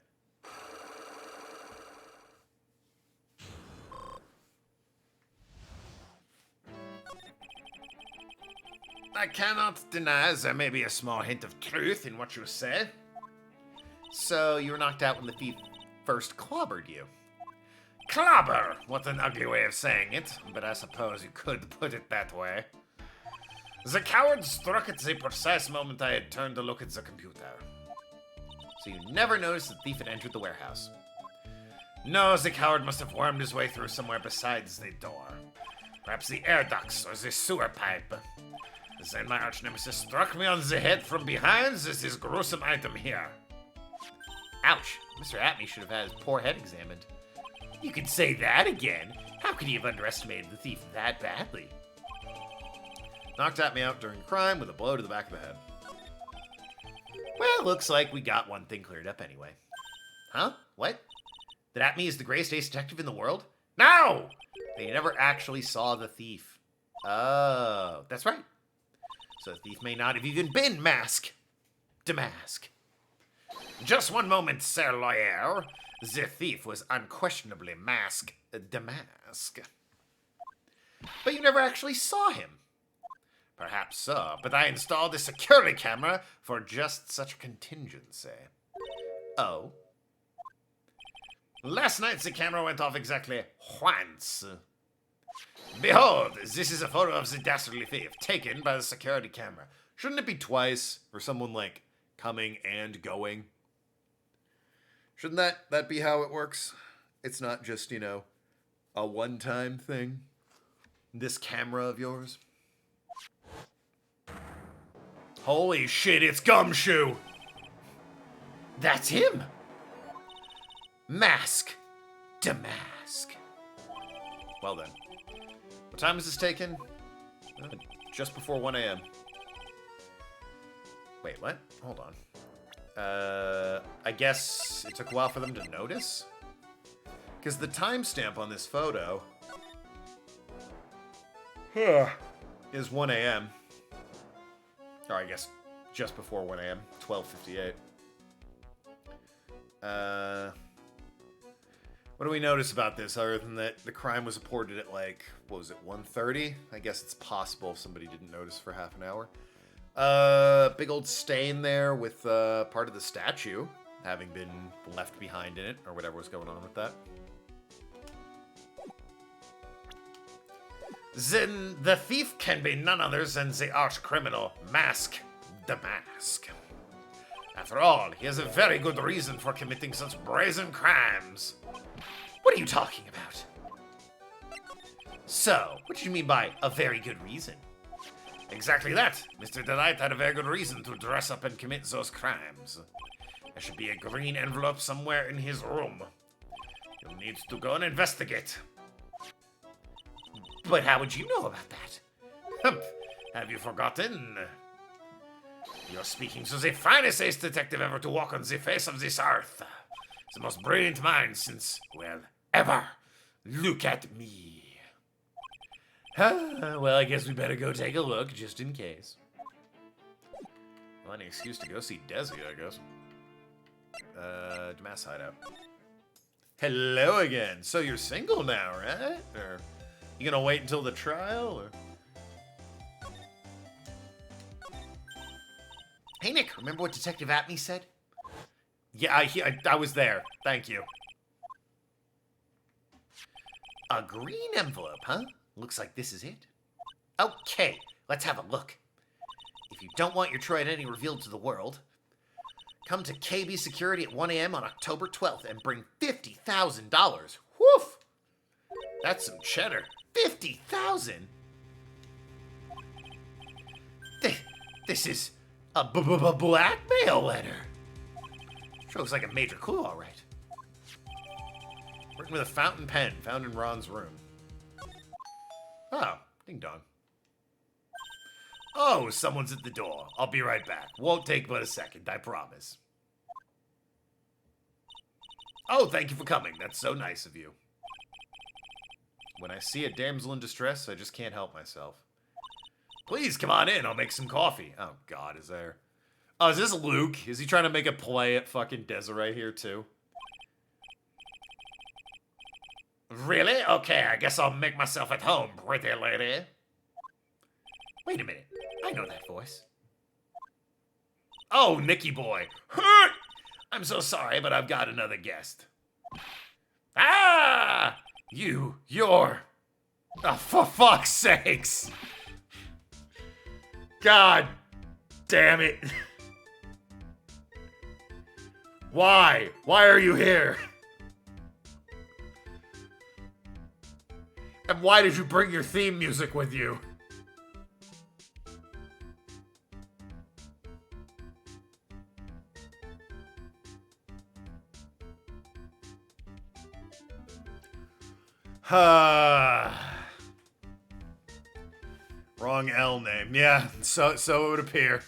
I cannot deny there may be a small hint of truth in what you say. So you were knocked out when the thief first clobbered you. Clobber! What an ugly way of saying it, but I suppose you could put it that way. The coward struck at the precise moment I had turned to look at the computer. So you never noticed the thief had entered the warehouse. No, the coward must have wormed his way through somewhere besides the door. Perhaps the air ducts or the sewer pipe. Then my arch nemesis struck me on the head from behind. This is gruesome item here. Ouch. Mr. Atney should have had his poor head examined. You could say that again. How could he have underestimated the thief that badly? Knocked Atney out during a crime with a blow to the back of the head. Well, looks like we got one thing cleared up anyway. Huh? What? That Atney is the greatest ace detective in the world? No! They never actually saw the thief. Oh, that's right. So the thief may not have even been Mask. Damask. Just one moment, Sir Lawyer. The thief was unquestionably Mask Damask. But you never actually saw him. Perhaps so, but I installed a security camera for just such a contingency. Oh? Last night the camera went off exactly once. Behold, this is a photo of the dastardly thief, taken by the security camera. Shouldn't it be twice for someone, like, coming and going? Shouldn't that be how it works? It's not just, a one-time thing? This camera of yours? Holy shit, it's Gumshoe! That's him! Mask Damask. Well then. What time is this taken? Just before 1 a.m. Wait, what? Hold on. I guess it took a while for them to notice? Because the timestamp on this photo is 1 a.m. Or I guess just before 1 a.m. 12:58. What do we notice about this other than that the crime was reported at, like, what was it, 1:30? I guess it's possible if somebody didn't notice for half an hour. Big old stain there with part of the statue having been left behind in it, or whatever was going on with that. Then the thief can be none other than the arch criminal, Mask Damask. After all, he has a very good reason for committing such brazen crimes. What are you talking about? So, what do you mean by a very good reason? Exactly that. Mr. Delight had a very good reason to dress up and commit those crimes. There should be a green envelope somewhere in his room. You'll need to go and investigate. But how would you know about that? Humph. Have you forgotten? You're speaking to the finest ace detective ever to walk on the face of this earth. The most brilliant mind since, well, ever. Look at me. Well, I guess we better go take a look, just in case. Well, any excuse to go see Desi, I guess. Damask hideout. Hello again. So you're single now, right? Or you gonna wait until the trial, or? Hey, Nick, remember what Detective Atney said? Yeah, I was there. Thank you. A green envelope, huh? Looks like this is it. Okay, let's have a look. If you don't want your true identity revealed to the world, come to KB Security at 1 a.m. on October 12th and bring $50,000. Woof! That's some cheddar. 50,000? This is a blackmail letter. Sure looks like a major clue, all right. Working with a fountain pen found in Ron's room. Oh, ding dong. Oh, someone's at the door. I'll be right back. Won't take but a second, I promise. Oh, thank you for coming. That's so nice of you. When I see a damsel in distress, I just can't help myself. Please come on in. I'll make some coffee. Oh, God, is there... Oh, is this Luke? Is he trying to make a play at fucking Desiree here, too? Really? Okay, I guess I'll make myself at home, pretty lady. Wait a minute. I know that voice. Oh, Nicky boy. I'm so sorry, but I've got another guest. Ah! You're... Oh, for fuck's sakes. God damn it. Why? Why are you here? And why did you bring your theme music with you? Wrong L name. Yeah, so it would appear.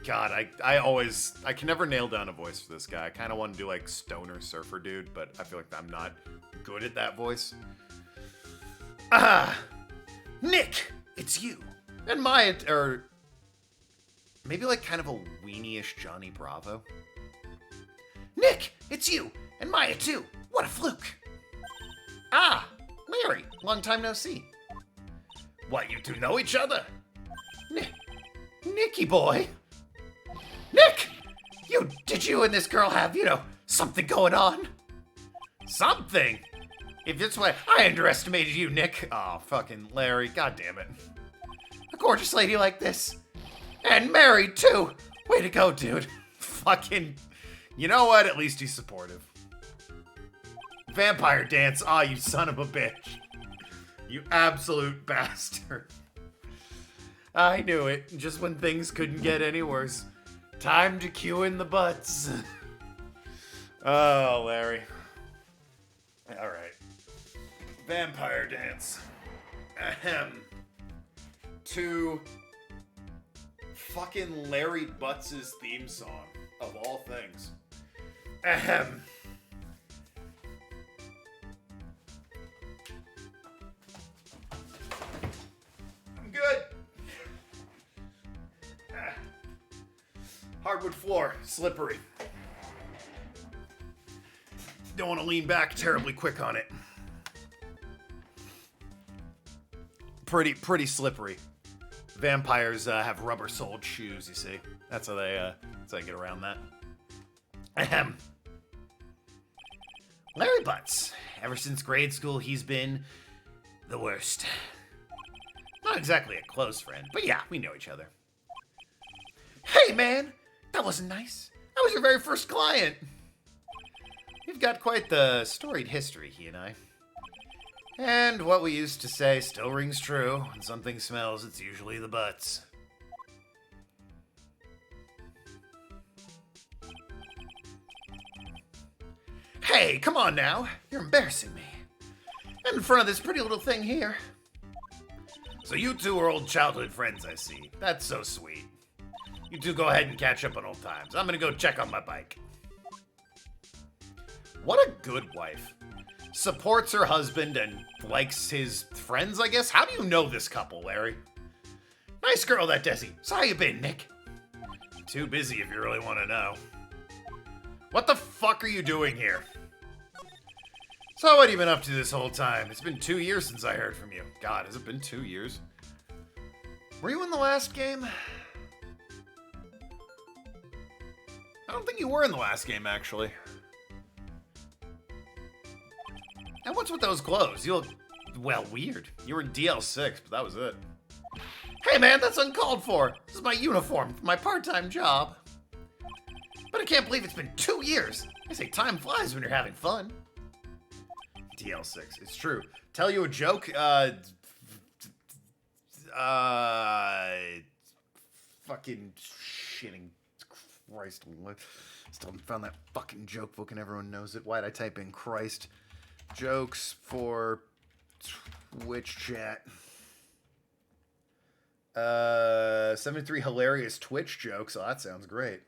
God, I can never nail down a voice for this guy. I kind of want to do like stoner surfer dude, but I feel like I'm not good at that voice. Nick, it's you. And Maya, or maybe like kind of a weenie-ish Johnny Bravo. Nick, it's you. And Maya, too. What a fluke. Ah, Larry, long time no see. What, you two know each other? Nicky boy. Nick! Did you and this girl have, something going on? Something? If this way, I underestimated you, Nick. Oh, fucking Larry, god damn it. A gorgeous lady like this. And married, too. Way to go, dude. Fucking, you know what? At least he's supportive. Vampire dance. Ah, you son of a bitch. You absolute bastard. I knew it. Just when things couldn't get any worse. Time to cue in the butts. Oh, Larry. Alright. Vampire dance. Ahem. To fucking Larry Butts' theme song, of all things. Ahem. I'm good. Hardwood floor, slippery. Don't want to lean back terribly quick on it. Pretty slippery. Vampires have rubber-soled shoes, you see. That's how they get around that. Ahem. Larry Butts. Ever since grade school, he's been the worst. Not exactly a close friend, but yeah, we know each other. Hey, man! That wasn't nice. I was your very first client. We've got quite the storied history, he and I. And what we used to say still rings true. When something smells, it's usually the butts. Hey, come on now. You're embarrassing me. And in front of this pretty little thing here. So you two are old childhood friends, I see. That's so sweet. You two go ahead and catch up on old times. I'm gonna go check on my bike. What a good wife. Supports her husband and likes his friends, I guess? How do you know this couple, Larry? Nice girl, that Desi. So how you been, Nick? Too busy if you really want to know. What the fuck are you doing here? So what have you been up to this whole time? It's been 2 years since I heard from you. God, has it been 2 years? Were you in the last game? I don't think you were in the last game, actually. And what's with those clothes? You look, well, weird. You were in DL6, but that was it. Hey, man, that's uncalled for. This is my uniform for my part-time job. But I can't believe it's been 2 years. I say time flies when you're having fun. DL6, it's true. Tell you a joke? Fucking shitting Christ. Still haven't found that fucking joke book and everyone knows it. Why'd I type in Christ? Jokes for Twitch chat. 73 hilarious Twitch jokes. Oh, that sounds great.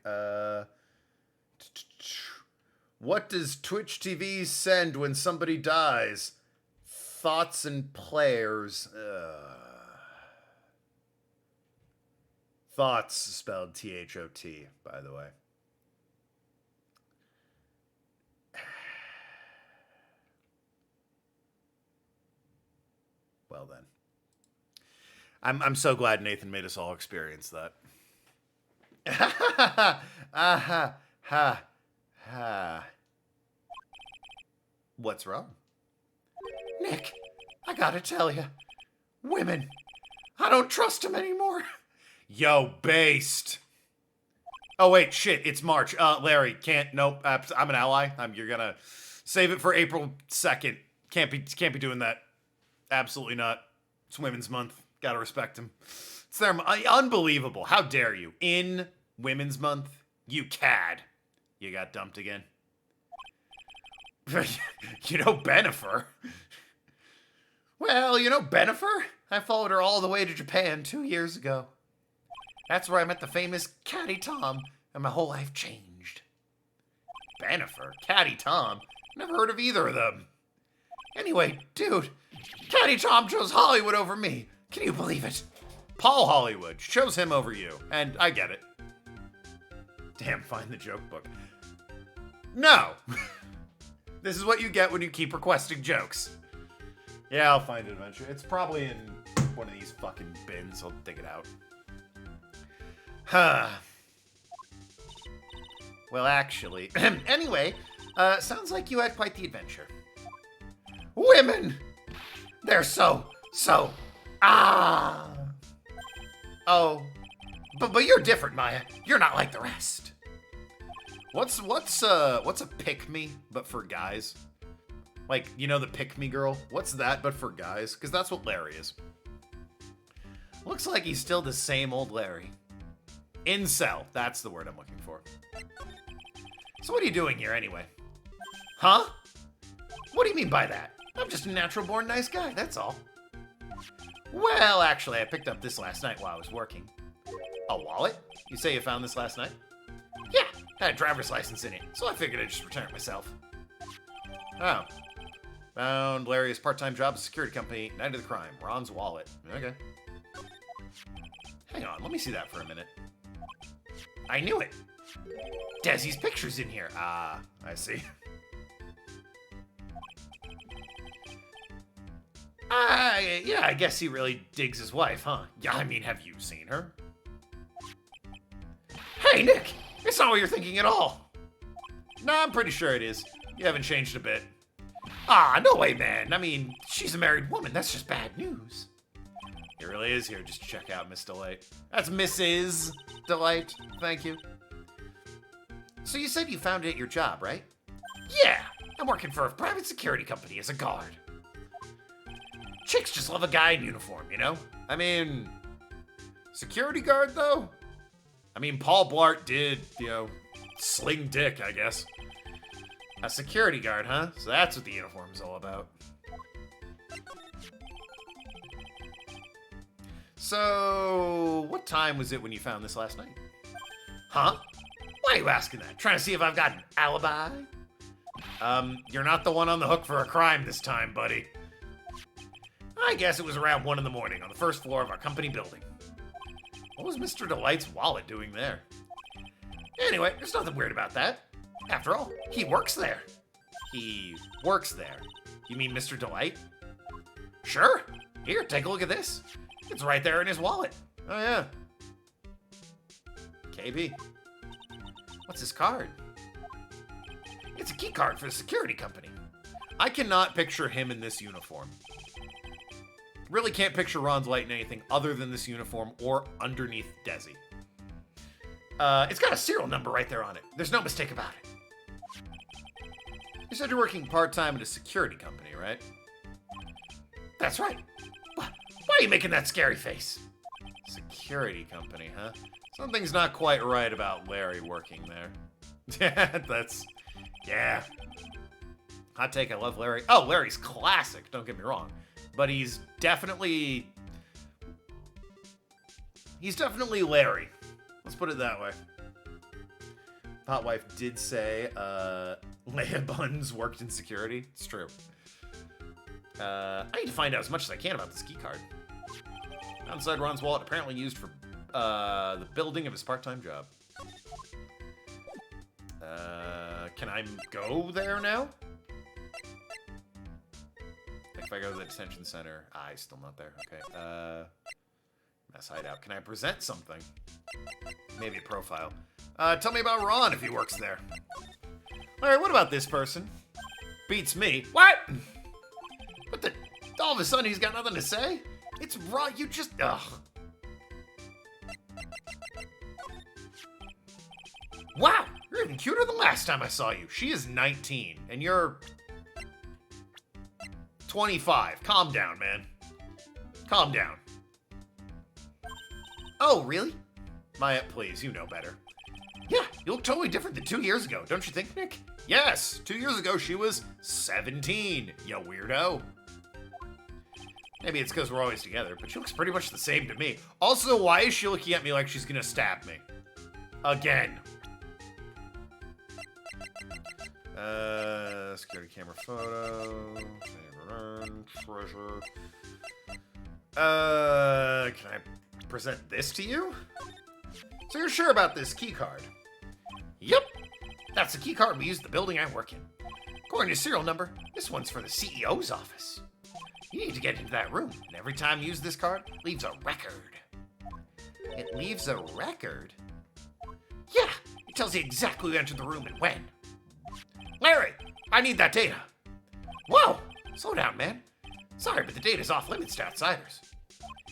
What does Twitch TV send when somebody dies? Thoughts and players. Thoughts spelled T-H-O-T, by the way. Well then. I'm so glad Nathan made us all experience that. What's wrong? Nick, I gotta tell you, women, I don't trust them anymore. Yo, based. Oh wait, shit, it's March. Larry, can't. Nope. I'm an ally. You're gonna save it for April 2nd. Can't be doing that. Absolutely not. It's Women's Month. Gotta respect him. It's their unbelievable. How dare you? In Women's Month, you cad. You got dumped again. You know Bennifer. Well, you know Bennifer? I followed her all the way to Japan 2 years ago. That's where I met the famous Caddy Tom, and my whole life changed. Bennifer? Caddy Tom? Never heard of either of them. Anyway, dude, Caddy Tom chose Hollywood over me. Can you believe it? Paul Hollywood chose him over you, and I get it. Damn, find the joke book. No! This is what you get when you keep requesting jokes. Yeah, I'll find it eventually. It's probably in one of these fucking bins. I'll dig it out. Huh. Well, actually... anyway, sounds like you had quite the adventure. Women! They're so... Oh. But you're different, Maya. You're not like the rest. What's a pick-me, but for guys? Like, you know the pick-me girl? What's that, but for guys? Because that's what Larry is. Looks like he's still the same old Larry. Incel. That's the word I'm looking for. So what are you doing here, anyway? Huh? What do you mean by that? I'm just a natural-born nice guy, that's all. Well, actually, I picked up this last night while I was working. A wallet? You say you found this last night? Yeah, had a driver's license in it, so I figured I'd just return it myself. Oh. Found Larry's part-time job at a security company. Night of the crime. Ron's wallet. Okay. Hang on, let me see that for a minute. I knew it. Desi's picture's in here. Ah, I see. Yeah, I guess he really digs his wife, huh? Yeah, I mean, have you seen her? Hey, Nick! It's not what you're thinking at all. Nah, I'm pretty sure it is. You haven't changed a bit. Ah, no way, man. I mean, she's a married woman. That's just bad news. He really is here just to check out Miss Delight. That's Mrs. Delight. Thank you. So you said you found it at your job, right? Yeah, I'm working for a private security company as a guard. Chicks just love a guy in uniform, you know? I mean, security guard, though? I mean, Paul Blart did, sling dick, I guess. A security guard, huh? So that's what the uniform's all about. So, what time was it when you found this last night? Huh? Why are you asking that? Trying to see if I've got an alibi? You're not the one on the hook for a crime this time, buddy. I guess it was around 1 in the morning on the first floor of our company building. What was Mr. Delight's wallet doing there? Anyway, there's nothing weird about that. After all, he works there. He works there? You mean Mr. Delight? Sure. Here, take a look at this. It's right there in his wallet. Oh, yeah. KB. What's his card? It's a key card for the security company. I cannot picture him in this uniform. Really can't picture Ron's Light in anything other than this uniform or underneath Desi. It's got a serial number right there on it. There's no mistake about it. You said you're working part-time at a security company, right? That's right. Why are you making that scary face? Security. security company, huh? Something's not quite right about Larry working there. Yeah. Hot take, I love Larry. Oh, Larry's classic, don't get me wrong. But he's definitely Larry. Let's put it that way. Hot wife did say, Leia Buns worked in security. It's true. I need to find out as much as I can about this key card. Outside Ron's wallet, apparently used for the building of his part-time job. Can I go there now? If I go to the detention center, he's still not there. Okay. Mass hideout. Can I present something? Maybe a profile. Tell me about Ron if he works there. Larry, what about this person? Beats me. What? What the? All of a sudden he's got nothing to say? It's Ron, you just, ugh. Wow, you're even cuter than last time I saw you. She is 19, and you're 25. Calm down, man. Calm down. Oh, really? Maya, please, you know better. Yeah, you look totally different than 2 years ago, don't you think, Nick? Yes, 2 years ago she was 17, you weirdo. Maybe it's because we're always together, but she looks pretty much the same to me. Also, why is she looking at me like she's gonna stab me? Again. Security camera photo. Treasure. Can I present this to you? So you're sure about this key card? Yep. That's the key card we use at the building I work in. According to serial number, this one's for the CEO's office. You need to get into that room, and every time you use this card, it leaves a record. It leaves a record? Yeah, it tells you exactly who entered the room and when. Larry, I need that data. Whoa, slow down, man. Sorry, but the data's off limits to outsiders.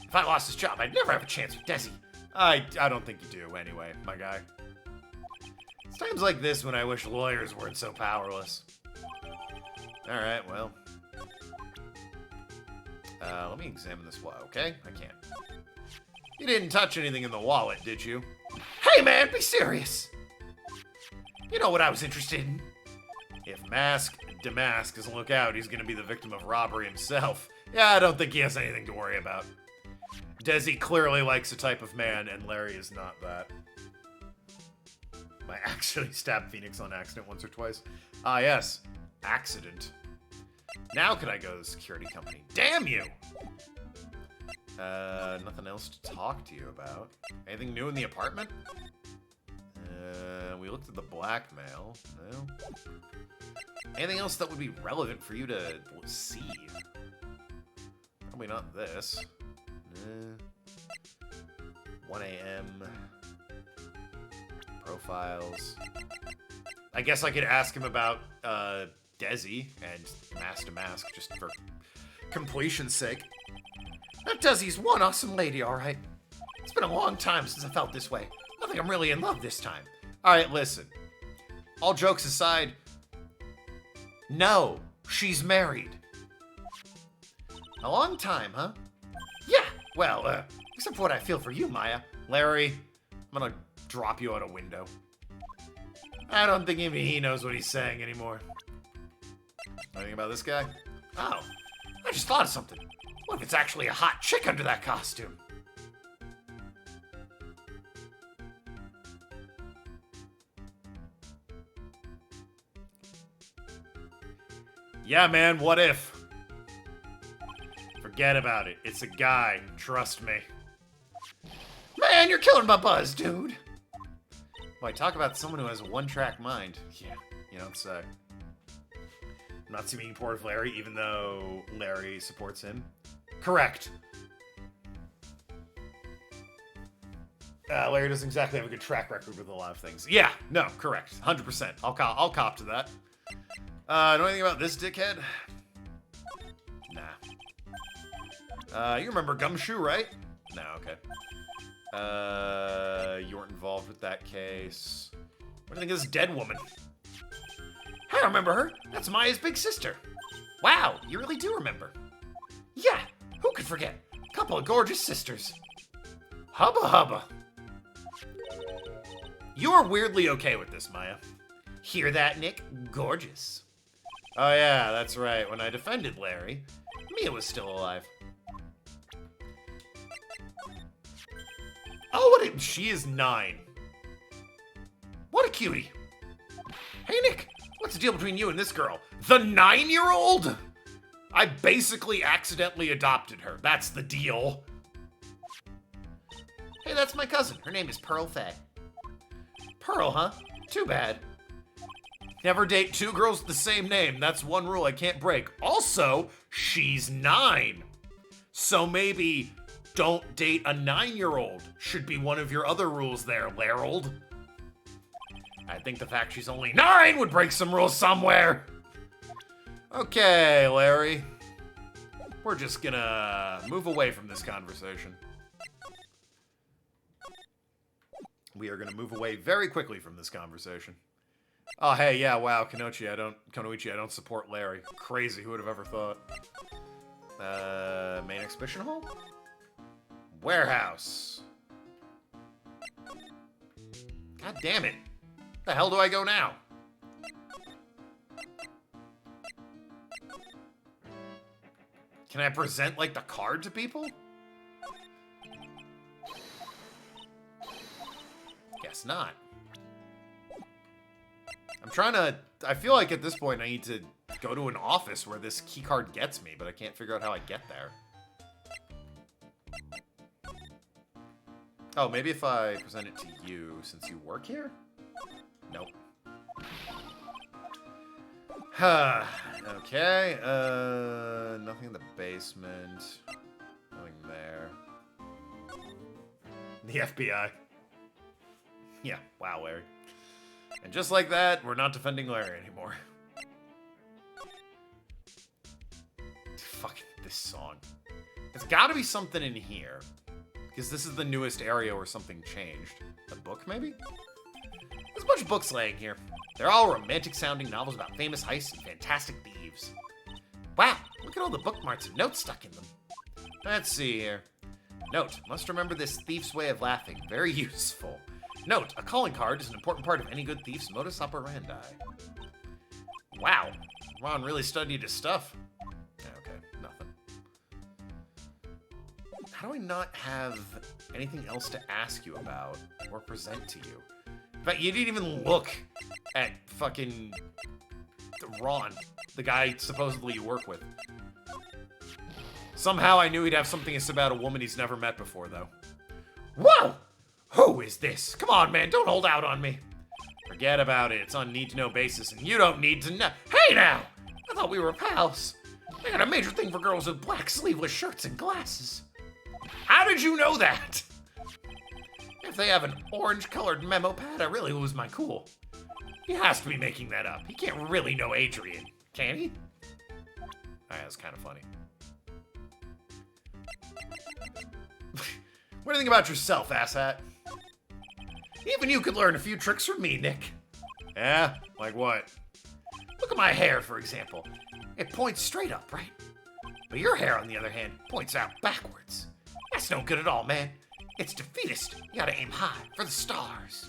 If I lost this job, I'd never have a chance with Desi. I don't think you do, anyway, my guy. It's times like this when I wish lawyers weren't so powerless. Alright, well. Let me examine this wallet, okay? I can't. You didn't touch anything in the wallet, did you? Hey, man, be serious! You know what I was interested in? If Damask doesn't look out, he's gonna be the victim of robbery himself. Yeah, I don't think he has anything to worry about. Desi clearly likes a type of man, and Larry is not that. I actually stabbed Phoenix on accident once or twice. Ah, yes. Accident. Now can I go to the security company? Damn you! Nothing else to talk to you about. Anything new in the apartment? We looked at the blackmail. No. Anything else that would be relevant for you to see? Probably not this. 1 a.m. Profiles. I guess I could ask him about Desi and Mask to Mask just for completion's sake. That Desi's one awesome lady, alright. It's been a long time since I felt this way. I think I'm really in love this time. Alright, listen. All jokes aside, no, she's married. A long time, huh? Yeah, well, except for what I feel for you, Maya. Larry, I'm gonna drop you out a window. I don't think even he knows what he's saying anymore. Anything about this guy? Oh, I just thought of something. What if it's actually a hot chick under that costume? Yeah, man, what if? Forget about it. It's a guy. Trust me. Man, you're killing my buzz, dude. Boy, talk about someone who has a one-track mind. Yeah, you know, it's, not seeming poor of Larry, even though Larry supports him. Correct. Larry doesn't exactly have a good track record with a lot of things. Yeah, no, correct. 100%. I'll cop to that. Know anything about this dickhead? Nah. You remember Gumshoe, right? No, okay. You weren't involved with that case. What do you think of this dead woman? I remember her. That's Maya's big sister. Wow, you really do remember. Yeah, who could forget? Couple of gorgeous sisters. Hubba hubba. You are weirdly okay with this, Maya. Hear that, Nick? Gorgeous. Oh yeah, that's right. When I defended Larry, Mia was still alive. Oh, she is 9. What a cutie. Hey, Nick, what's the deal between you and this girl? The 9-year-old? I basically accidentally adopted her. That's the deal. Hey, that's my cousin. Her name is Pearl Faye. Pearl, huh? Too bad. Never date 2 girls with the same name. That's one rule I can't break. Also, she's 9. So maybe don't date a 9-year-old. Should be one of your other rules there, Larold. I think the fact she's only 9 would break some rules somewhere. Okay, Larry. We're just gonna move away from this conversation. We are gonna move away very quickly from this conversation. Oh, hey, yeah, wow, Konoichi, I don't support Larry. Crazy, who would have ever thought? Main exhibition hall? Warehouse. God damn it. The hell do I go now? Can I present, like, the card to people? Guess not. I'm trying to... I feel like at this point I need to go to an office where this key card gets me, but I can't figure out how I get there. Oh, maybe if I present it to you since you work here? Nope. Okay, nothing in the basement. Nothing there. The FBI. Yeah, wow, Larry. And just like that, we're not defending Larry anymore. Fucking this song. There's gotta be something in here. Because this is the newest area where something changed. The book, maybe? There's a bunch of books laying here. They're all romantic-sounding novels about famous heists and fantastic thieves. Wow, look at all the bookmarks and notes stuck in them. Let's see here. Note, must remember this thief's way of laughing. Very useful. Note, a calling card is an important part of any good thief's modus operandi. Wow, Ron really studied his stuff. Okay, nothing. How do I not have anything else to ask you about or present to you? In fact, you didn't even look at fucking Ron, the guy supposedly you work with. Somehow I knew he'd have something to say about a woman he's never met before, though. Whoa! Who is this? Come on, man, don't hold out on me. Forget about it. It's on need-to-know basis, and you don't need to know. Hey, now! I thought we were pals. I got a major thing for girls with black sleeveless shirts and glasses. How did you know that? If they have an orange-colored memo pad, I really lose my cool. He has to be making that up. He can't really know Adrian, can he? That's kind of funny. What do you think about yourself, asshat? Even you could learn a few tricks from me, Nick. Yeah? Like what? Look at my hair, for example. It points straight up, right? But your hair, on the other hand, points out backwards. That's no good at all, man. It's defeatist. You gotta aim high for the stars.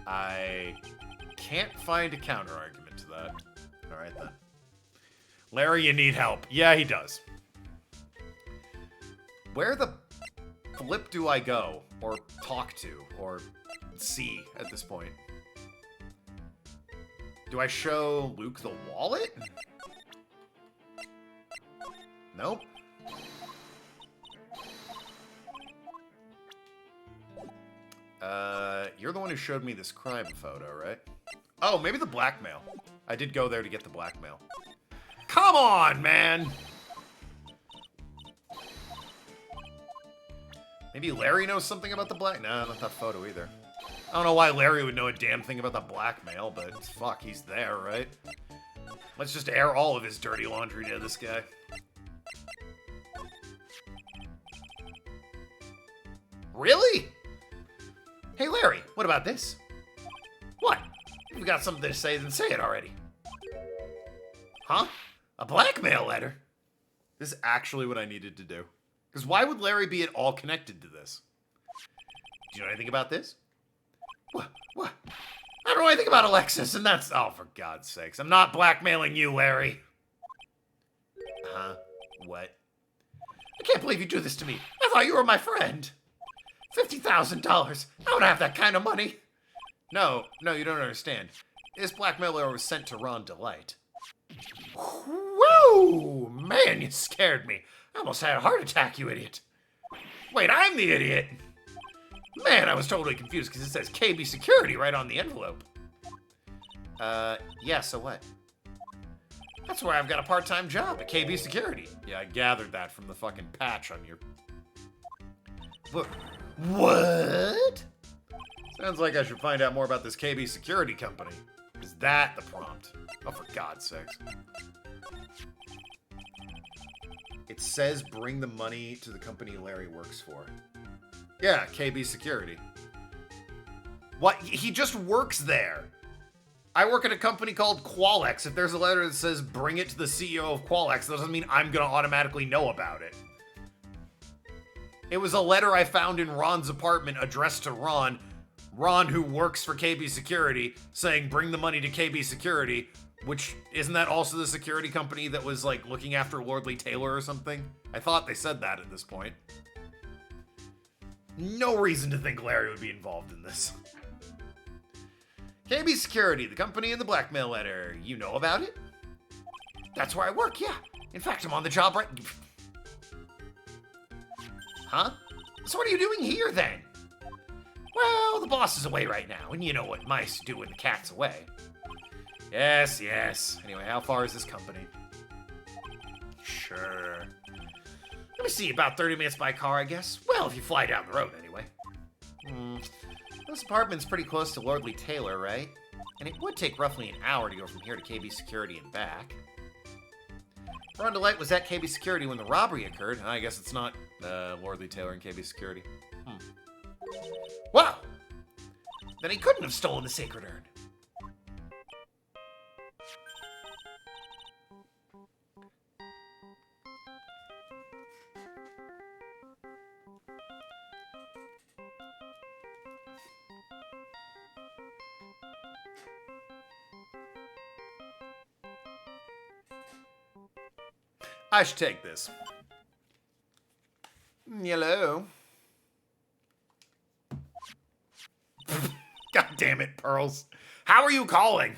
I can't find a counter-argument to that. Alright, then. Larry, you need help. Yeah, he does. Where the flip do I go? Or talk to? Or see at this point? Do I show Luke the wallet? Nope. You're the one who showed me this crime photo, right? Oh, maybe the blackmail. I did go there to get the blackmail. Come on, man! Maybe Larry knows something about the black... Nah, not that photo either. I don't know why Larry would know a damn thing about the blackmail, but fuck, he's there, right? Let's just air all of his dirty laundry to this guy. Really? Hey, Larry, what about this? What? If you got something to say, then say it already. Huh? A blackmail letter? This is actually what I needed to do. Because why would Larry be at all connected to this? Do you know anything about this? What? I don't know anything about Alexis, and that's... Oh, for God's sakes. I'm not blackmailing you, Larry. Huh? What? I can't believe you do this to me. I thought you were my friend. $50,000. I don't have that kind of money. No, you don't understand. This blackmailer was sent to Ron Delight. Whoa! Man, you scared me. I almost had a heart attack, you idiot. Wait, I'm the idiot. Man, I was totally confused because it says KB Security right on the envelope. Yeah, so what? That's where I've got a part-time job at KB Security. Yeah, I gathered that from the fucking patch on your... What? Sounds like I should find out more about this KB Security company. Is that the prompt? Oh, for God's sakes. It says bring the money to the company Larry works for. Yeah, KB Security. What? He just works there. I work at a company called Qualex. If there's a letter that says bring it to the CEO of Qualex, that doesn't mean I'm gonna automatically know about it. It was a letter I found in Ron's apartment addressed to Ron, who works for KB Security, saying bring the money to KB Security, which, isn't that also the security company that was, like, looking after Lordly Taylor or something? I thought they said that at this point. No reason to think Larry would be involved in this. KB Security, the company in the blackmail letter. You know about it? That's where I work, yeah. In fact, I'm on the job right... Huh? So what are you doing here, then? Well, the boss is away right now, and you know what mice do when the cat's away. Yes. Anyway, how far is this company? Sure. Let me see, about 30 minutes by car, I guess. Well, if you fly down the road, anyway. This apartment's pretty close to Lordly Taylor, right? And it would take roughly an hour to go from here to KB Security and back. Ron Delight was at KB Security when the robbery occurred. I guess it's not Lordly Taylor and KB Security. Wow! Then he couldn't have stolen the sacred urn. I should take this. Hello. God damn it, Pearls. How are you calling?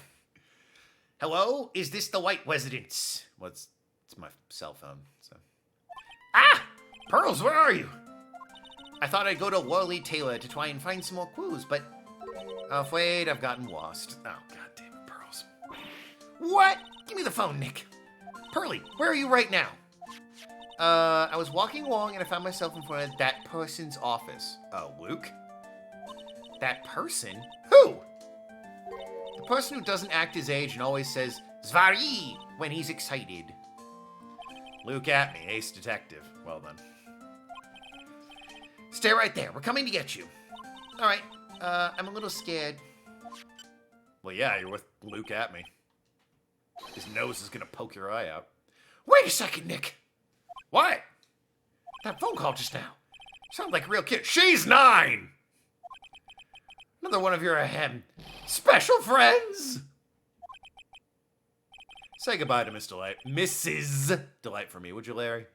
Hello? Is this the White residence? Well, it's my cell phone, so. Ah! Pearls, where are you? I thought I'd go to Lordly Taylor to try and find some more clues, but I'm afraid I've gotten lost. Oh, god damn it, Pearls. What? Give me the phone, Nick. Pearly, where are you right now? I was walking along and I found myself in front of that person's office. Luke? That person? Who? The person who doesn't act his age and always says, Zvari, when he's excited. Luke at me, ace detective. Well done. Stay right there. We're coming to get you. All right. I'm a little scared. Well, yeah, you're with Luke at me. His nose is gonna poke your eye out. Wait a second, Nick. What? That phone call just now. Sounds like a real kid. She's 9! Another one of your, special friends? Say goodbye to Miss Delight. Mrs. Delight for me, would you, Larry?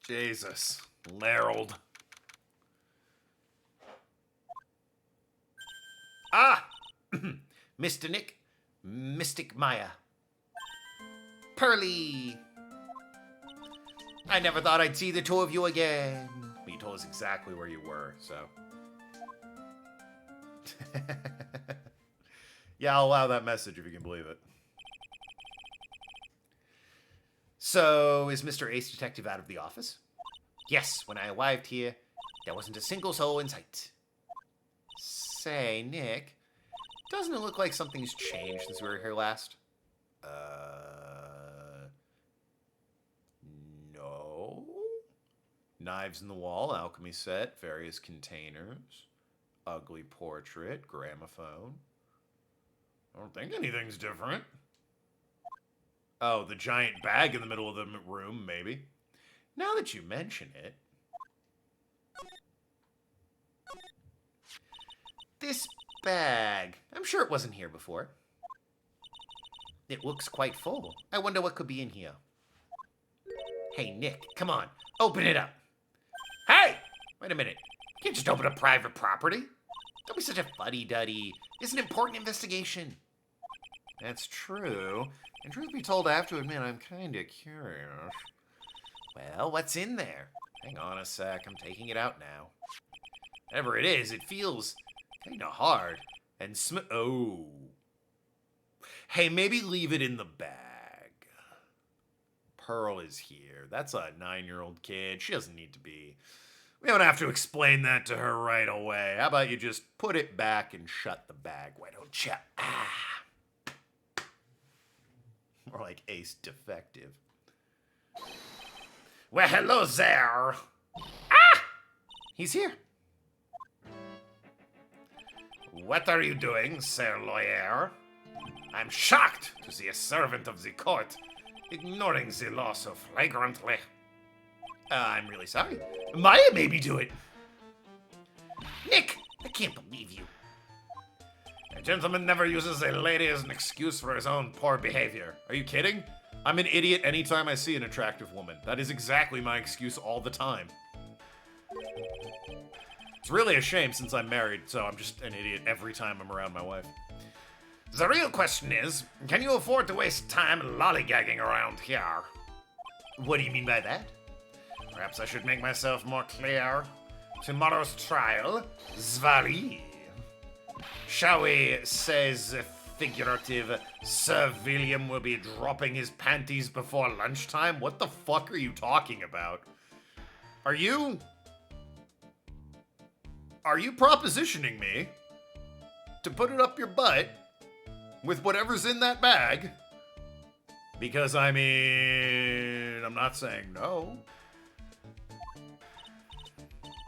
Jesus. Larold. Ah! Mr. Nick, Mystic Maya. Pearly! I never thought I'd see the two of you again. But you told us exactly where you were, so. Yeah, I'll allow that message if you can believe it. So, is Mr. Ace Detective out of the office? Yes, when I arrived here, there wasn't a single soul in sight. Say, Nick, doesn't it look like something's changed since we were here last? No. Knives in the wall, alchemy set, various containers, ugly portrait, gramophone. I don't think anything's different. Oh, the giant bag in the middle of the room, maybe. Now that you mention it. This bag. I'm sure it wasn't here before. It looks quite full. I wonder what could be in here. Hey, Nick, come on. Open it up. Hey! Wait a minute. You can't just open up private property. Don't be such a fuddy-duddy. It's an important investigation. That's true. And truth be told, I have to admit, I'm kind of curious. Well, what's in there? Hang on a sec. I'm taking it out now. Whatever it is, it feels kind of hard. And oh. Hey, maybe leave it in the bag. Pearl is here. That's a 9-year-old kid. She doesn't need to be. We don't have to explain that to her right away. How about you just put it back and shut the bag? Why don't you? Ah. More like Ace Defective. Well, hello there. Ah! He's here. What are you doing, Sir Lawyer? I'm shocked to see a servant of the court ignoring the law so flagrantly. I'm really sorry. Maya made me do it. Nick, I can't believe you. A gentleman never uses a lady as an excuse for his own poor behavior. Are you kidding? I'm an idiot anytime I see an attractive woman. That is exactly my excuse all the time. It's really a shame since I'm married, so I'm just an idiot every time I'm around my wife. The real question is, can you afford to waste time lollygagging around here? What do you mean by that? Perhaps I should make myself more clear. Tomorrow's trial, Zvari. Shall we say the figurative Sir William will be dropping his panties before lunchtime? What the fuck are you talking about? Are you propositioning me to put it up your butt with whatever's in that bag? Because, I mean, I'm not saying no.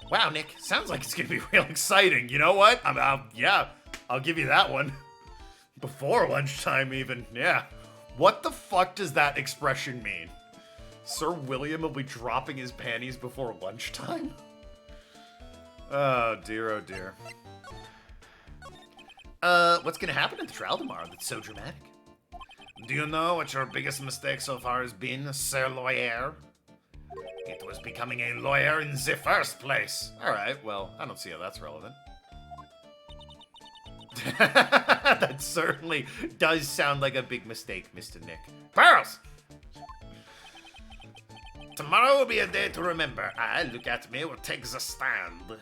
Wow, Nick, sounds like it's gonna be real exciting. You know what? I'll give you that one. Before lunchtime, even. Yeah. What the fuck does that expression mean? Sir William will be dropping his panties before lunchtime? Oh, dear, oh, dear. What's gonna happen at the trial tomorrow that's so dramatic? Do you know what your biggest mistake so far has been, Sir Lawyer? It was becoming a lawyer in the first place. Alright, well, I don't see how that's relevant. That certainly does sound like a big mistake, Mr. Nick. Pearls! Tomorrow will be a day to remember. I, look at me, will take the stand.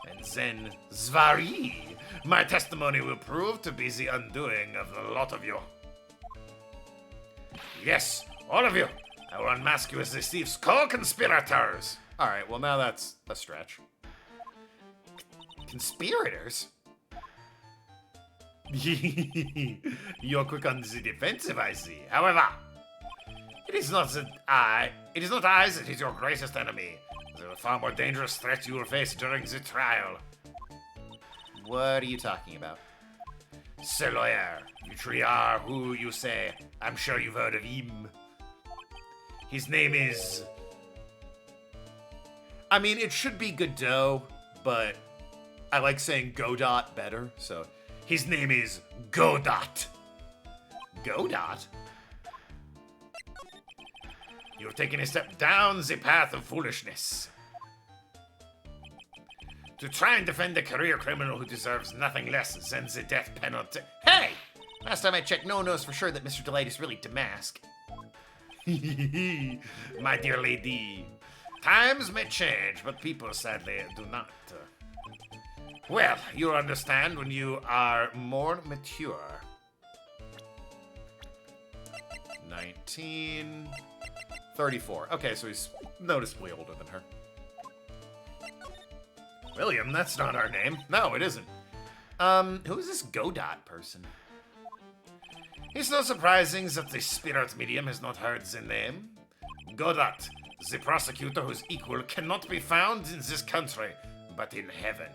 And then, Zvari, my testimony will prove to be the undoing of the lot of you. Yes, all of you. I will unmask you as the thief's co-conspirators. Alright, well now that's a stretch. Conspirators? You're quick on the defensive, I see. However, it is not I that is your greatest enemy. There are far more dangerous threats you will face during the trial. What are you talking about? Sir Lawyer, you truly are who you say. I'm sure you've heard of him. His name is... I mean, it should be Godot, but I like saying Godot better, so... His name is Godot. Godot? You've taken a step down the path of foolishness. To try and defend a career criminal who deserves nothing less than the death penalty. Hey! Last time I checked, no one knows for sure that Mr. Delight is really Damask. My dear lady, times may change, but people sadly do not. Well, you'll understand when you are more mature. 19... 34. Okay, so he's noticeably older than her. William, that's not our name. No, it isn't. Who is this Godot person? It's not surprising that the spirit medium has not heard the name. Godot, the prosecutor whose equal cannot be found in this country, but in heaven.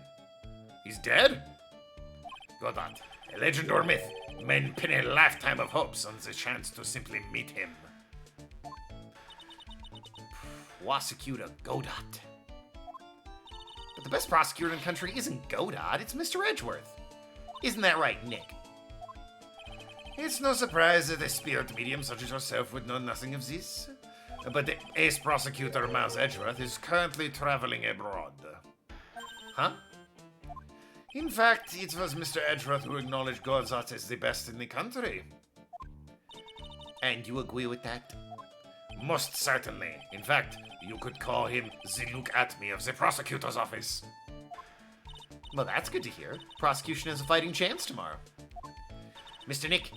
He's dead? Godot, a legend or myth, men pin a lifetime of hopes on the chance to simply meet him. Prosecutor Godot. But the best prosecutor in the country isn't Godot, it's Mr. Edgeworth. Isn't that right, Nick? It's no surprise that a spirit medium such as yourself would know nothing of this. But the ace prosecutor, Miles Edgeworth, is currently traveling abroad. Huh? In fact, it was Mr. Edgeworth who acknowledged Godot as the best in the country. And you agree with that? Most certainly. In fact, you could call him the look at me of the prosecutor's office. Well, that's good to hear. Prosecution has a fighting chance tomorrow. Mr. Nick,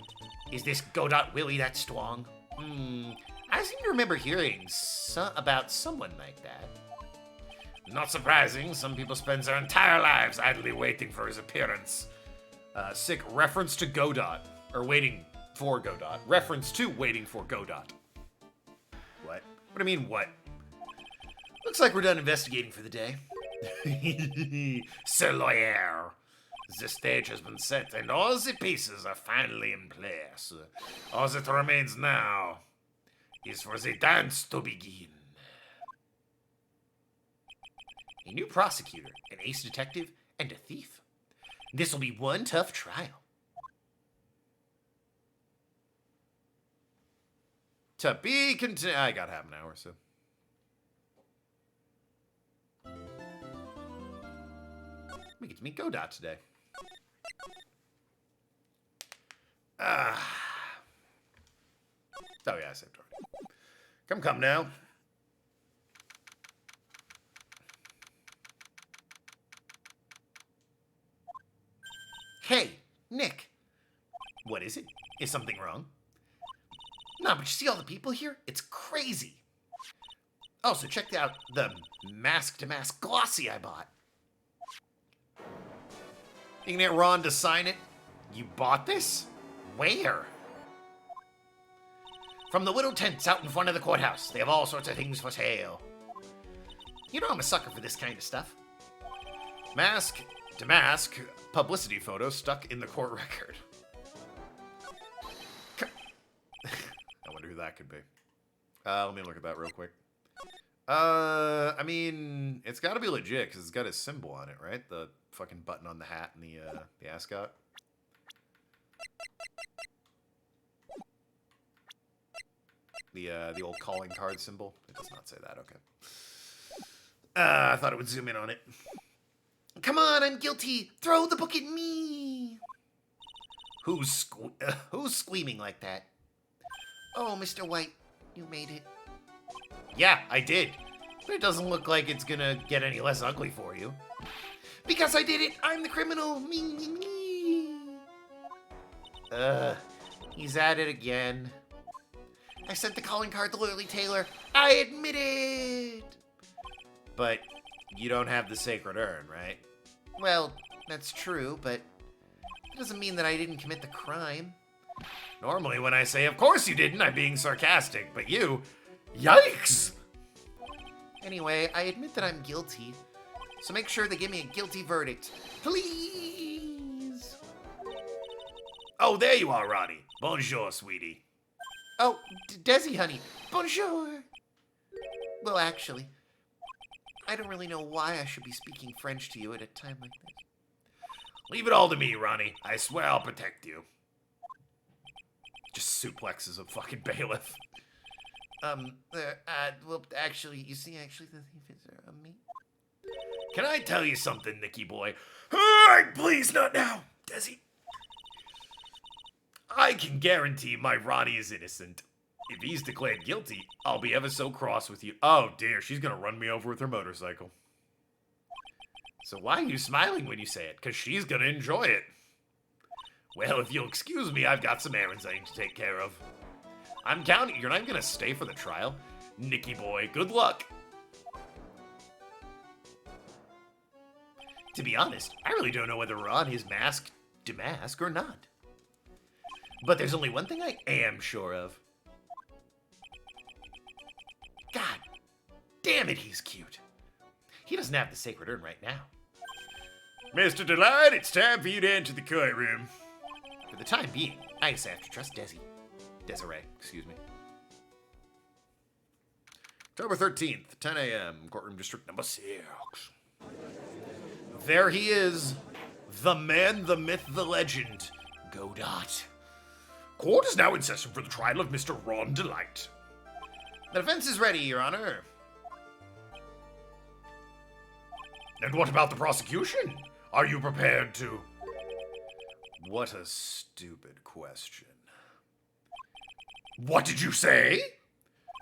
is this Godot really that strong? I seem to remember hearing about someone like that. Not surprising, some people spend their entire lives idly waiting for his appearance. Sick reference to Godot. Or waiting for Godot. Reference to waiting for Godot. What? What do you mean, what? Looks like we're done investigating for the day. Sir Lawyer, the stage has been set and all the pieces are finally in place. All that remains now is for the dance to begin. A new prosecutor, an ace detective, and a thief. This'll be one tough trial. To be continued. I got half an hour, so. We get to meet Godot today. Oh yeah, I saved already. Come now. Hey, Nick. What is it? Is something wrong? No, but you see all the people here? It's crazy. Oh, so check out the mask-to-mask glossy I bought. You can get Ron to sign it. You bought this? Where? From the Widow Tents out in front of the courthouse. They have all sorts of things for sale. You know I'm a sucker for this kind of stuff. Mask to mask publicity photo stuck in the court record. I wonder who that could be. Let me look at that real quick. I mean, it's got to be legit because it's got his symbol on it, right? The fucking button on the hat and the ascot. The old calling card symbol. It does not say that. Okay. I thought it would zoom in on it. Come on, I'm guilty. Throw the book at me. Who's squeaming like that? Oh, Mr. White, you made it. Yeah, I did. But it doesn't look like it's gonna get any less ugly for you. Because I did it! I'm the criminal! Me, me, me! He's at it again. I sent the calling card to Lily Taylor. I admit it! But you don't have the sacred urn, right? Well, that's true, but it doesn't mean that I didn't commit the crime. Normally when I say, of course you didn't, I'm being sarcastic, but you... Yikes! Anyway, I admit that I'm guilty, so make sure they give me a guilty verdict. Please! Oh, there you are, Ronnie. Bonjour, sweetie. Oh, Desi, honey. Bonjour! Well, actually, I don't really know why I should be speaking French to you at a time like this. Leave it all to me, Ronnie. I swear I'll protect you. Just suplexes a fucking bailiff. Well, actually, you see, the thief is me. Can I tell you something, Nicky boy? Please, not now, Desi. I can guarantee my Ronnie is innocent. If he's declared guilty, I'll be ever so cross with you. Oh dear, she's gonna run me over with her motorcycle. So why are you smiling when you say it? Because she's gonna enjoy it. Well, if you'll excuse me, I've got some errands I need to take care of. I'm counting. You're not gonna stay for the trial? Nicky boy, good luck. To be honest, I really don't know whether Ron is masked to mask or not. But there's only one thing I am sure of. God damn it, he's cute. He doesn't have the sacred urn right now. Mr. Delight, it's time for you to enter the courtroom. For the time being, I just have to trust Desiree, excuse me. October 13th, 10 a.m., courtroom district number 6. There he is, the man, the myth, the legend, Godot. Court is now in session for the trial of Mr. Ron Delight. The defense is ready, Your Honor. And what about the prosecution? Are you prepared to... What a stupid question. What did you say?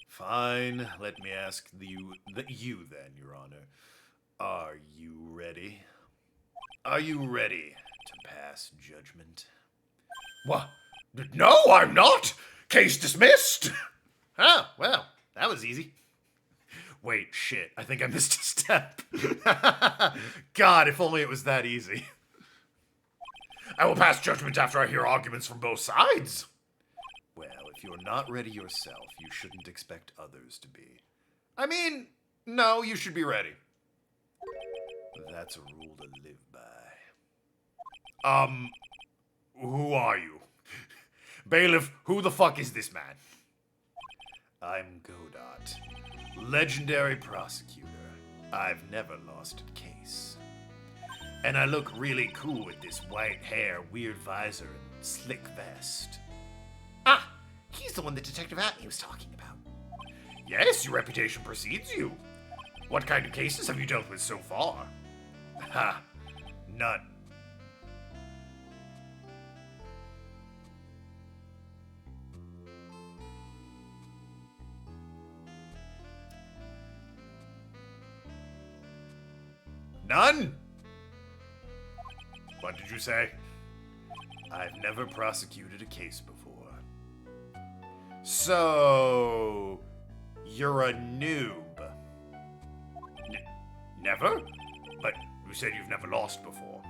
Fine, let me ask you then, Your Honor. Are you ready? Are you ready to pass judgment? What? No, I'm not! Case dismissed! Oh, well, that was easy. Wait, shit, I think I missed a step. God, if only it was that easy. I will pass judgment after I hear arguments from both sides. Well, if you're not ready yourself, you shouldn't expect others to be. I mean, no, you should be ready. That's a rule to live by. Who are you? Bailiff, who the fuck is this man? I'm Godot, legendary prosecutor. I've never lost a case. And I look really cool with this white hair, weird visor, and slick vest. Ah, he's the one that Detective Atney was talking about. Yes, your reputation precedes you. What kind of cases have you dealt with so far? Ha! None. None? What did you say? I've never prosecuted a case before. So, you're a noob. Never? But you said you've never lost before.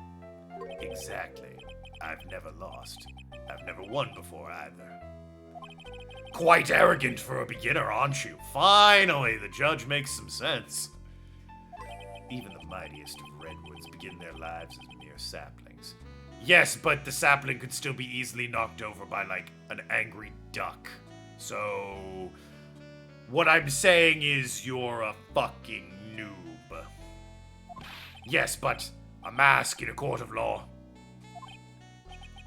Exactly. I've never lost. I've never won before either. Quite arrogant for a beginner, aren't you? Finally, the judge makes some sense. Even the mightiest of redwoods begin their lives as mere saplings. Yes, but the sapling could still be easily knocked over by, like, an angry duck. So, what I'm saying is you're a fucking noob. Yes, but a mask in a court of law.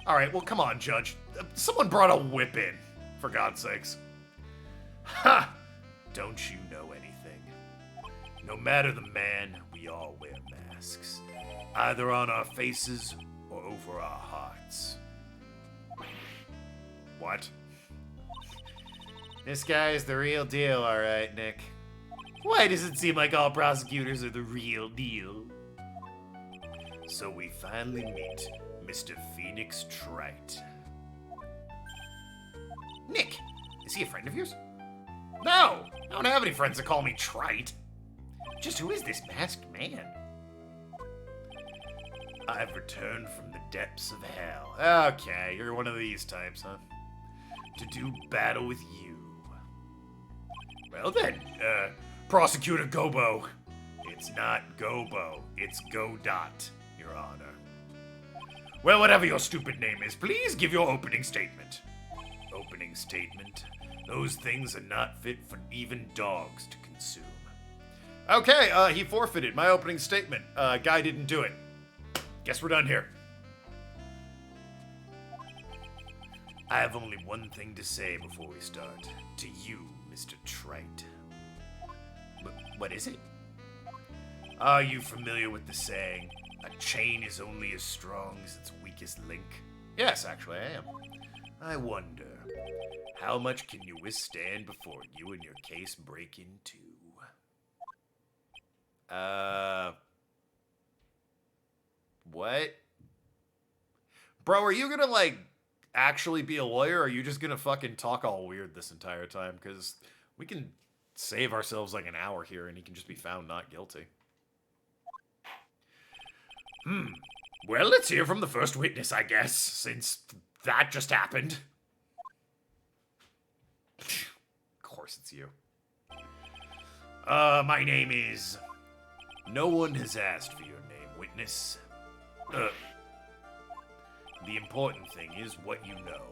Alright, well, come on, Judge. Someone brought a whip in, for God's sakes. Ha! Don't you know anything? No matter the man, we all wear masks. Either on our faces or over our hearts. What? This guy is the real deal, alright, Nick. Why does it seem like all prosecutors are the real deal? So we finally meet Mr. Phoenix Wright. Nick, is he a friend of yours? No! I don't have any friends that call me trite. Just who is this masked man? I've returned from the depths of hell. Okay, you're one of these types, huh? To do battle with you. Well then, Prosecutor Gobo. It's not Gobo, it's Godot, Your Honor. Well, whatever your stupid name is, please give your opening statement. Opening statement? Those things are not fit for even dogs to consume. Okay, he forfeited my opening statement. Guy didn't do it. Guess we're done here. I have only one thing to say before we start. To you, Mr. Trite. What is it? Are you familiar with the saying, a chain is only as strong as its weakest link? Yes, actually, I am. I wonder, how much can you withstand before you and your case break in two? What? Bro, are you gonna, like, actually be a lawyer, or are you just gonna fucking talk all weird this entire time? Because we can save ourselves, like, an hour here, and he can just be found not guilty. Well, let's hear from the first witness, I guess, since that just happened. Of course it's you. My name is... No one has asked for your name, witness. The important thing is what you know.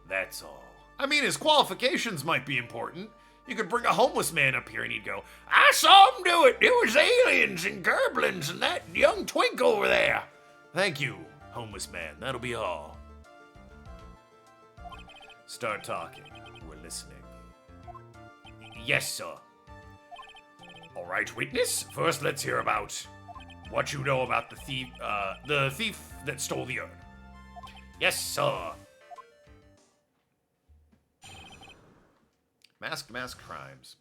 That's all. I mean, his qualifications might be important. You could bring a homeless man up here and he'd go, I saw him do it. It was aliens and gerblins and that young twink over there. Thank you, homeless man. That'll be all. Start talking. We're listening. Yes, sir. All right, witness. First, let's hear about what you know about the thief that stole the urn. Yes, sir. Mask crimes.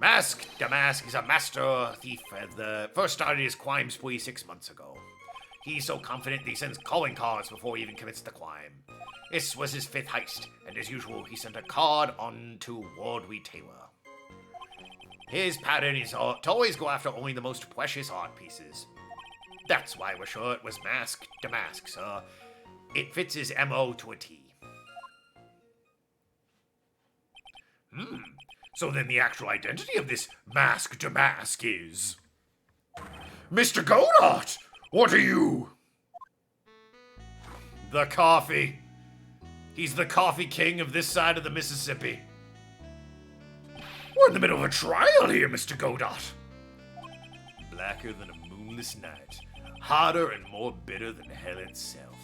Mask Damask is a master thief and first started his crime spree 6 months ago. He's so confident that he sends calling cards before he even commits the crime. This was his 5th heist, and as usual, he sent a card on to Ward Retailer. His pattern is to always go after only the most precious art pieces. That's why we're sure it was Mask Damask, sir. It fits his MO to a T. So then the actual identity of this Mask Damask is... Mr. Godart! What are you? The coffee. He's the coffee king of this side of the Mississippi. We're in the middle of a trial here, Mr. Godart. Blacker than a moonless night. Hotter and more bitter than hell itself.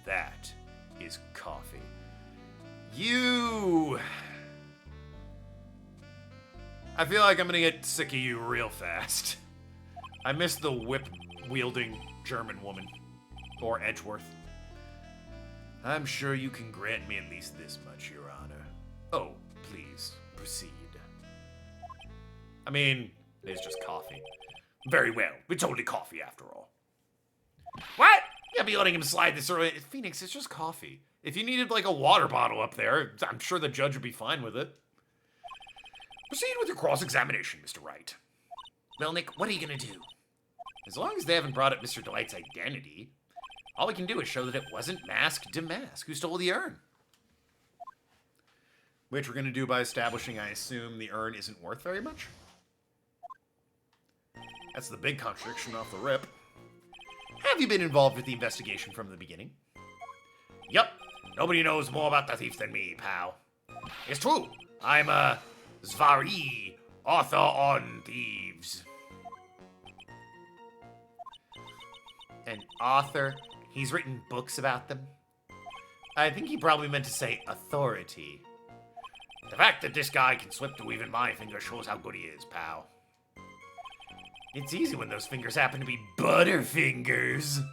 That is coffee. You... I feel like I'm gonna get sick of you real fast. I miss the whip-wielding German woman. Or Edgeworth. I'm sure you can grant me at least this much, Your Honor. Oh, please, proceed. I mean, it's just coffee. Very well. It's only coffee after all. What? Yeah, be letting him slide this early. Phoenix, it's just coffee. If you needed, like, a water bottle up there, I'm sure the judge would be fine with it. Proceed with your cross-examination, Mr. Wright. Well, Nick, what are you gonna do? As long as they haven't brought up Mr. Delight's identity, all we can do is show that it wasn't Mask Damask who stole the urn. Which we're gonna do by establishing, I assume, the urn isn't worth very much. That's the big contradiction off the rip. Have you been involved with the investigation from the beginning? Yup. Nobody knows more about the thief than me, pal. It's true. I'm Zvari, author on thieves. An author? He's written books about them? I think he probably meant to say authority. The fact that this guy can slip to even my finger shows how good he is, pal. It's easy when those fingers happen to be butterfingers.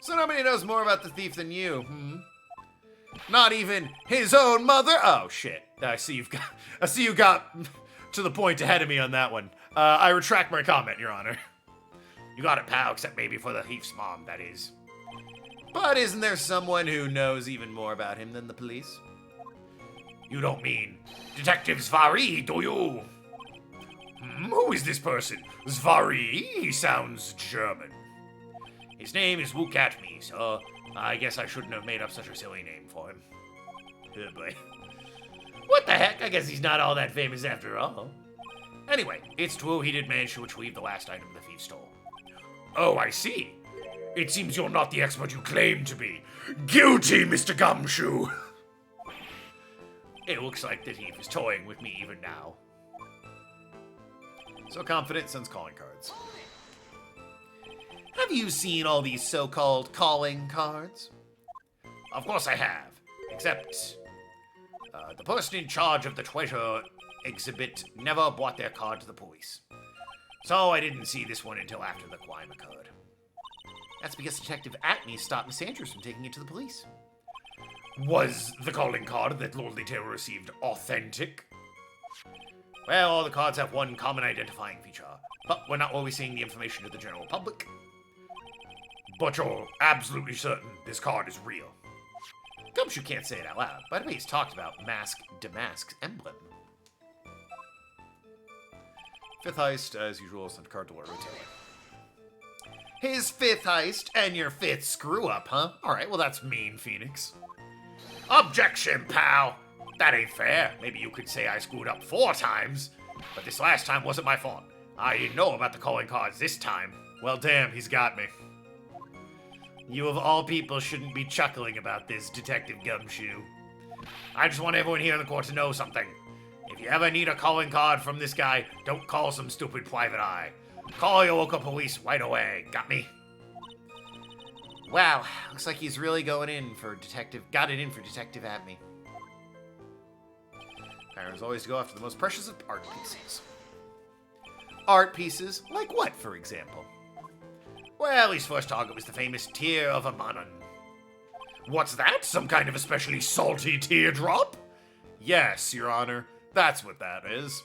So nobody knows more about the thief than you, Not even his own mother? Oh, shit. I see you got to the point ahead of me on that one. I retract my comment, Your Honor. You got it, pal, except maybe for the thief's mom, that is. But isn't there someone who knows even more about him than the police? You don't mean Detective Zvari, do you? Who is this person? Zvari? He sounds German. His name is Wukatmi, so I guess I shouldn't have made up such a silly name for him. Oh boy. What the heck? I guess he's not all that famous after all. Anyway, it's true he did manage to retrieve the last item the thief stole. Oh, I see. It seems you're not the expert you claim to be. Guilty, Mr. Gumshoe! It looks like the thief is toying with me even now. So confident, sends calling cards. Have you seen all these so-called calling cards? Of course I have. Except, the person in charge of the treasure exhibit never brought their card to the police. So I didn't see this one until after the crime occurred. That's because Detective Atney stopped Miss Andrews from taking it to the police. Was the calling card that Lord Taylor received authentic? Well, all the cards have one common identifying feature, but we're not always seeing the information to the general public. But you're absolutely certain this card is real. Gumshoe can't say it out loud. By the way, he's talked about Mask Damask's emblem. 5th heist, as usual, sent card to Lord Taylor. His 5th heist and your 5th screw-up, huh? Alright, well that's mean, Phoenix. Objection, pal! That ain't fair. Maybe you could say I screwed up 4 times, but this last time wasn't my fault. I didn't know about the calling cards this time. Well, damn, he's got me. You of all people shouldn't be chuckling about this, Detective Gumshoe. I just want everyone here in the court to know something. If you ever need a calling card from this guy, don't call some stupid private eye. Call your local police right away. Got me? Wow, looks like he's really got it in for Detective Atme. Parents always go after the most precious of art pieces. Art pieces? Like what, for example? Well, his first target was the famous Tear of Amanon. What's that? Some kind of especially salty teardrop? Yes, Your Honor. That's what that is.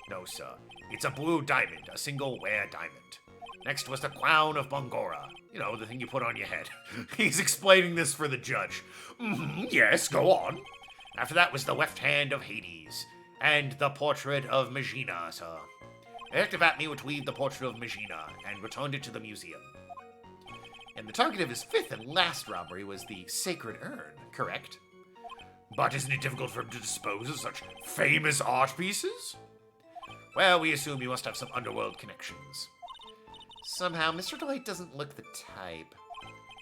No, sir. It's a blue diamond, a single wear diamond. Next was the Crown of Bongora. You know, the thing you put on your head. He's explaining this for the judge. Yes, go on. After that was the left hand of Hades, and the portrait of Megina, sir. Detective Atme retrieved the portrait of Megina and returned it to the museum. And the target of his fifth and last robbery was the Sacred Urn, correct? But isn't it difficult for him to dispose of such famous art pieces? Well, we assume he must have some underworld connections. Somehow, Mr. Dwight doesn't look the type.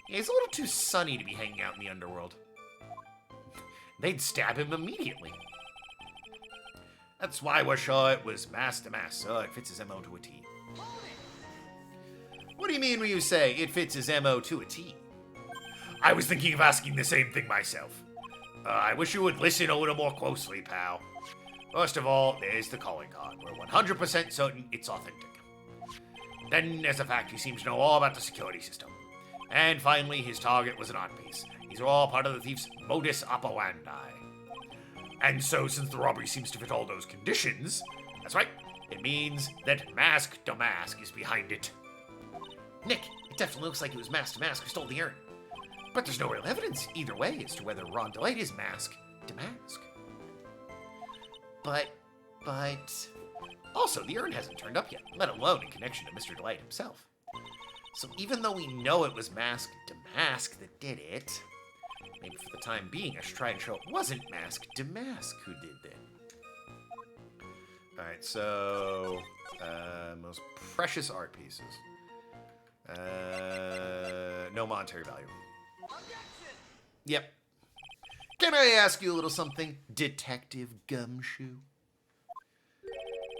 He's a little too sunny to be hanging out in the underworld. They'd stab him immediately. That's why we're sure it was mask to mask, so it fits his MO to a T. What do you mean when you say it fits his MO to a T? I was thinking of asking the same thing myself. I wish you would listen a little more closely, pal. First of all, there's the calling card. We're 100% certain it's authentic. Then there's the fact he seems to know all about the security system. And finally, his target was an art piece. These are all part of the thief's modus operandi. And so, since the robbery seems to fit all those conditions, that's right, it means that Mask to Mask is behind it. Nick, it definitely looks like it was Mask to Mask who stole the urn. But there's no real evidence either way as to whether Ron Delight is Mask to Mask. But... Also, the urn hasn't turned up yet, let alone in connection to Mr. Delight himself. So even though we know it was Mask to Mask that did it, maybe for the time being I should try and show it wasn't Mask to Mask who did that. Alright, so... most precious art pieces. No monetary value. Yep. Can I ask you a little something, Detective Gumshoe?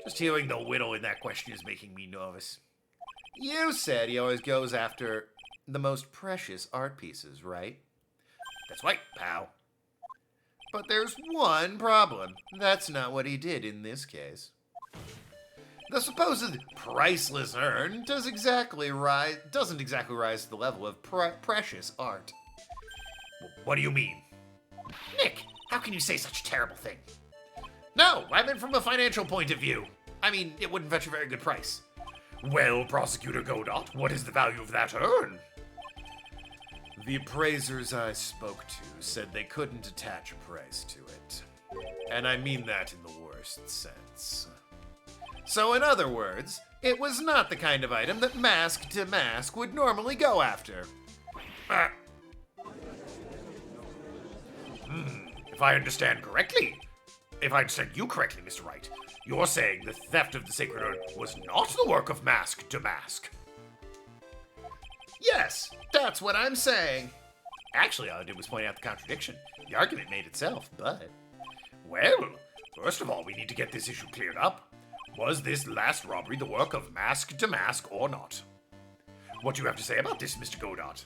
Just hearing the whittle in that question is making me nervous. You said he always goes after the most precious art pieces, right? That's right, pal. But there's one problem. That's not what he did in this case. The supposed priceless urn doesn't exactly rise to the level of precious art. What do you mean? Nick, how can you say such a terrible thing? No, I meant from a financial point of view. I mean, it wouldn't fetch a very good price. Well, Prosecutor Godot, what is the value of that urn? The appraisers I spoke to said they couldn't attach a price to it. And I mean that in the worst sense. So in other words, it was not the kind of item that Mask to Mask would normally go after. If I understand you correctly, Mr. Wright, you're saying the theft of the Sacred Urn was not the work of Mask to Mask. Yes, that's what I'm saying. Actually, all I did was point out the contradiction. The argument made itself, but... Well, first of all, we need to get this issue cleared up. Was this last robbery the work of Mask to Mask or not? What do you have to say about this, Mr. Godot?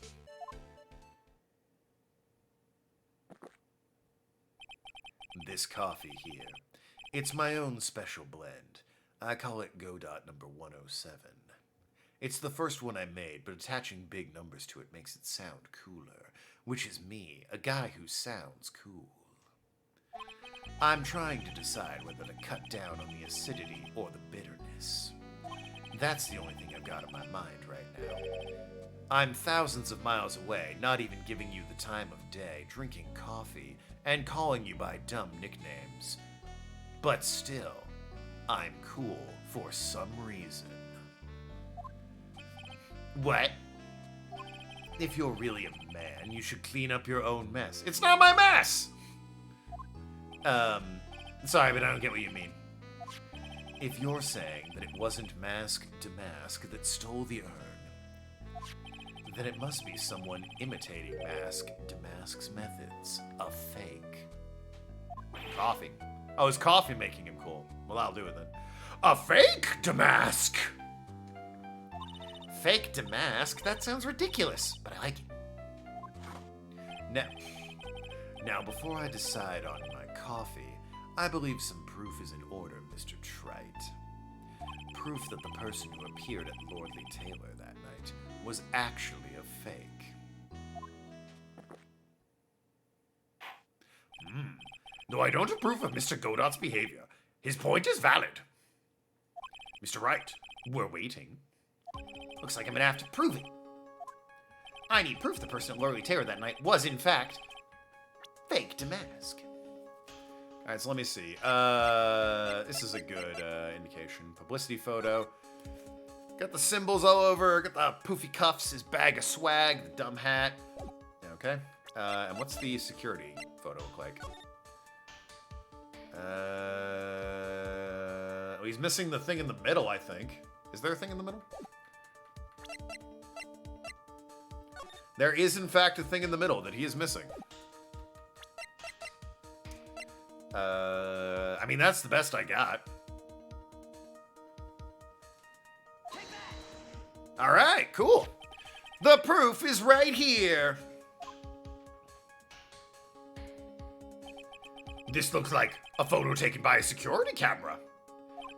This coffee here. It's my own special blend. I call it Godot number 107. It's the first one I made, but attaching big numbers to it makes it sound cooler, which is me, a guy who sounds cool. I'm trying to decide whether to cut down on the acidity or the bitterness. That's the only thing I've got in my mind right now. I'm thousands of miles away, not even giving you the time of day, drinking coffee, and calling you by dumb nicknames. But still, I'm cool for some reason. What? If you're really a man, you should clean up your own mess. It's not my mess! Sorry, but I don't get what you mean. If you're saying that it wasn't Mask to Mask that stole the urn, Then it must be someone imitating Damask's methods. A fake. Coffee. Oh, is coffee making him cool? Well, I'll do it then. A fake Damask! Fake Damask? That sounds ridiculous, but I like it. Now, before I decide on my coffee, I believe some proof is in order, Mr. Trite. Proof that the person who appeared at Lordly Taylor that night was actually a fake. Though I don't approve of Mr. Godot's behavior, his point is valid. Mr. Wright, We're waiting. Looks like I'm gonna have to prove it. I need proof the person at Lordly Taylor that night was, in fact, fake Damask. Alright, so let me see. This is a good indication. Publicity photo. Got the symbols all over. Got the poofy cuffs, his bag of swag, the dumb hat. Okay. And what's the security photo look like? Well, he's missing the thing in the middle, I think. Is there a thing in the middle? There is, in fact, a thing in the middle that he is missing. I mean, that's the best I got. All right, cool. The proof is right here. this looks like a photo taken by a security camera.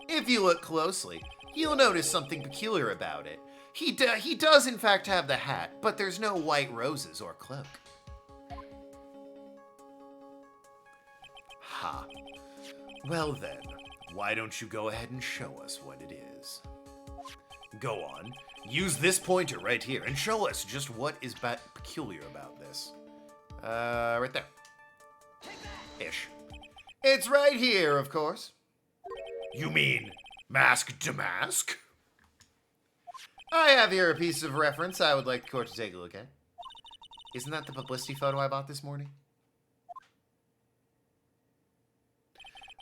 If you look closely, you'll notice something peculiar about it. He does in fact have the hat, but there's no white roses or cloak. Ha. Well then, why don't you go ahead and show us what it is? Go on. Use this pointer right here and show us just what is peculiar about this. Right there. Ish. It's right here, of course. You mean mask to mask? I have here a piece of reference I would like the court to take a look at. Isn't that the publicity photo I bought this morning?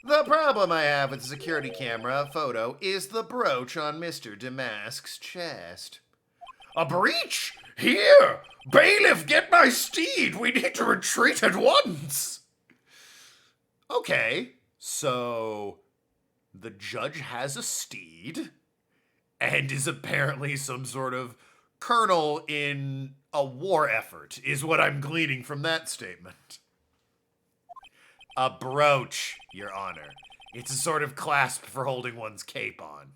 The problem I have with the security camera photo is the brooch on Mr. Damask's chest. A breach? Here! Bailiff, get my steed! We need to retreat at once! Okay, so the judge has a steed and is apparently some sort of colonel in a war effort, is what I'm gleaning from that statement. A brooch, Your Honor. It's a sort of clasp for holding one's cape on.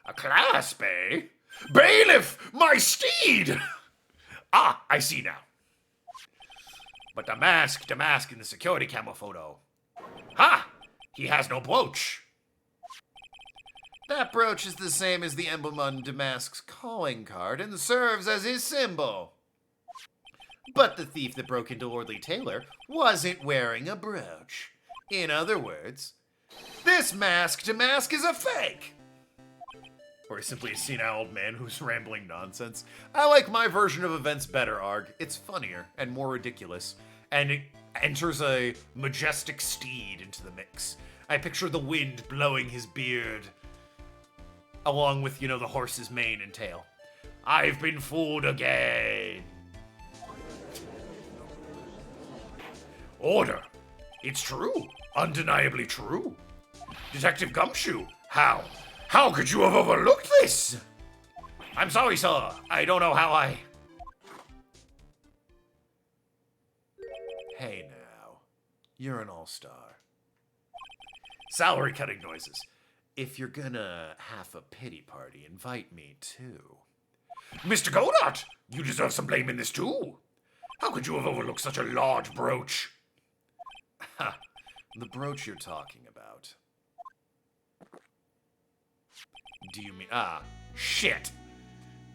A clasp, eh? Bailiff, my steed! Ah, I see now. But the mask in the security camera photo. Ha! He has no brooch. That brooch is the same as the emblem on Damask's calling card and serves as his symbol. But the thief that broke into Lordly Taylor wasn't wearing a brooch. In other words, this mask Damask is a fake. Or simply a senile old man who's rambling nonsense. I like my version of events better, Arg. It's funnier and more ridiculous. And it enters a majestic steed into the mix. I picture the wind blowing his beard, along with, the horse's mane and tail. I've been fooled again. Order. It's true. Undeniably true. Detective Gumshoe, how? How could you have overlooked this? I'm sorry, sir. I don't know how I... Hey now, you're an all-star. Salary cutting noises. If you're gonna have a pity party, invite me too. Mr. Godot, you deserve some blame in this too. How could you have overlooked such a large brooch? Ha, the brooch you're talking about. Do you mean... Ah, shit.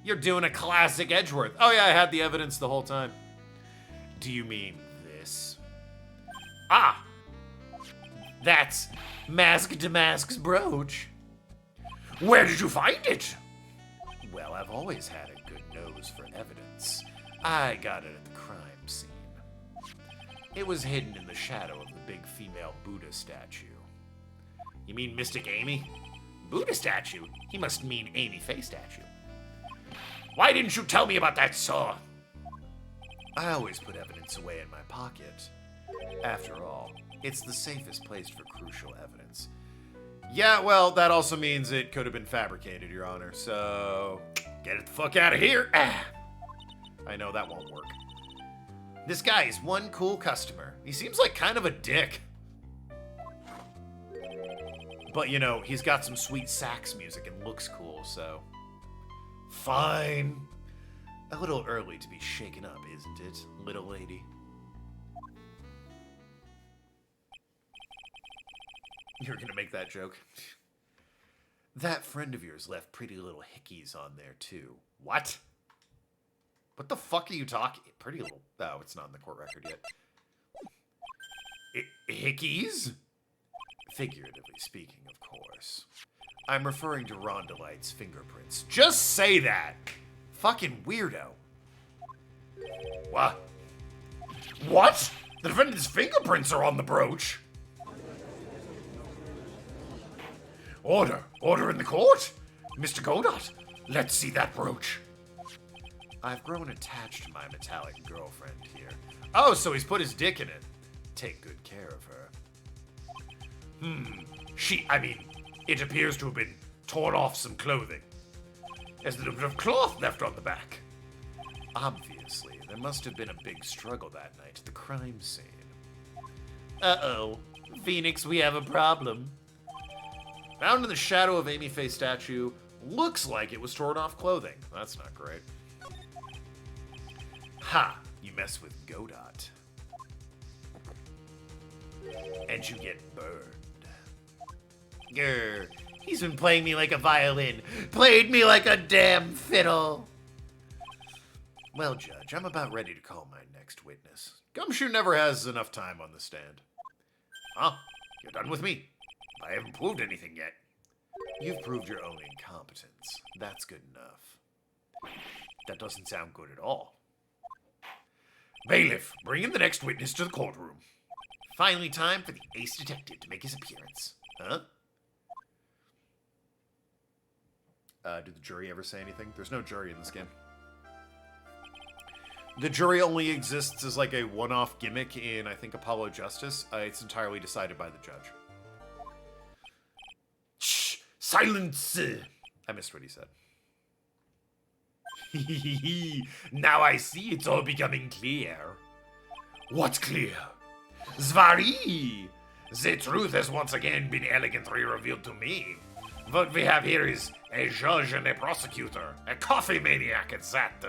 You're doing a classic Edgeworth. Oh yeah, I had the evidence the whole time. Do you mean this? Ah, That's Mask Damask's brooch. where did you find it? Well, I've always had a good nose for evidence. I got it at the crime scene. It was hidden in the shadow of the big female Buddha statue. You mean Mystic Amy? Buddha statue? He must mean Amy Faye statue. Why didn't you tell me about that saw? I always put evidence away in my pocket. After all, it's the safest place for crucial evidence. Yeah, well, that also means it could have been fabricated, Your Honor, so... Get it the fuck out of here. Ah. I know that won't work. This guy is one cool customer. He seems like kind of a dick. But, you know, he's got some sweet sax music and looks cool, so... Fine. A little early to be shaken up, isn't it, little lady? You're gonna make that joke. That friend of yours left pretty little hickeys on there, too. What? What the fuck are you talking? Pretty little... Oh, it's not in the court record yet. Hickeys? Figuratively speaking, of course. I'm referring to Rondelight's fingerprints. Just say that! Fucking weirdo. What? What? The defendant's fingerprints are on the brooch. Order. Order in the court. Mr. Godot, let's see that brooch. I've grown attached to my metallic girlfriend here. Oh, so he's put his dick in it. Take good care of her. It appears to have been torn off some clothing. There's a little bit of cloth left on the back. Obviously, there must have been a big struggle that night at the crime scene. Uh-oh. Phoenix, we have a problem. Found in the shadow of Amy Faye statue, looks like it was torn off clothing. That's not great. Ha! You mess with Godot. And you get burned. Grr. He's been playing me like a violin. Played me like a damn fiddle. Well, Judge, I'm about ready to call my next witness. Gumshoe never has enough time on the stand. Huh? You're done with me? I haven't proved anything yet. You've proved your own incompetence. That's good enough. That doesn't sound good at all. Bailiff, bring in the next witness to the courtroom. Finally time for the ace detective to make his appearance. Huh? Did the jury ever say anything? There's no jury in this game. The jury only exists as like a one-off gimmick in, I think, Apollo Justice. It's entirely decided by the judge. Shh! Silence! I missed what he said. Now I see it's all becoming clear. What's clear? Zvari! The truth has once again been elegantly revealed to me. What we have here is a judge and a prosecutor. A coffee maniac at that.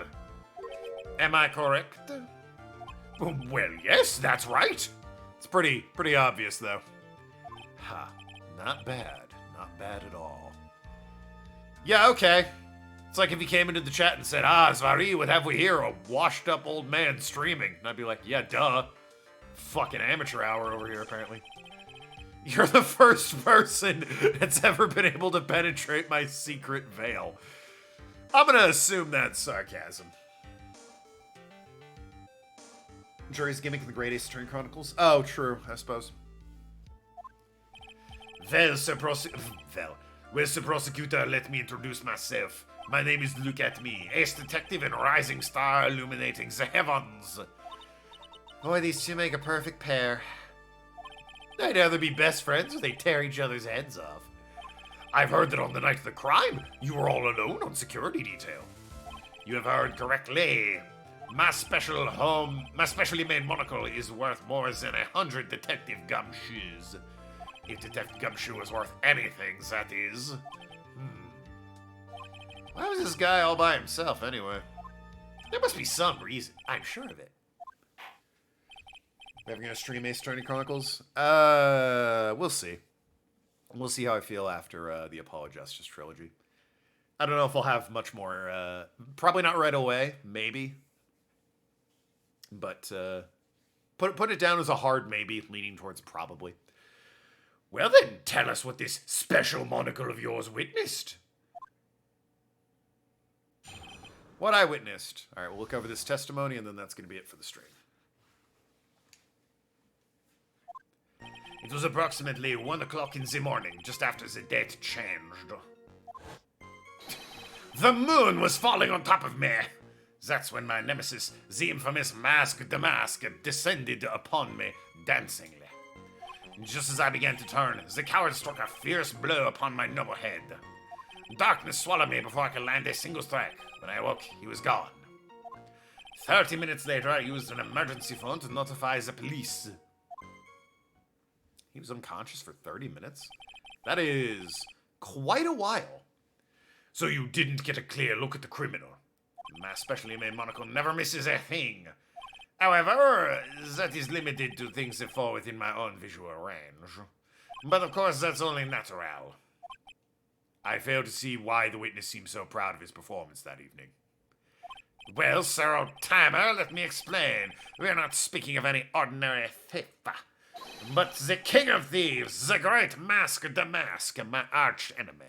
Am I correct? Well, yes, that's right. It's pretty obvious, though. Ha. Not bad. Not bad at all. Yeah, okay. It's like if he came into the chat and said, Zvari, what have we here? A washed-up old man streaming. And I'd be like, yeah, duh. Fucking amateur hour over here, apparently. You're the first person that's ever been able to penetrate my secret veil. I'm gonna assume that's sarcasm. Jury's gimmick in the Great Ace Attorney Chronicles? Oh, true, I suppose. Well, Sir Prosecutor, let me introduce myself. My name is Look At Me, ace detective and rising star illuminating the heavens. Boy, these two make a perfect pair. They'd either be best friends or they tear each other's heads off. I've heard that on the night of the crime, you were all alone on security detail. You have heard correctly. My specially made monocle is worth more than 100 Detective Gumshoes. If Detective Gumshoe is worth anything, that is. Why was this guy all by himself, anyway? There must be some reason. I'm sure of it. We're ever gonna stream Ace Attorney Chronicles? We'll see. We'll see how I feel after the Apollo Justice trilogy. I don't know if I'll have much more. Probably not right away. Maybe. But put it down as a hard maybe, leaning towards probably. Well then, tell us what this special monocle of yours witnessed. What I witnessed. All right, we'll look over this testimony, and then that's going to be it for the stream. It was approximately 1 o'clock in the morning, just after the date changed. The moon was falling on top of me. That's when my nemesis, the infamous Mask the Mask, descended upon me dancingly. Just as I began to turn, the coward struck a fierce blow upon my noble head. Darkness swallowed me before I could land a single strike. When I awoke, he was gone. 30 minutes later, I used an emergency phone to notify the police. He was unconscious for 30 minutes? That is quite a while. So you didn't get a clear look at the criminal. My specially made monocle never misses a thing. However, that is limited to things that fall within my own visual range. But of course, that's only natural. I fail to see why the witness seems so proud of his performance that evening. Well, Sir Old-Timer, let me explain. We're not speaking of any ordinary thief, but the king of thieves, the great Mask the Mask, my arch enemy.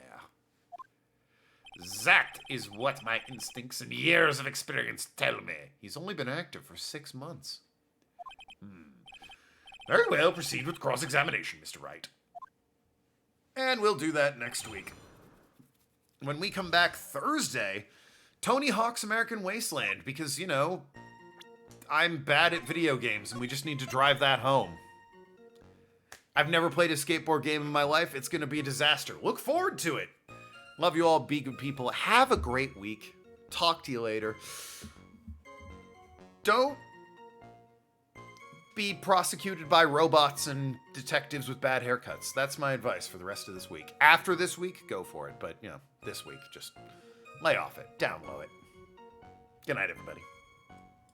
That is what my instincts and years of experience tell me. He's only been active for 6 months. Very well, proceed with cross-examination, Mr. Wright. And we'll do that next week. When we come back Thursday, Tony Hawk's American Wasteland, because, you know, I'm bad at video games and we just need to drive that home. I've never played a skateboard game in my life. It's going to be a disaster. Look forward to it. Love you all. Be good people. Have a great week. Talk to you later. Don't be prosecuted by robots and detectives with bad haircuts. That's my advice for the rest of this week. After this week, go for it. But, you know, this week, just lay off it. Down low it. Good night, everybody.